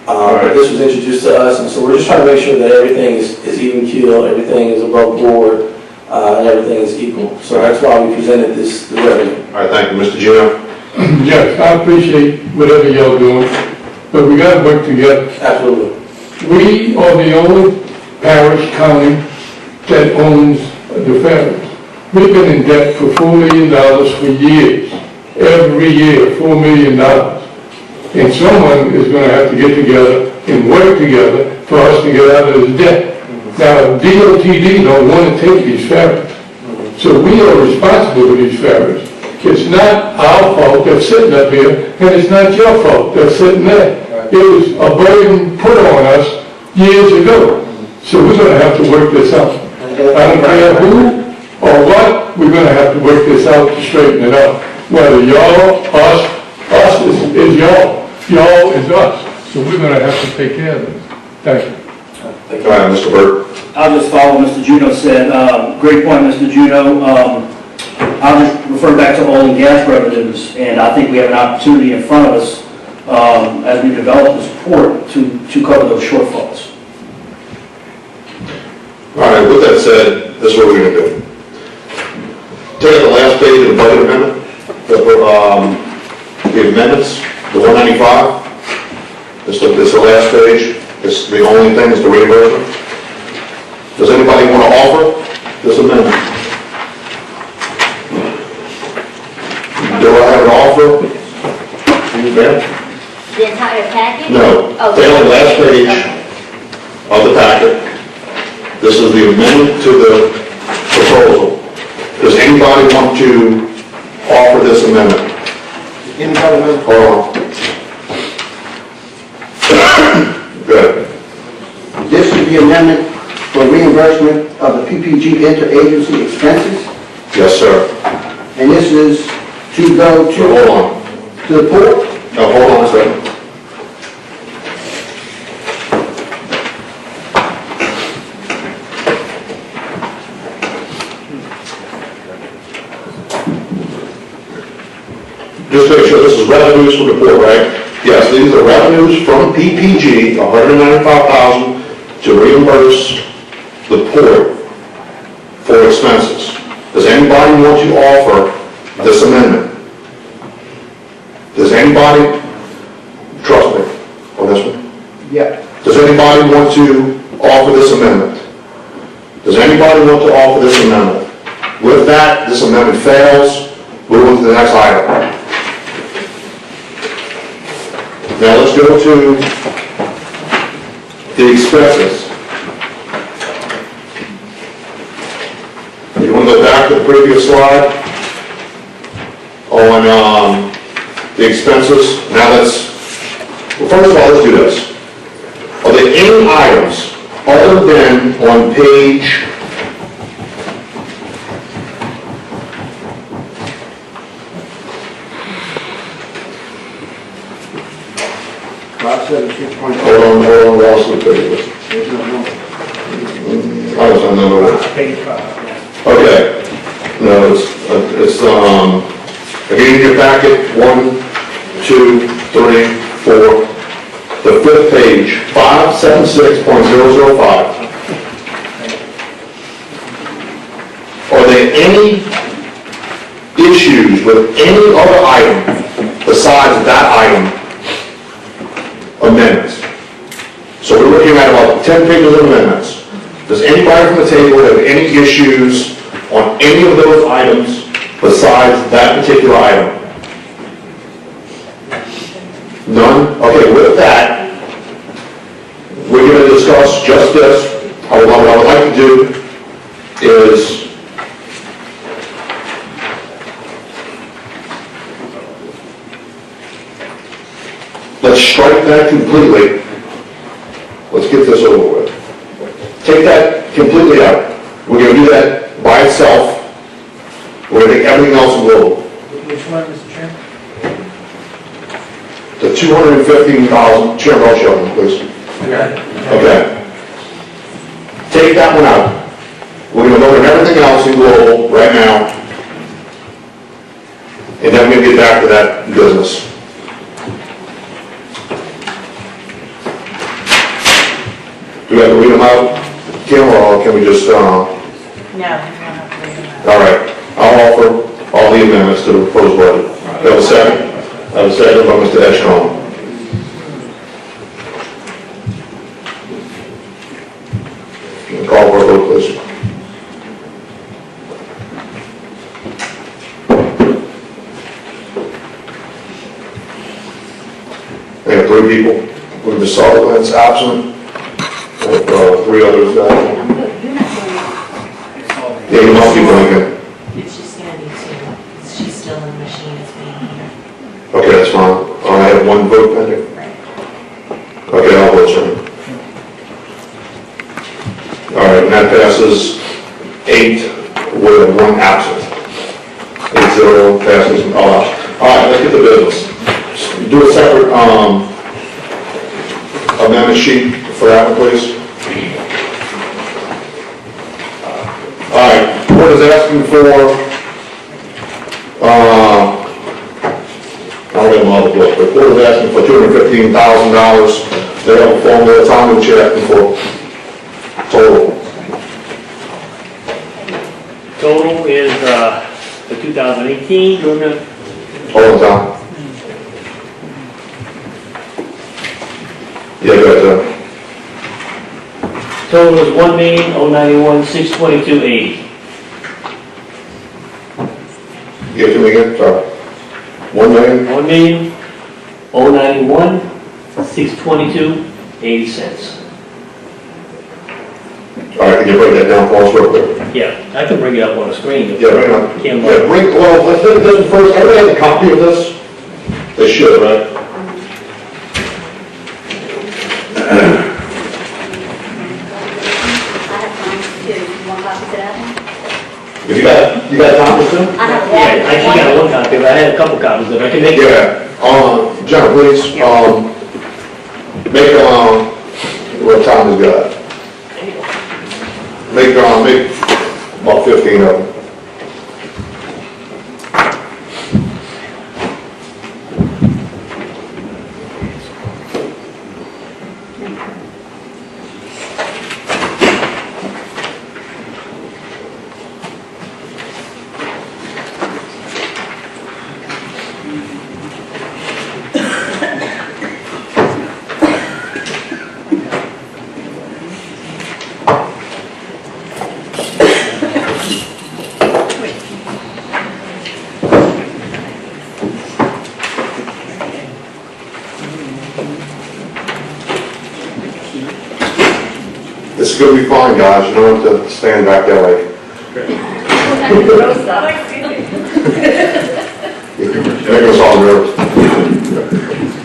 But this was introduced to us, and so we're just trying to make sure that everything is even keel, everything is above board, and everything is equal. So that's why we presented this revenue. All right, thank you. Mr. Gino? Yes, I appreciate whatever y'all doing, but we gotta work together. Absolutely. We are the only parish county that owns the ferries. We've been in debt for $4 million for years. Every year, $4 million. And someone is gonna have to get together and work together for us to get out of this debt. Now, DOTD don't wanna take these ferries. So we are responsible for these ferries. It's not our fault they're sitting up here, and it's not your fault they're sitting there. It was a burden put on us years ago. So we're gonna have to work this out. I don't care who or what, we're gonna have to work this out to straighten it out. Whether y'all, us is y'all is us. So we're gonna have to take care of this. Thank you. Go ahead, Mr. Burt. I'll just follow what Mr. Juno said. Great point, Mr. Juno. I'll just refer back to oil and gas revenues, and I think we have an opportunity in front of us as we develop this port to cover those shortfalls. All right, with that said, this is what we're gonna do. Take out the last page of the budget amendment, the amendments, the 195. This is the last page. This, the only thing is the reimbursement. Does anybody want to offer this amendment? Do I have an offer? The entire package? No. Oh, Stay on the last page of the packet. This is the amendment to the proposal. Does anybody want to offer this amendment? Anybody want to? Hold on. Good. This is the amendment for reimbursement of the PPG interagency expenses, Yes, sir. and this is to go So hold on. to the port. Now, hold on a second. Just make sure this is revenues from the port, right? Yes, these are revenues from PPG, $195,000 to reimburse the port for expenses. Does anybody want to offer this amendment? Does anybody, trust me on this one? Yeah. Does anybody want to offer this amendment? Does anybody want to offer this amendment? With that, this amendment fails. Move on to the next item. Now let's go to the expenses. You want to go back to the previous slide on the expenses? Now let's, well, first of all, let's do this. Are there any items other than on page 576. hold on, what else we put it with? I was on number one. Page 5. Okay, no, again, in your packet, 1, 2, 3, 4, the fifth page, 576.005. Are there any issues with any other item besides that item amendments. So we're looking at about 10 pages of amendments. Does anybody from the table have any issues on any of those items besides that particular item? None? Okay, with that, we're going to discuss just this. What I would like to do is let's strike that completely. Let's get this over with. Take that completely out. We're going to do that by itself. We're going to take everything else in global. Which one, Mr. Chairman? The 215,000, Chair Rochelle, please. Okay. Take that one out. We're going to vote on everything else in global right now. And then we're going to get back to that business. Do we have to read them out, Kim, or can we just, No, you don't have to read them out. all right. I'll offer all the amendments to the proposed budget. Do I have a second? I have a second by Mr. Edstrom. Call for a vote, please. We have 3 people. We have Ms. Sullivan's absent. We have 3 others. I'm good, you're not doing Yeah, you must be blinking. It's just gonna be 2. She's still in the machine, it's being here. Okay, that's fine. I have 1 vote pending. Okay, I'll vote, sir. All right, and that passes 8 with 1 absent. 8-0 passes. All right, let's get to business. Do a separate amendment sheet for that one, please. All right, board is asking for, I'll get them all the book, but board is asking for $215,000. They have a formula, Tom, what you're asking for total. Total is, for 2018, we're gonna, Hold on, Tom. Yeah, go ahead, total is 1,091,622.80. Give it to me again, sorry. 1 million? 1,091,622.80 cents. All right, can you break that down for us real quick? Yeah, I can bring it up on the screen. Yeah, bring it up. Kim, Yeah, well, let's look at this one first. Everybody have a copy of this? They should, right? If you got copies too? Yeah, I actually got 1 copy, but I had a couple copies of it. I can make it. Yeah, John, please, make, what Tom has got. Make about 15 of them. This is gonna be fine, guys, you don't have to stand back that way. Making us all nervous.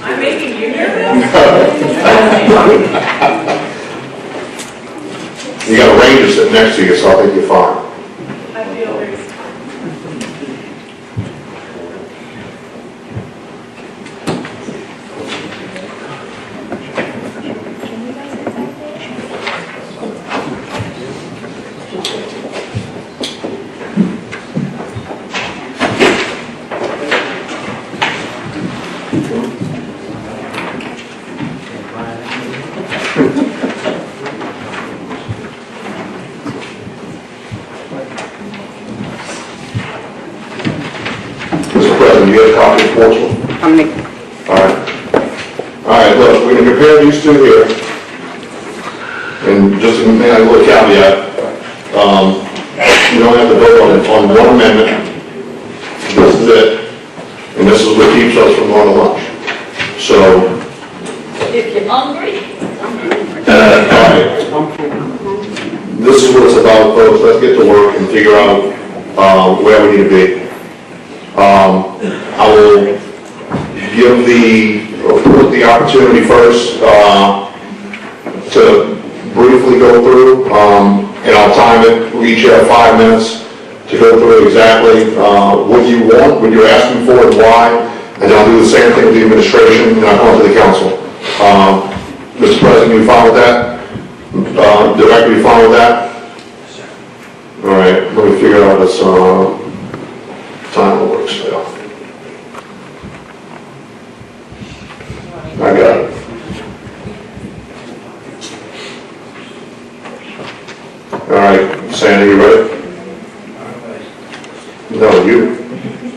I'm making you nervous? You got a ranger sitting next to you, so I think you're fine. I feel very... Mr. President, you have a copy of Portsmouth? I'm making... All right. All right, look, we're gonna compare these two here, and just a little caveat, you don't have to vote on one amendment. This is it, and this is what keeps us from going to lunch. So, If you're hungry. this is what it's about, folks. Let's get to work and figure out where we need to be. I will give the opportunity first to briefly go through, and I'll time it. We each have 5 minutes to go through exactly what you want, what you're asking for, and why. And I'll do the same thing with the administration, and I'll come to the council. Mr. President, you fine with that? Director, you fine with that? All right, let me figure out this time that works now. I got it. All right, Sandy, you ready? No, you.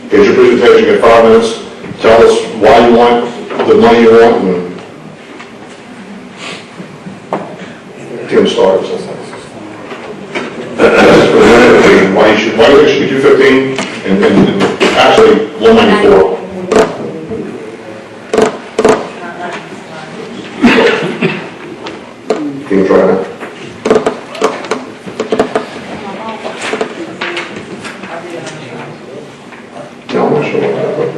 Here's your presentation, you got 5 minutes. Tell us why you want the money you want, and Tim starts. Why do you should be 215 and actually 194? Can you try that? No, I'm not sure what that is.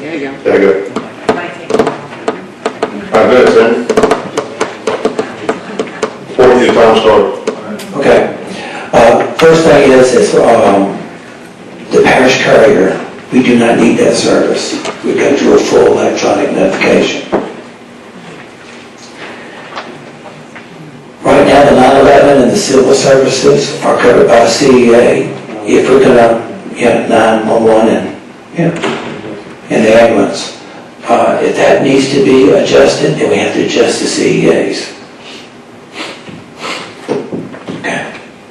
There you go. There you go. All right, good, Sam. Before your time starts. Okay. First thing is the parish courier. We do not need that service. We've got your full electronic notification. Right now, the 911 and the civil services are covered by the CEA. If we're gonna, 911 and the ambulance. If that needs to be adjusted, then we have to adjust the CEAs.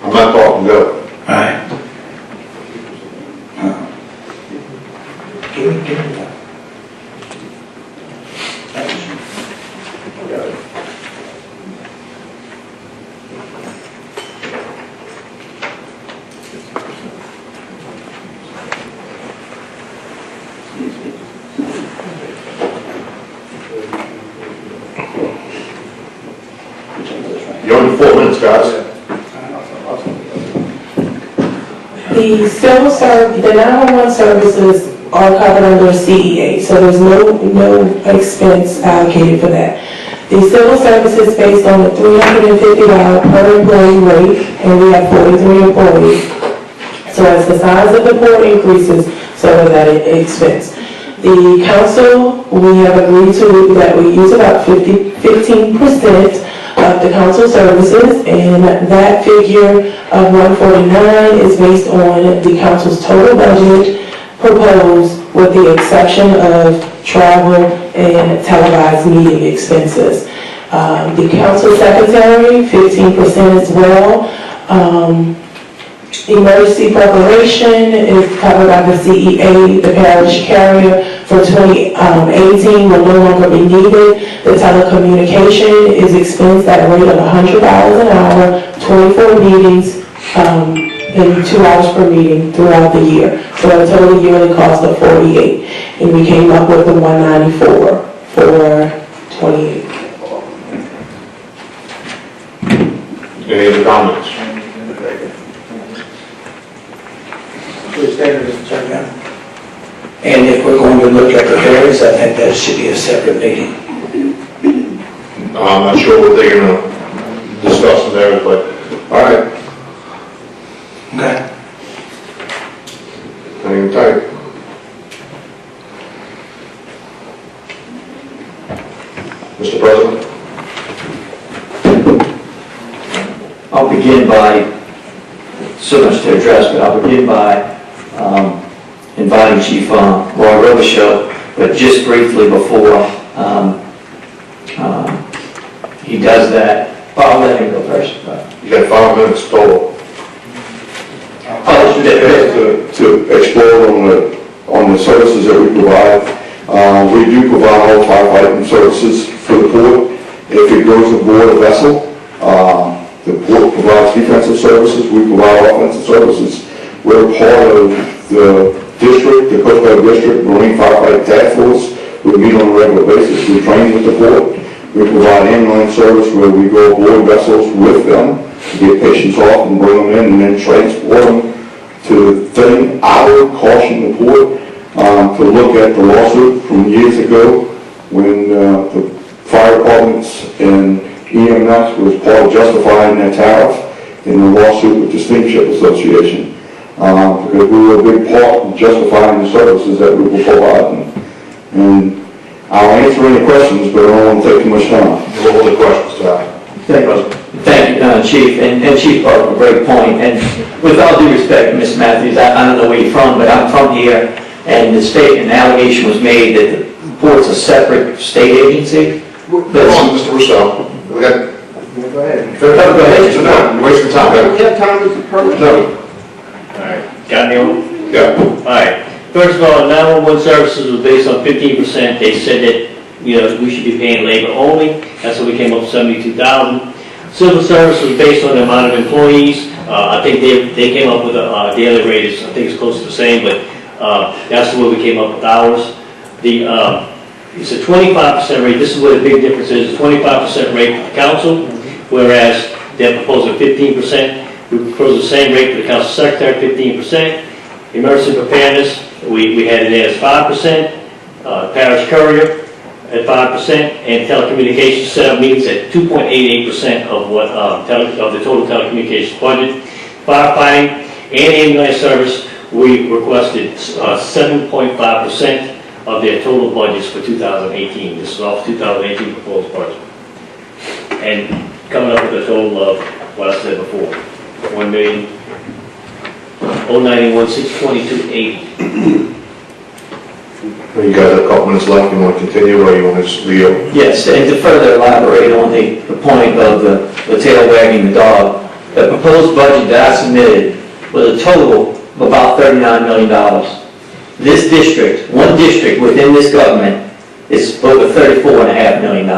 I'm not talking good. All right. Give me that. You're only 4 minutes, guys. The civil service, the 911 services are covered under CEA, so there's no expense allocated for that. The civil services based on the $350 per employee rate, and we have 43 employees. So as the size of the port increases, so does that expense. The council, we have agreed to that we use about 15% of the council services, and that figure of 149 is based on the council's total budget proposed with the exception of travel and televised meeting expenses. The council secretary, 15% as well. Emergency preparation is covered by the CEA. The parish carrier for 2018 will no longer be needed. The telecommunication is expensed at a rate of $100 an hour, 24 meetings, and 2 hours per meeting throughout the year. So a total yearly cost of $48. And we came up with the $194 for 28. Any other comments? Please stand, Mr. Chairman. And if we're going to look at the ferries, I think that should be a separate meeting. I'm not sure what they're gonna discuss in there, but, all right, Okay. hang tight. Mr. President? I'll begin by, so much to address, but I'll begin by inviting Chief Roy Robichaux, but just briefly before he does that, I'll let him go first. You got 5 minutes total. To explore on the services that we provide. We do provide all firefighting services for the port. If it goes aboard a vessel, the port provides defensive services, we provide offensive services. We're part of the district, the Coast Guard District Marine Firefighting Task Force. We meet on a regular basis, we train with the port. We provide inland service where we go aboard vessels with them, get patients off and bring them in and then transport them to the thing. I would caution the port to look at the lawsuit from years ago when the fire departments and EMS was part of justifying their tariff in the lawsuit with the Steamship Association. Because we were a big part in justifying the services that we were providing. And I'll answer any questions, but I don't want to take too much time. What were the questions, Tom? Thank you, Chief, and Chief Parker, great point. And with all due respect, Mr. Matthews, I don't know where you're from, but I'm from here, and the state, an allegation was made that the port's a separate state agency. Come on, Mr. Rousseau. We got... Go ahead. Go ahead. No, you're wasting time. We have time, Mr. Permit? No. Alright, got me on? Yeah. Alright, first of all, 911 services was based on 15%. They said that, you know, we should be paying labor only. That's what we came up with $72,000. Civil service was based on the amount of employees. I think they came up with a daily rate, I think it's close to the same, but that's the way we came up with ours. It's a 25% rate. This is where the big difference is. A 25% rate for the council, whereas they're proposing 15%. We propose the same rate for the council secretary, 15%. Emergency preparedness, we had it as 5%. Parish courier at 5%, and telecommunications setup meetings at 2.88% of what of the total telecommunications budget. Firefighting and ambulance service, we requested 7.5% of their total budgets for 2018. This is off 2018 proposed budget, and coming up with a total of what I said before, 1,091,622.80. You guys have a couple minutes left. You want to continue, or you want to just leave? Yes, and to further elaborate on the point of the tail wagging the dog, the proposed budget that I submitted was a total of about $39 million. This district, one district within this government, is over $34.5 million.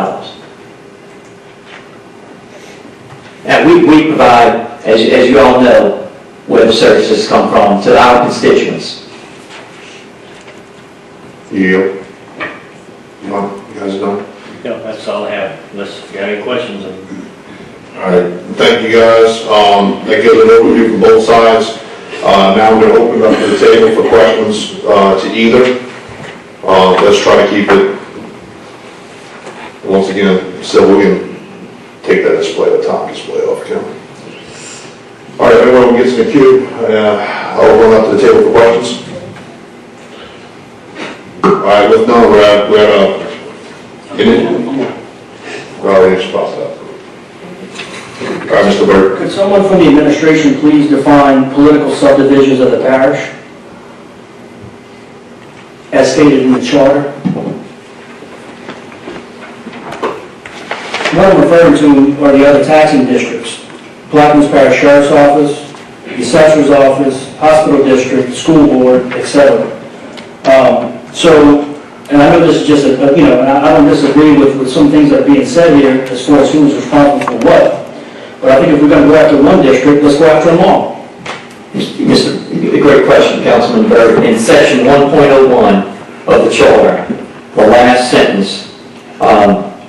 And we provide, as you all know, where the services come from to our constituents. You guys done? Yeah, that's all I have, unless you got any questions. All right, thank you guys. That gives an overview from both sides. Now we're going to open up to the table for questions to either. Let's try to keep it, once again, so we can take that display, the top display off camera. All right, everyone gets in the queue. I'll open up to the table for questions. All right, with none, we're at spot that. All right, Mr. Burke. Could someone from the administration please define political subdivisions of the parish as stated in the charter? What I'm referring to are the other taxing districts. Plaquemines Parish Sheriff's Office, the Assessor's Office, Hospital District, School Board, etc. And I know this is just I don't disagree with some things that are being said here as far as who's responsible for what. But I think if we're going to go after one district, let's go after them all. A great question, Councilman Burke. In section 1.01 of the charter, the last sentence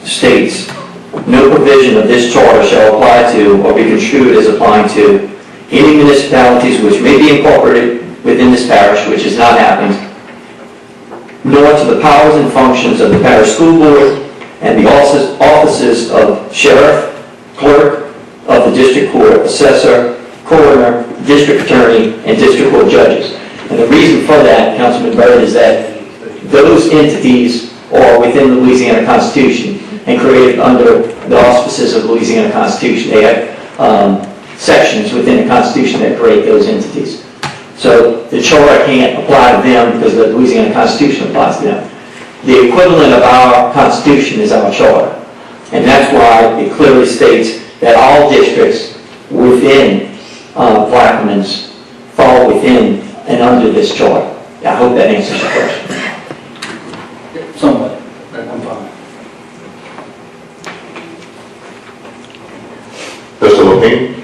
states, no provision of this charter shall apply to or be construed as applying to any municipalities which may be incorporated within this parish, which has not happened, nor to the powers and functions of the parish school board and the offices of sheriff, clerk of the district court, assessor, coroner, district attorney, and district court judges. And the reason for that, Councilman Byrd, is that those entities are within the Louisiana Constitution and created under the auspices of the Louisiana Constitution. They have sections within the Constitution that create those entities. So the charter can't apply to them because the Louisiana Constitution applies to them. The equivalent of our Constitution is our charter. And that's why it clearly states that all districts within Plaquemines fall within and under this charter. I hope that answers your question. Somewhat. I'm fine. Levine?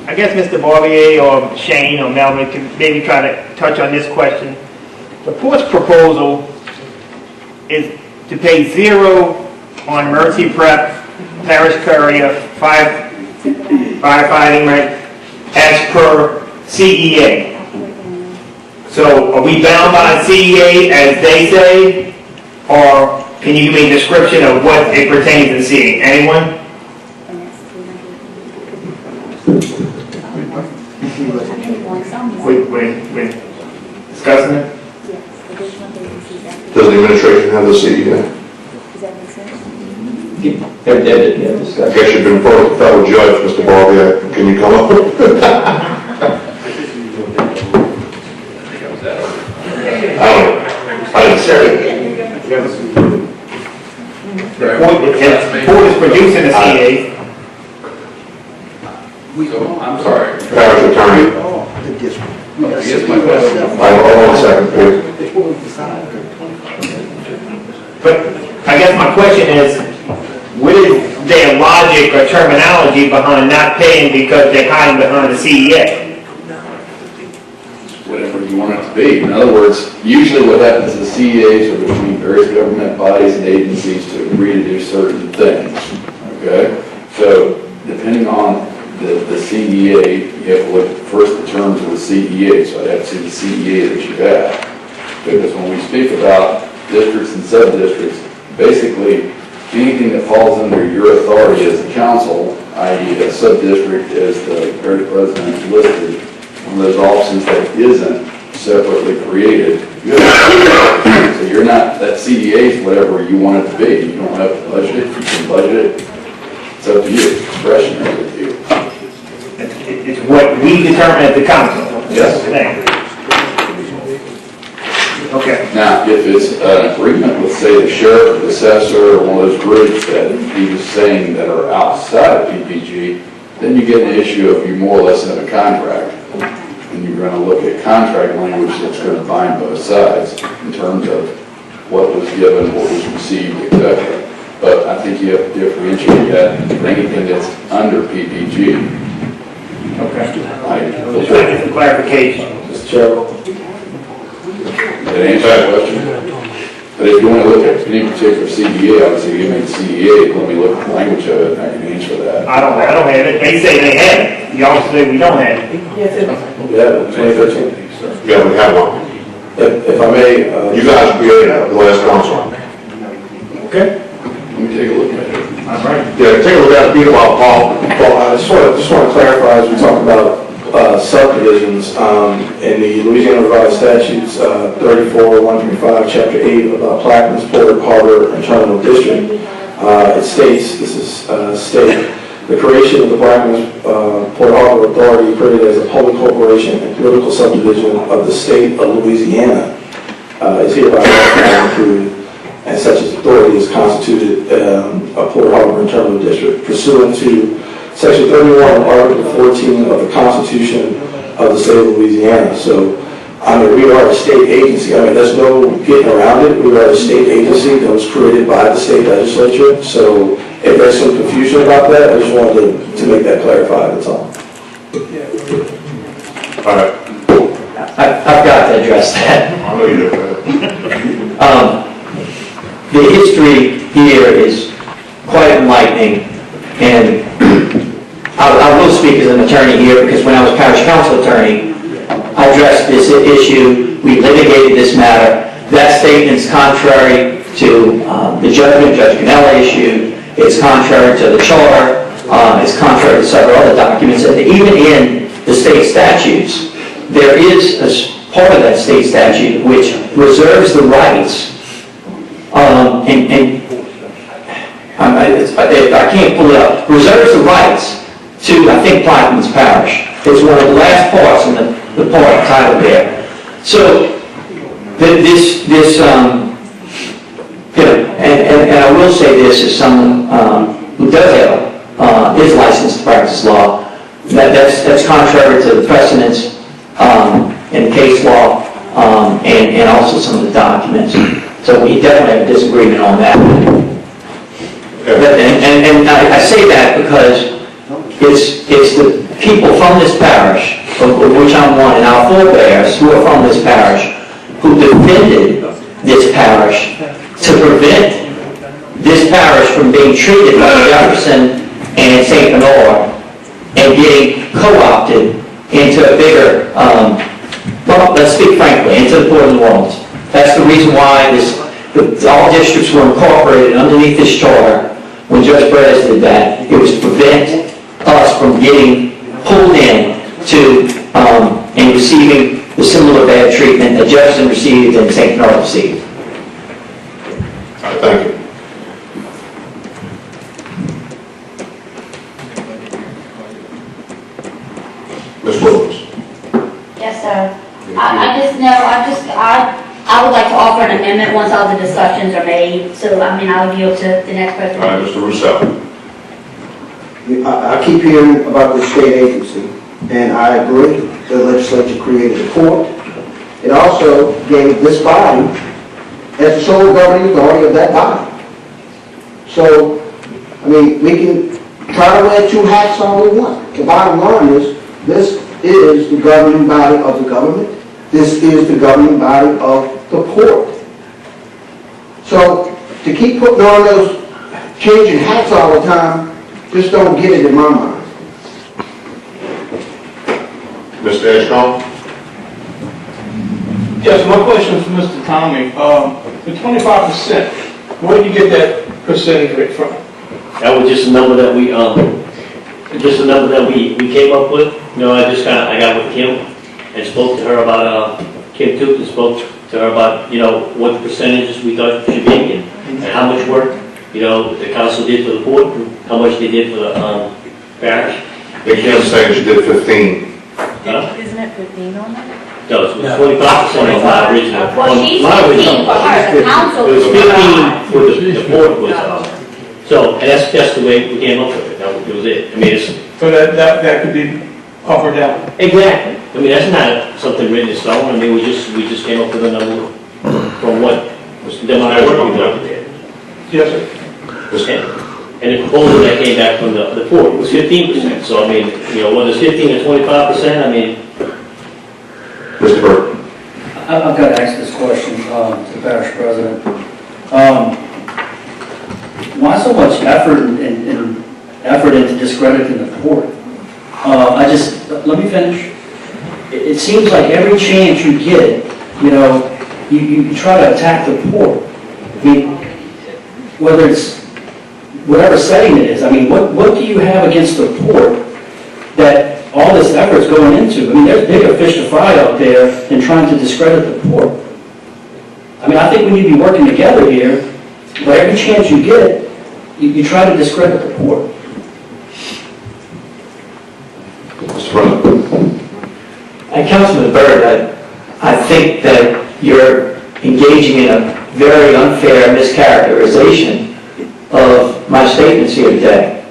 I guess Mr. Barbier or Shane or Melvin can maybe try to touch on this question. The port's proposal is to pay zero on Mercy Prep, Parish Courier, firefighting, right, as per CEA. So are we bound by CEA as they say, or can you give me a description of what it pertains to CEA? Anyone? We're discussing it? Does the administration have the CEA? I guess you've been before the federal judge, Mr. Barbier. Can you come up? I didn't say it. The board is producing the CEA. I'm sorry. Parish attorney. Yes, my question. Hold on a second, please. But I guess my question is, what is their logic or terminology behind not paying because they're hiding behind the CEA? Whatever you want it to be. In other words, usually what happens is CEAs are between various government bodies and agencies to agree to do certain things. Okay? So depending on the CEA, you have to look at first the terms of the CEA. So I'd have to see the CEA that you have. Because when we speak about districts and sub-districts, basically anything that falls under your authority as a council, i.e. a sub-district as the parish president listed, one of those offices that isn't separately created, so you're not, that CEA is whatever you want it to be. You don't have to budget it, you can budget it. It's up to you, it's discretionary with you. It's what we determine as the council. Yes. Okay. Now, if it's an agreement with, say, the sheriff, the assessor, or one of those groups that he was saying that are outside of PPG, then you get an issue of you more or less have a contract. And you're going to look at contract language that's going to bind both sides in terms of what was given, what was received, etc. But I think you have to differentiate that for anything that's under PPG. Okay. Just trying to get some clarification. Mr. Chairman. That answers that question. But if you want to look at any particular CEA, obviously give me the CEA, let me look at the language of it, and I can answer that. I don't have it. They say they have it. You also say we don't have it. Yes, it is. Yeah, 2013. Yeah, we have one. If I may. You guys created the last council. Okay. Let me take a look at it. All right. Yeah, take a look at it, Peter, while Paul. Well, I just want to clarify, as we talk about subdivisions, in the Louisiana Revised Statutes 34-135, Chapter 8 about Plaquemines, Port Harbor, and Terminal District, it states, this is state, the creation of the Plaquemines Port Harbor Authority created as a public corporation and political subdivision of the state of Louisiana is hereby included, and such as authority is constituted a Port Harbor and Terminal District pursuant to Section 31, Article 14 of the Constitution of the state of Louisiana. So, I mean, we are a state agency. I mean, there's no getting around it. We are a state agency that was created by the state legislature. So, if there's some confusion about that, I just wanted to make that clarified, that's all. All right. I've got to address that. I know you do. The history here is quite enlightening, and I will speak as an attorney here because when I was parish council attorney, I addressed this issue, we litigated this matter. That statement's contrary to the judgment Judge Cannella issued, it's contrary to the charter, it's contrary to several other documents, and even in the state statutes, there is a part of that state statute which reserves the rights, I can't pull it up, reserves the rights to, I think, Plaquemines Parish. It's one of the last parts in the part titled there. So, and I will say this as someone who does have, is licensed to practice law, that's contrary to the precedents in case law and also some of the documents. So we definitely have a disagreement on that. And I say that because it's the people from this parish, of which I'm one, and our forebears who are from this parish, who defended this parish to prevent this parish from being treated like Jefferson and St. Bernard and getting co-opted into a bigger, well, let's speak frankly, into the Port of New Orleans. That's the reason why all districts were incorporated underneath this charter. When Judge Perez did that, it was to prevent us from getting pulled in to and receiving the similar bad treatment that Jefferson received and St. Bernard received. All right, thank you. Ms. Williams. Yes, sir. I would like to offer an amendment once all the discussions are made, so, I'll yield to the next person. All right, Mr. Rousseau. I keep hearing about the state agency, and I agree, the legislature created a court. It also gave this body as the sole governing authority of that body. So, we can try to wear two hats all we want. The bottom line is, this is the governing body of the government. This is the governing body of the port. So, to keep putting on those changing hats all the time, just don't get it in my mind. Mr. Edgecombe? Yes, my question is for Mr. Tommy. The 25%, where did you get that percentage rate from? That was just a number that we came up with. I got with Kim and spoke to her about, Kim Took and spoke to her about, what the percentages we thought should be and how much work, the council did for the port, and how much they did for the, parish. Kim's saying she did 15. Isn't it 15 on that? No, it was 25% of my original. Well, she's My 15 original- for her, the council. It was 15 for the port was, so, and that's the way we came up with it. That was it. It's. So that could be up or down? Exactly. That's not something written in stone. We just came up with a number from what was demonstrated. Yes, sir. And the proposal that came back from the port was 15%. So, whether it's 15 or 25%, Mr. Burke? I've got to ask this question to the parish president. Why so much effort and effort into discrediting the port? Let me finish. It seems like every chance you get, you try to attack the port. Whether it's whatever setting it is, what do you have against the port that all this effort's going into? There's bigger fish to fry out there than trying to discredit the port. I think we need to be working together here, but every chance you get, you try to discredit the port. Mr. President? And Councilman Byrd, I think that you're engaging in a very unfair mischaracterization of my statements here today.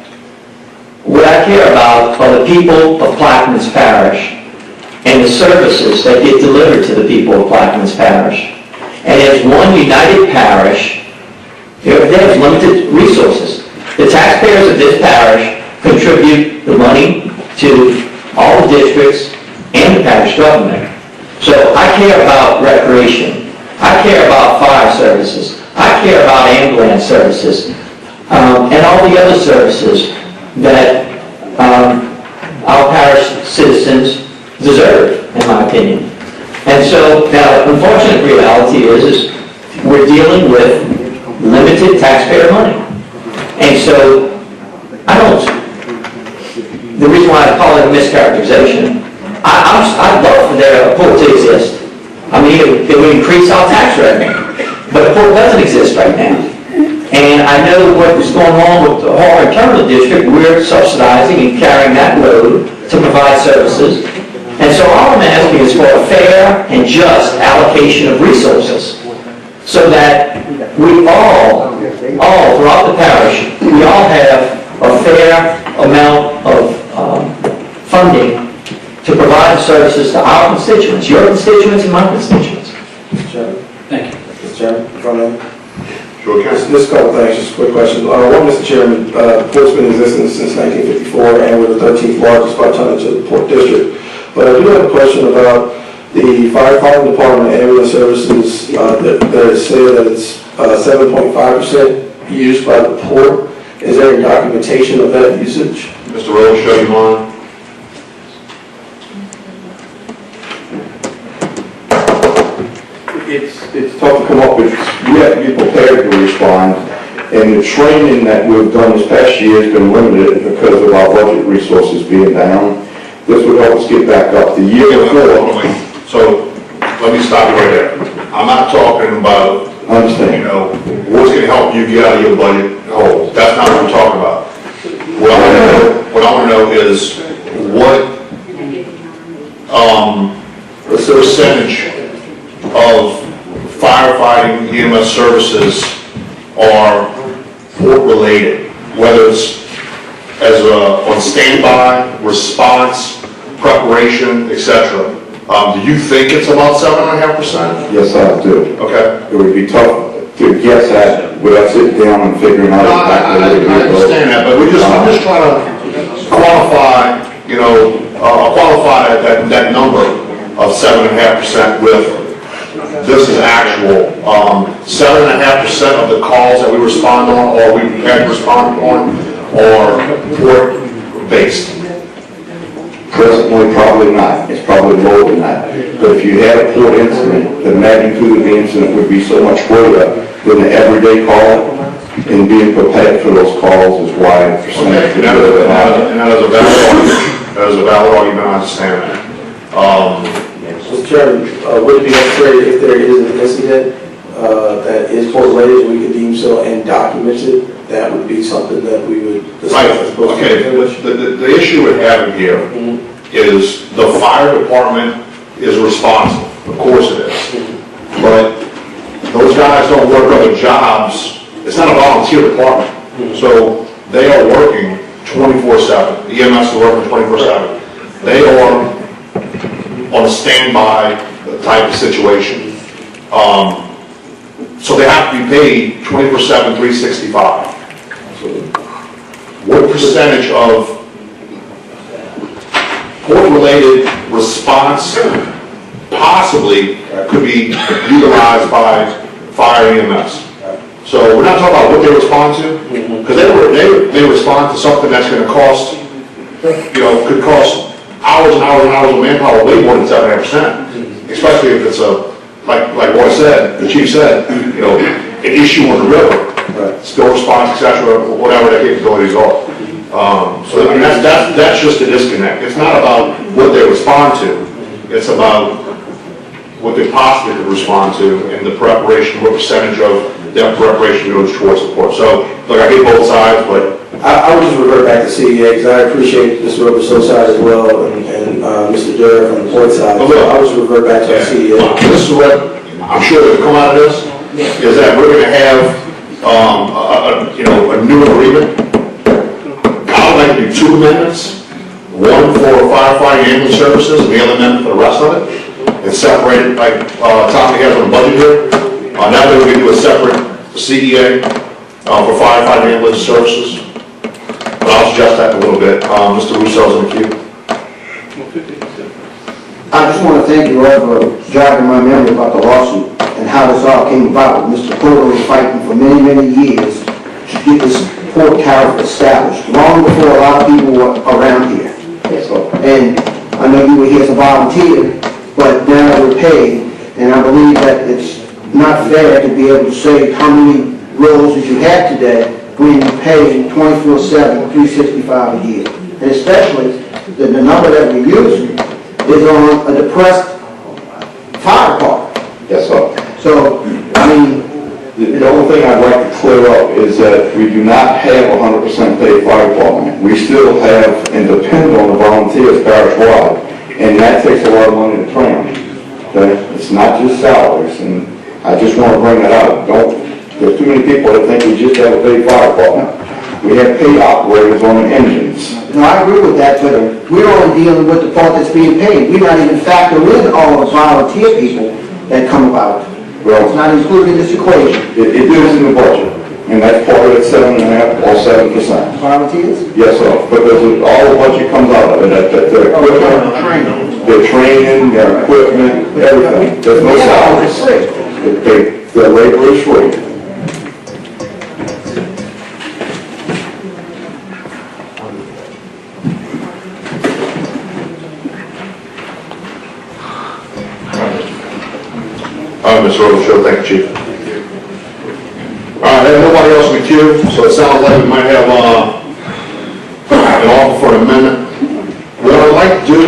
What I care about are the people of Plaquemines Parish and the services that get delivered to the people of Plaquemines Parish. And as one united parish, there's limited resources. The taxpayers of this parish contribute the money to all the districts and the parish government. So I care about recreation. I care about fire services. I care about ambulance services. And all the other services that our parish citizens deserve, in my opinion. And so, now, the unfortunate reality is we're dealing with limited taxpayer money. And so, the reason why I call it a mischaracterization, I'd love for their port to exist. It would increase our tax revenue. But the port doesn't exist right now. And I know what is going on with the Harbor Terminal District. We're subsidizing and carrying that load to provide services. And so all I'm asking is for a fair and just allocation of resources so that we all throughout the parish, we all have a fair amount of funding to provide services to our constituents, your constituents and my constituents. Thank you. Mr. Chairman, Sure can. Just a couple things, just a quick question. One, Mr. Chairman, port's been in existence since 1954, and we're the 13th largest by tonnage of the Port District. But I do have a question about the firefighting department ambulance services that say that it's 7.5% used by the port. Is there any documentation of that usage? Mr. Rowe, show you mine. It's tough to come up with, we have to be prepared to respond, and the training that we've done this past year has been limited because of our budget resources being down. This would help us get back up. The year before. So, let me stop you right there. I'm not talking about, Understand. what's gonna help you get out of your budget hole. That's not what we're talking about. What I wanna know is, what, percentage of firefighting EMS services are port-related, whether it's on standby, response, preparation, etc. Do you think it's about 7.5%? Yes, I do. Okay. It would be tough to guess at without sitting down and figuring out exactly what it is. I understand that, but I'm just trying to qualify, qualify that number of 7.5% with this is actual. 7.5% of the calls that we respond on, or we had to respond on, are port-based. Presently, probably not. It's probably lower than that. But if you had a port incident, the magnitude of the incident would be so much greater than the everyday call, and being prepared for those calls is why the percentage is a little bit higher. And that is a valid argument. That is a valid argument, I understand that. Mr. Chairman, would it be necessary if there is an incident that is port-related, we could deem so and document it? That would be something that we would discuss. Right, okay, the issue we're having here is the fire department is responsible, of course it is. But those guys don't work other jobs, it's not a volunteer department. So they are working 24/7, EMS is working 24/7. They are on a standby type of situation. So they have to be paid 24/7, 365. What percentage of port-related response possibly could be utilized by fire EMS? So we're not talking about what they respond to, because they respond to something that's going to cost, could cost hours and hours and hours of manpower, way more than 7.5%. Especially if it's like Roy said, the chief said, an issue on the river, spill response, etc., whatever the capabilities are. So I mean, that's just a disconnect. It's not about what they respond to. It's about what they possibly could respond to and the preparation, what percentage of their preparation goes towards support. So, look, I get both sides, but I would just revert back to CEA because I appreciate Mr. Robertson side as well and Mr. Durr from the port side. So I would just revert back to CEA. This is what I'm sure will come out of this, is that we're going to have a new agreement. I would like to do 2 amendments, one for firefighting ambulance services and the other amendment for the rest of it. And separate it like Tommy has on the budget here. That way we can do a separate CEA for firefighting ambulance services. But I'll adjust that a little bit. Mr. Russo's in the queue. I just want to thank you all for jogging my memory about the lawsuit and how this all came about. Mr. Porter was fighting for many, many years to get this port tariff established, long before a lot of people were around here. And I know you were here as a volunteer, but now we're paid, and I believe that it's not fair to be able to say how many rolls that you have today when you pay 24/7, 365 a year. And especially, the number that we're using is on a depressed fire department. Yes, sir. So, I mean, The only thing I'd like to clear up is that we do not have 100% paid fire department. We still have and depend on the volunteers parish-wide, and that takes a lot of money to train them. Okay? It's not just salaries, and I just want to bring that out. There's too many people that think we just have a paid fire department. We have paid operators on the engines. no, I agree with that, but we're only dealing with the part that's being paid. We're not even factoring in all the volunteer people that come about. Well, It's not included in this equation. it is in the budget. And that's part of that 7.5 or 7%. Volunteers? Yes, sir, because all the budget comes out of it, their equipment, their training, their equipment, everything. There's no salaries. Their labor is free. All right, Mr. Robichaud, thank you, Chief. All right, there's nobody else in the queue, so it sounds like we might have an offer for an amendment. What I'd like to do,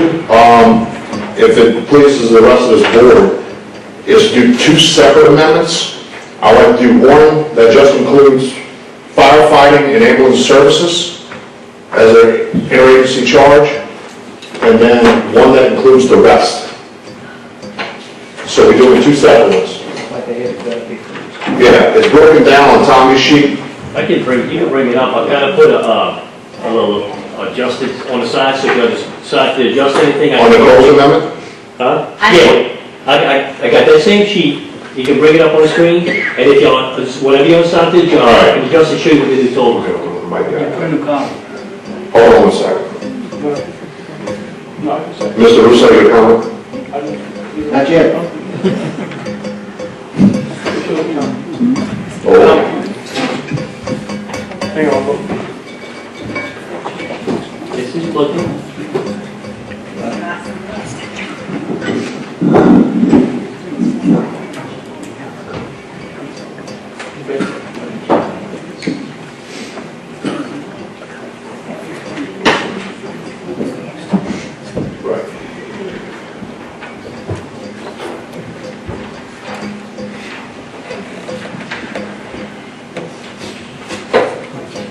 if it pleases the rest of this board, is to do two separate amendments. I'd like to do one that just includes firefighting and ambulance services as an interagency charge, and then one that includes the rest. So we're doing two separate ones. Yeah, it's broken down on Tommy's sheet. You can bring it up, I gotta put a little adjusted on the side, so you can decide to adjust anything. On the Coles amendment? Huh? Yeah, I got that same sheet, you can bring it up on the screen, and if you want, whatever you decide to adjust, I can adjust the sheet with the total. Hold on a second. Mr. Russo, your comment? Not yet. Oh. Hang on. This is plugged in.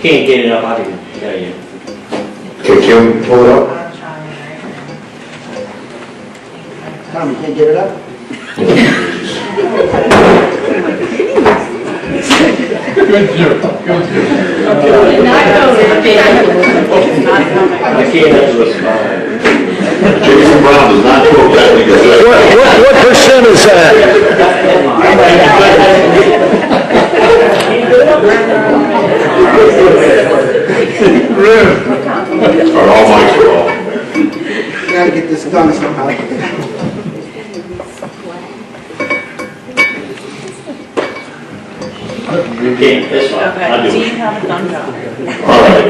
Can't get it up, I can tell you. Can Kim pull it up? Tom, you can't get it up? Good job, good job. I can't answer this. Jason Brown does not quote that because What percent is that? all mics are off. Gotta get this done somehow. Okay, that's fine, I'll do Do it. you have a thumbs up? All right.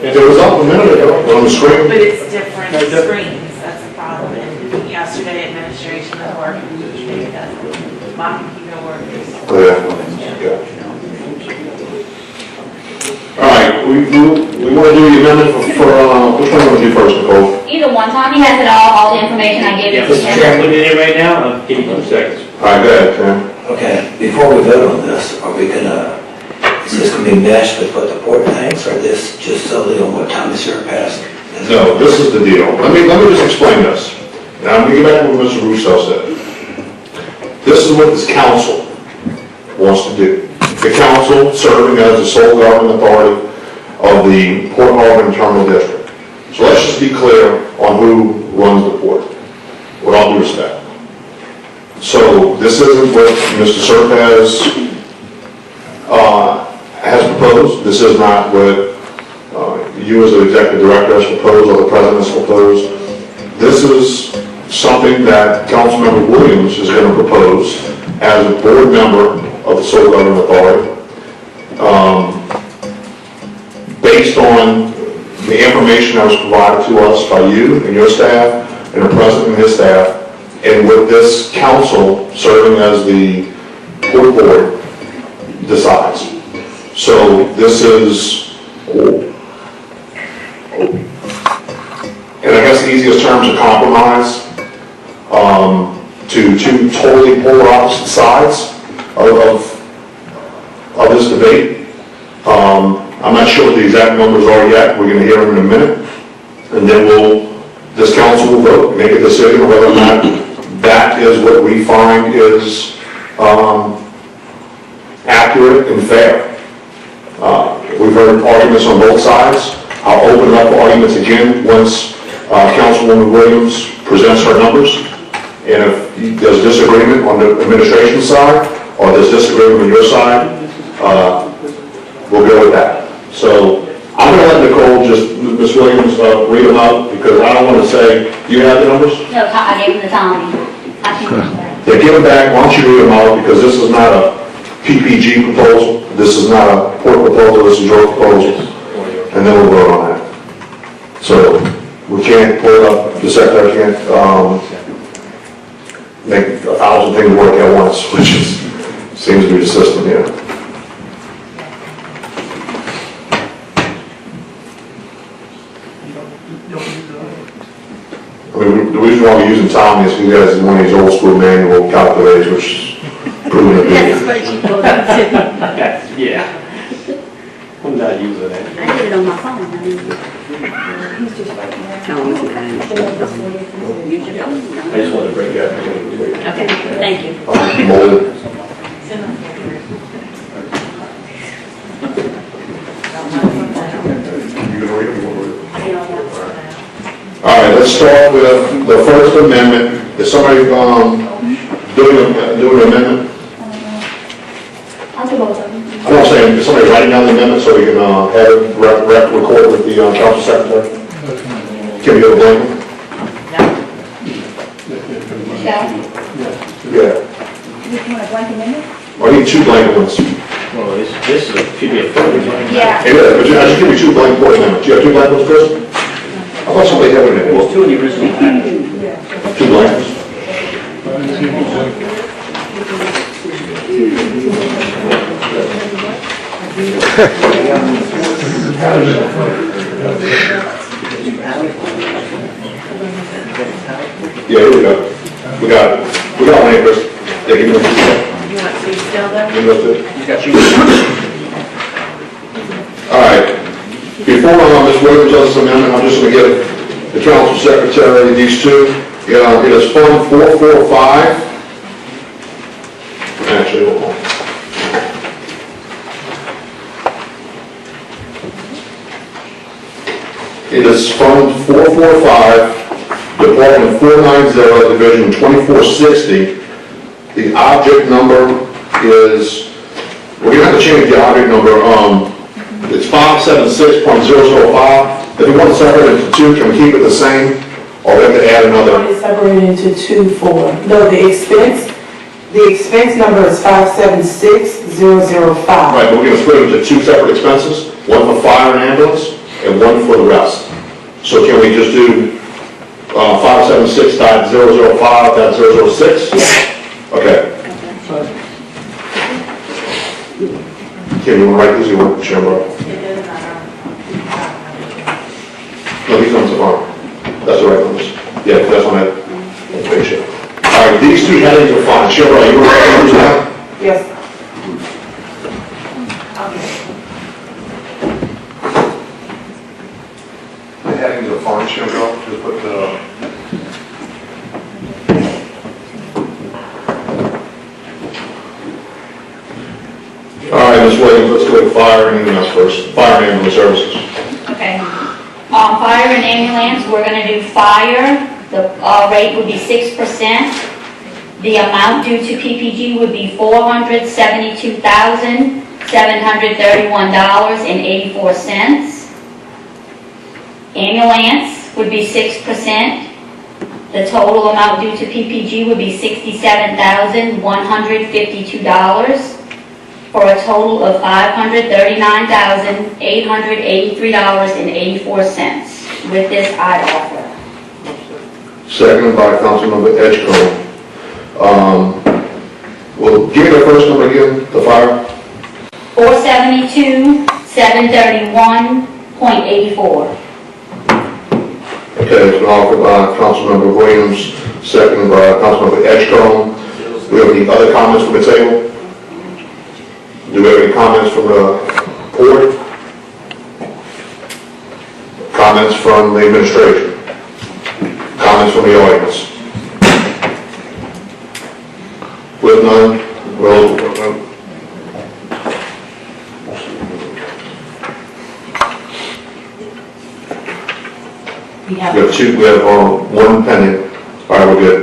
It was up a minute ago on the screen. But it's different screens, that's the problem. And yesterday administration was working, maybe that's my computer works. Yeah. All right, we want to do the amendment for which one do you want to do first, Nicole? Either one, Tommy has it all the information I gave Yeah, you. Mr. Chairman, put it in right now, I'll give you 2 seconds. All right, go ahead, Tim. Okay, before we vote on this, are we gonna, is this gonna be meshed with what the port thinks, or this just solely on what Thomas here passed? No, this is the deal. Let me just explain this. Now, I'm going to get back to what Mr. Russo said. This is what this council wants to do. The council serving as the sole governing authority of the Port Harvard Terminal District. So let's just be clear on who runs the port, with all due respect. So this isn't what Mr. Serpaz has proposed. This is not what you as the executive director has proposed or the president has proposed. This is something that Councilmember Williams is going to propose as a board member of the sole governing authority, based on the information that was provided to us by you and your staff and the president and his staff, and what this council serving as the port board decides. So this is, and I guess the easiest terms are compromise, to two totally polar opposite sides of this debate. I'm not sure what the exact numbers are yet. We're going to hear them in a minute. And then this council will vote, make a decision whether or not that is what we find is accurate and fair. We've heard arguments on both sides. I'll open up arguments again once Councilwoman Williams presents her numbers. And if there's disagreement on the administration side, or there's disagreement on your side, we'll go with that. So I'm gonna let Nicole just, Ms. Williams, read them out, because I don't wanna say, do you have the numbers? No, I gave him the Tommy. I can use that. Yeah, give them back, why don't you read them out, because this is not a PPG proposal, this is not a port proposal, this is your proposal, and then we'll vote on that. So, we can't pull up, the secretary can't, make 1,000 things work at once, which is, seems to be the system here. I mean, the reason why we're using Tommy is because he has one of these old school manual calculators, which is proven to be. Yeah. I'm not using that. I did it on my phone. I mean, I just wanted to bring it up. Okay, thank you. Molded. All right, let's start with the First Amendment. Is somebody doing an amendment? I'll do both of them. I'm not saying, is somebody writing down the amendment so we can have it record with the council secretary? Can we have a blank one? Michelle? Yeah. You want a blank amendment? I need 2 blank ones. Well, this could be a photo. Yeah. It is, but just give me 2 blank board amendments. You have 2 blank ones, Chris? I thought somebody had one in there. There's 2 in the original package. 2 blanks. Yeah, here we go. We got one, Chris. Yeah, give me one. You want to see still though? Give me those 2. You got you. All right. Before Ms. Williams does this amendment, I'm just going to give the council secretary these 2. It is Fund 445. Actually, hold on. It is Fund 445, Department 490, Division 2460. The object number is, we're going to have to change the object number. It's 576.005. If you want to separate it into 2, can we keep it the same? Or we have to add another? It's separated into 2 for, no, the expense number is 576005. Right, but we're going to split it into 2 separate expenses, one for fire and ambulance, and one for the rest. So can we just do 576.005.006? Okay. Kim, you want to write these, you want to share them? No, these ones are, that's the right ones. Yeah, that's on that page. All right, these 2 headings are fine. Cheryl, you want to write those down? Yes. The headings are fine, Cheryl. Just put the... All right, Ms. Williams, let's go with fire and ambulance first. Fire and ambulance services. Okay. Fire and ambulance, we're gonna do fire, the rate would be 6%. The amount due to PPG would be $472,731.84. Ambulance would be 6%. The total amount due to PPG would be $67,152. For a total of $539,883.84. With this, I offer. Seconded by Councilmember Edgecombe. Well, give me the first number again, the fire. 472,731.84. Okay, it's been offered by Councilmember Williams, seconded by Councilmember Edgecombe. Do we have any other comments from the table? Do we have any comments from the board? Comments from the administration? Comments from the audience? With none, we'll vote. We have 2, we have 1 pending. All right, we're good.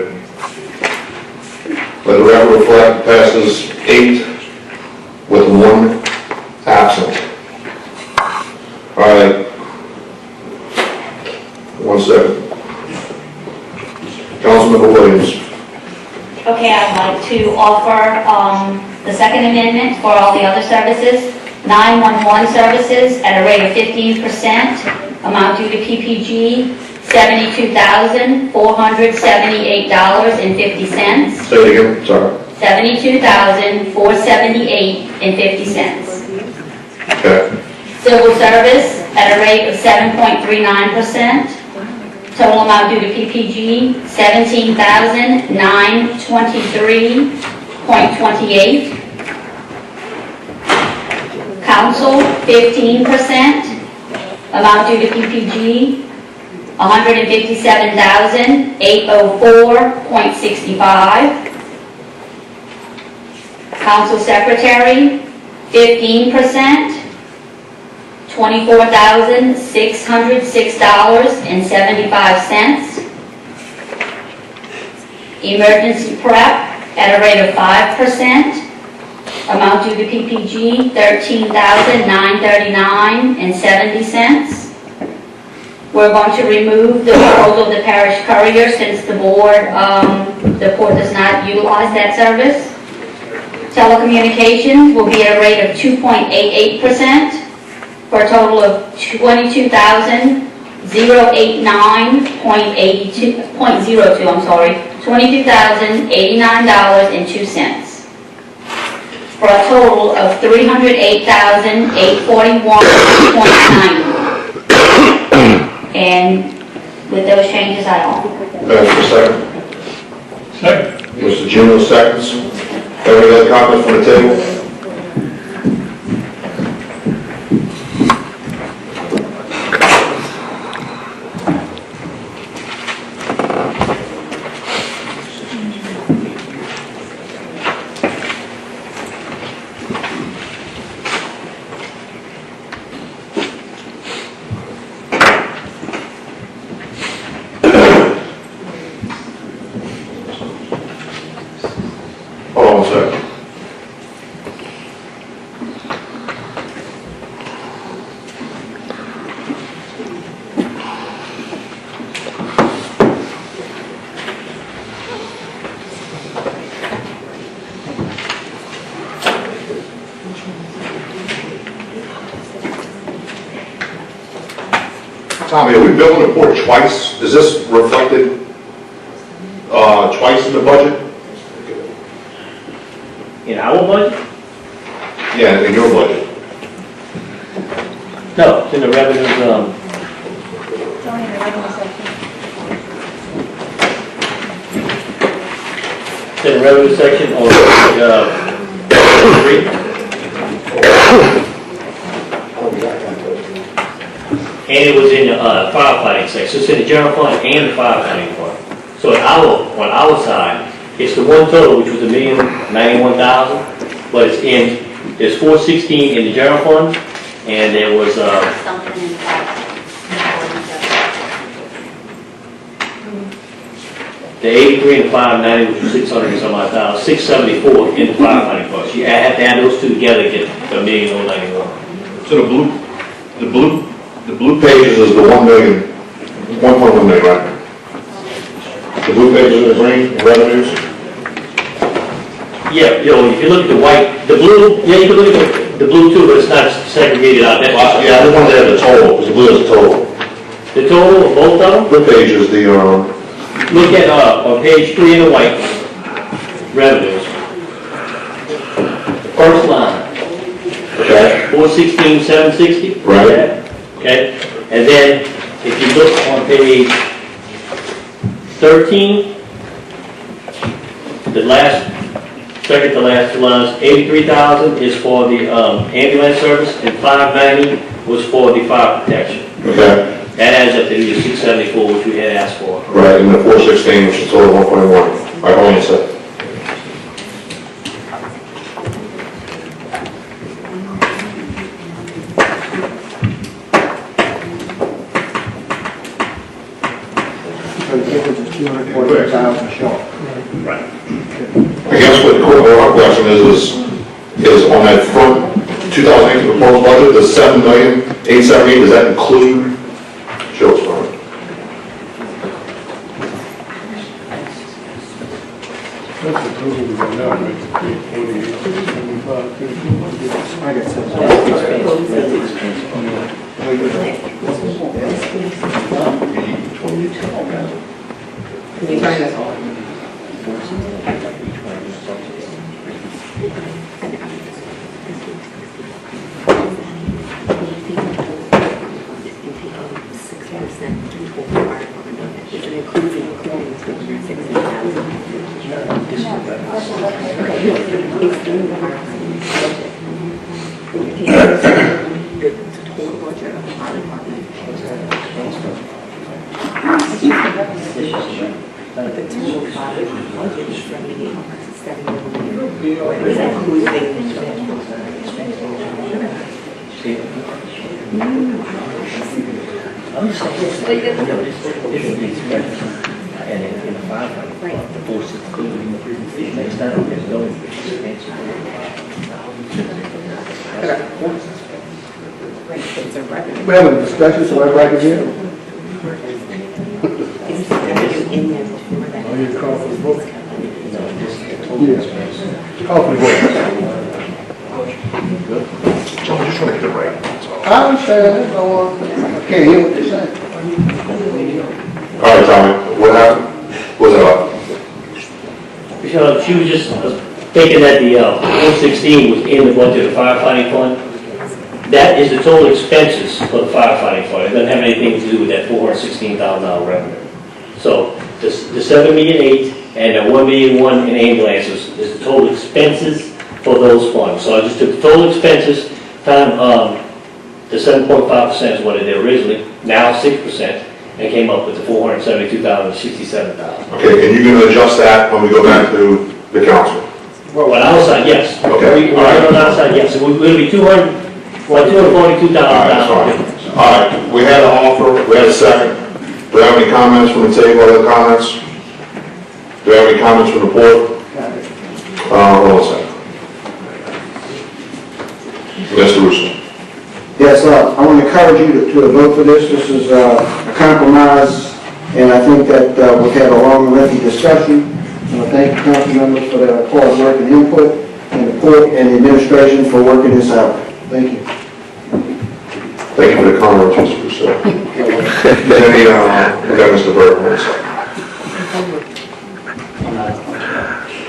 Let the record reflect, passes 8 with 1 absent. All right. 1 second. Councilmember Williams. Okay, I'd like to offer the second amendment for all the other services. 911 services at a rate of 15%, amount due to PPG, $72,478.50. Say it again, sorry. $72,478.50. Okay. Civil service at a rate of 7.39%. Total amount due to PPG, $17,923.28. Council, 15%. Amount due to PPG, $157,804.65. Council secretary, 15%. $24,606.75. Emergency prep at a rate of 5%. Amount due to PPG, $13,939.70. We're going to remove the proposal of the parish courier since the port does not utilize that service. Telecommunications will be at a rate of 2.88%. for a total of $22,89.02, for a total of $308,841.90. And with those changes, I offer. Mr. Second. Second. Mr. Junior seconds. Any other comments from the table? Hold on 1 second. Tommy, are we billing the port twice? Is this reflected twice in the budget? In our budget? Yeah, in your budget. No, it's in the revenues, it's in the revenue section on, 3. And it was in the firefighting section, so it's in the general fund and the firefighting fund. So on our side, it's the one total, which was $1,091,000, but there's 416 in the general fund, and there was, Something in the back. the 83 and the 590, which was 600 and some odd thousand, 674 in the firefighting fund. You have to add those two together to get the $1,091,000. So the blue pages is the 1 million, 1.1 million, right? The blue pages are the green revenues? Yeah, if you look at the white, the blue, yeah, you can look at the blue too, but it's not segregated out. Yeah, I just wanted to have the total, because the blue is the total. The total of both of them, Blue page is the, look at, on page 3 in the white, revenues. First line, okay, 416,760. Right. Okay, and then if you look on page 13, the second to last two lines, 83,000 is for the ambulance service, and 590 was for the fire protection. okay, That adds up to the 674, which we had asked for. right, and the 416, which is total 1.1. All right, hold on a second. So the difference is 240,000 short. Right. I guess what our question is on that front 2018 proposed budget, the $7,878,000, does that include Joe's fund? That's the total we got now, right? 48, 75, We're having a discussion, so everybody can hear. Oh, you call for the vote? Yes. Call for the vote. Joe, just trying to get it right. That's all. I understand, I can't hear what they're saying. All right, Tommy, what happened? What's that about? Because she was just thinking that the 416 was in the budget of firefighting fund. That is the total expenses for the firefighting fund. It doesn't have anything to do with that $416,000 revenue. So the $7,000,008 and the $1,000,001 in ambulances is the total expenses for those funds. So I just took the total expenses, found the 7.5% is what it did originally, now 6%, and came up with the $472,067. Okay, and you're gonna adjust that when we go back to the council? Well, outside, yes. Okay, all right. On outside, yes. So we're going to be $242,000. All right, we had an offer, we had a second. Do we have any comments from the table, other comments? Do we have any comments from the board? Hold on a second. Mr. Russo. Yes, I want to encourage you to vote for this. This is a compromise, and I think that we've had a long and lengthy discussion. I thank the council members for their hard work and input, and the court and the administration for working this out. Thank you. Thank you for the comments, Mr. Russo. Any, we got Mr. Burton.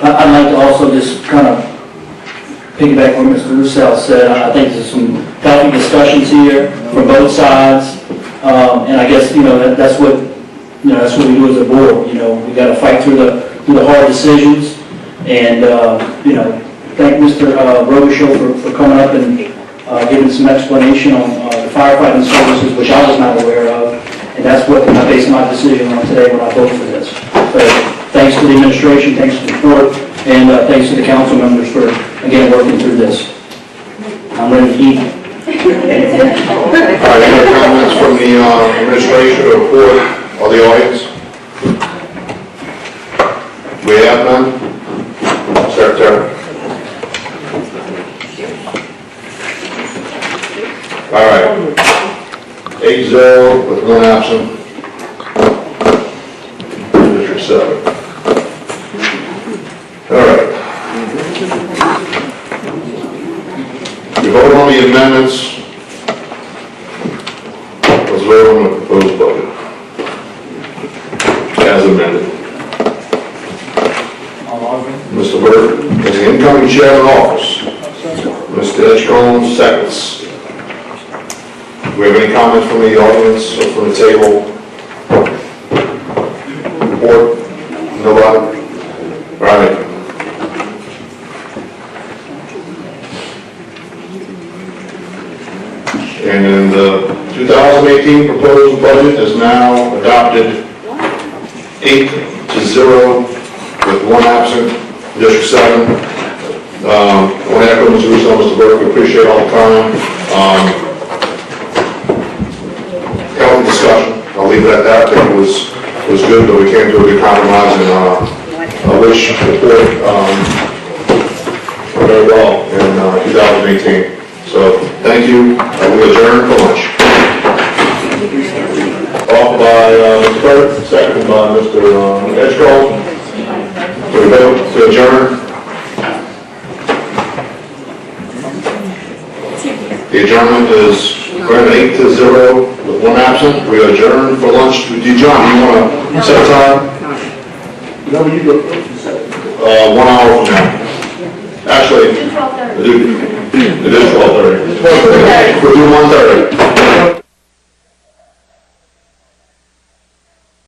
I'd like to also just kind of piggyback what Mr. Russo said. I think there's some healthy discussions here from both sides. And I guess, that's what we do as a board. We got to fight through the hard decisions. And, thank Mr. Robichaud for coming up and giving some explanation on the firefighting services, which I was not aware of. And that's what I based my decision on today when I voted for this. So thanks to the administration, thanks to the court, and thanks to the council members for, again, working through this. I'm ready to eat. All right, any other comments from the administration or court or the audience? We have none? Secretary? All right. 8-0 with one absent. District 7. All right. We voted on the amendments. Let's vote on the proposed budget. As amended. Mr. Burke, as the incoming chair of office. Mr. Edgecombe, seconds. Do we have any comments from the audience or from the table? Report? Nobody? All right. And the 2018 proposed budget is now adopted 8-0 with one absent, District 7. I want to echo Mr. Russo, Mr. Burke, we appreciate all the time. Healthy discussion, I'll leave it at that. I think it was good, but we came to a good compromise, and I wish the board very well in 2018. So, thank you, we adjourn for lunch. Offered by Mr. Curtis, seconded by Mr. Edgecombe. We vote to adjourn. The adjournment is granted 8-0 with one absent. We adjourn for lunch. John, you want to set a time? No, you go. 1 hour from now. Actually, it is 12:30. We'll do 1:30.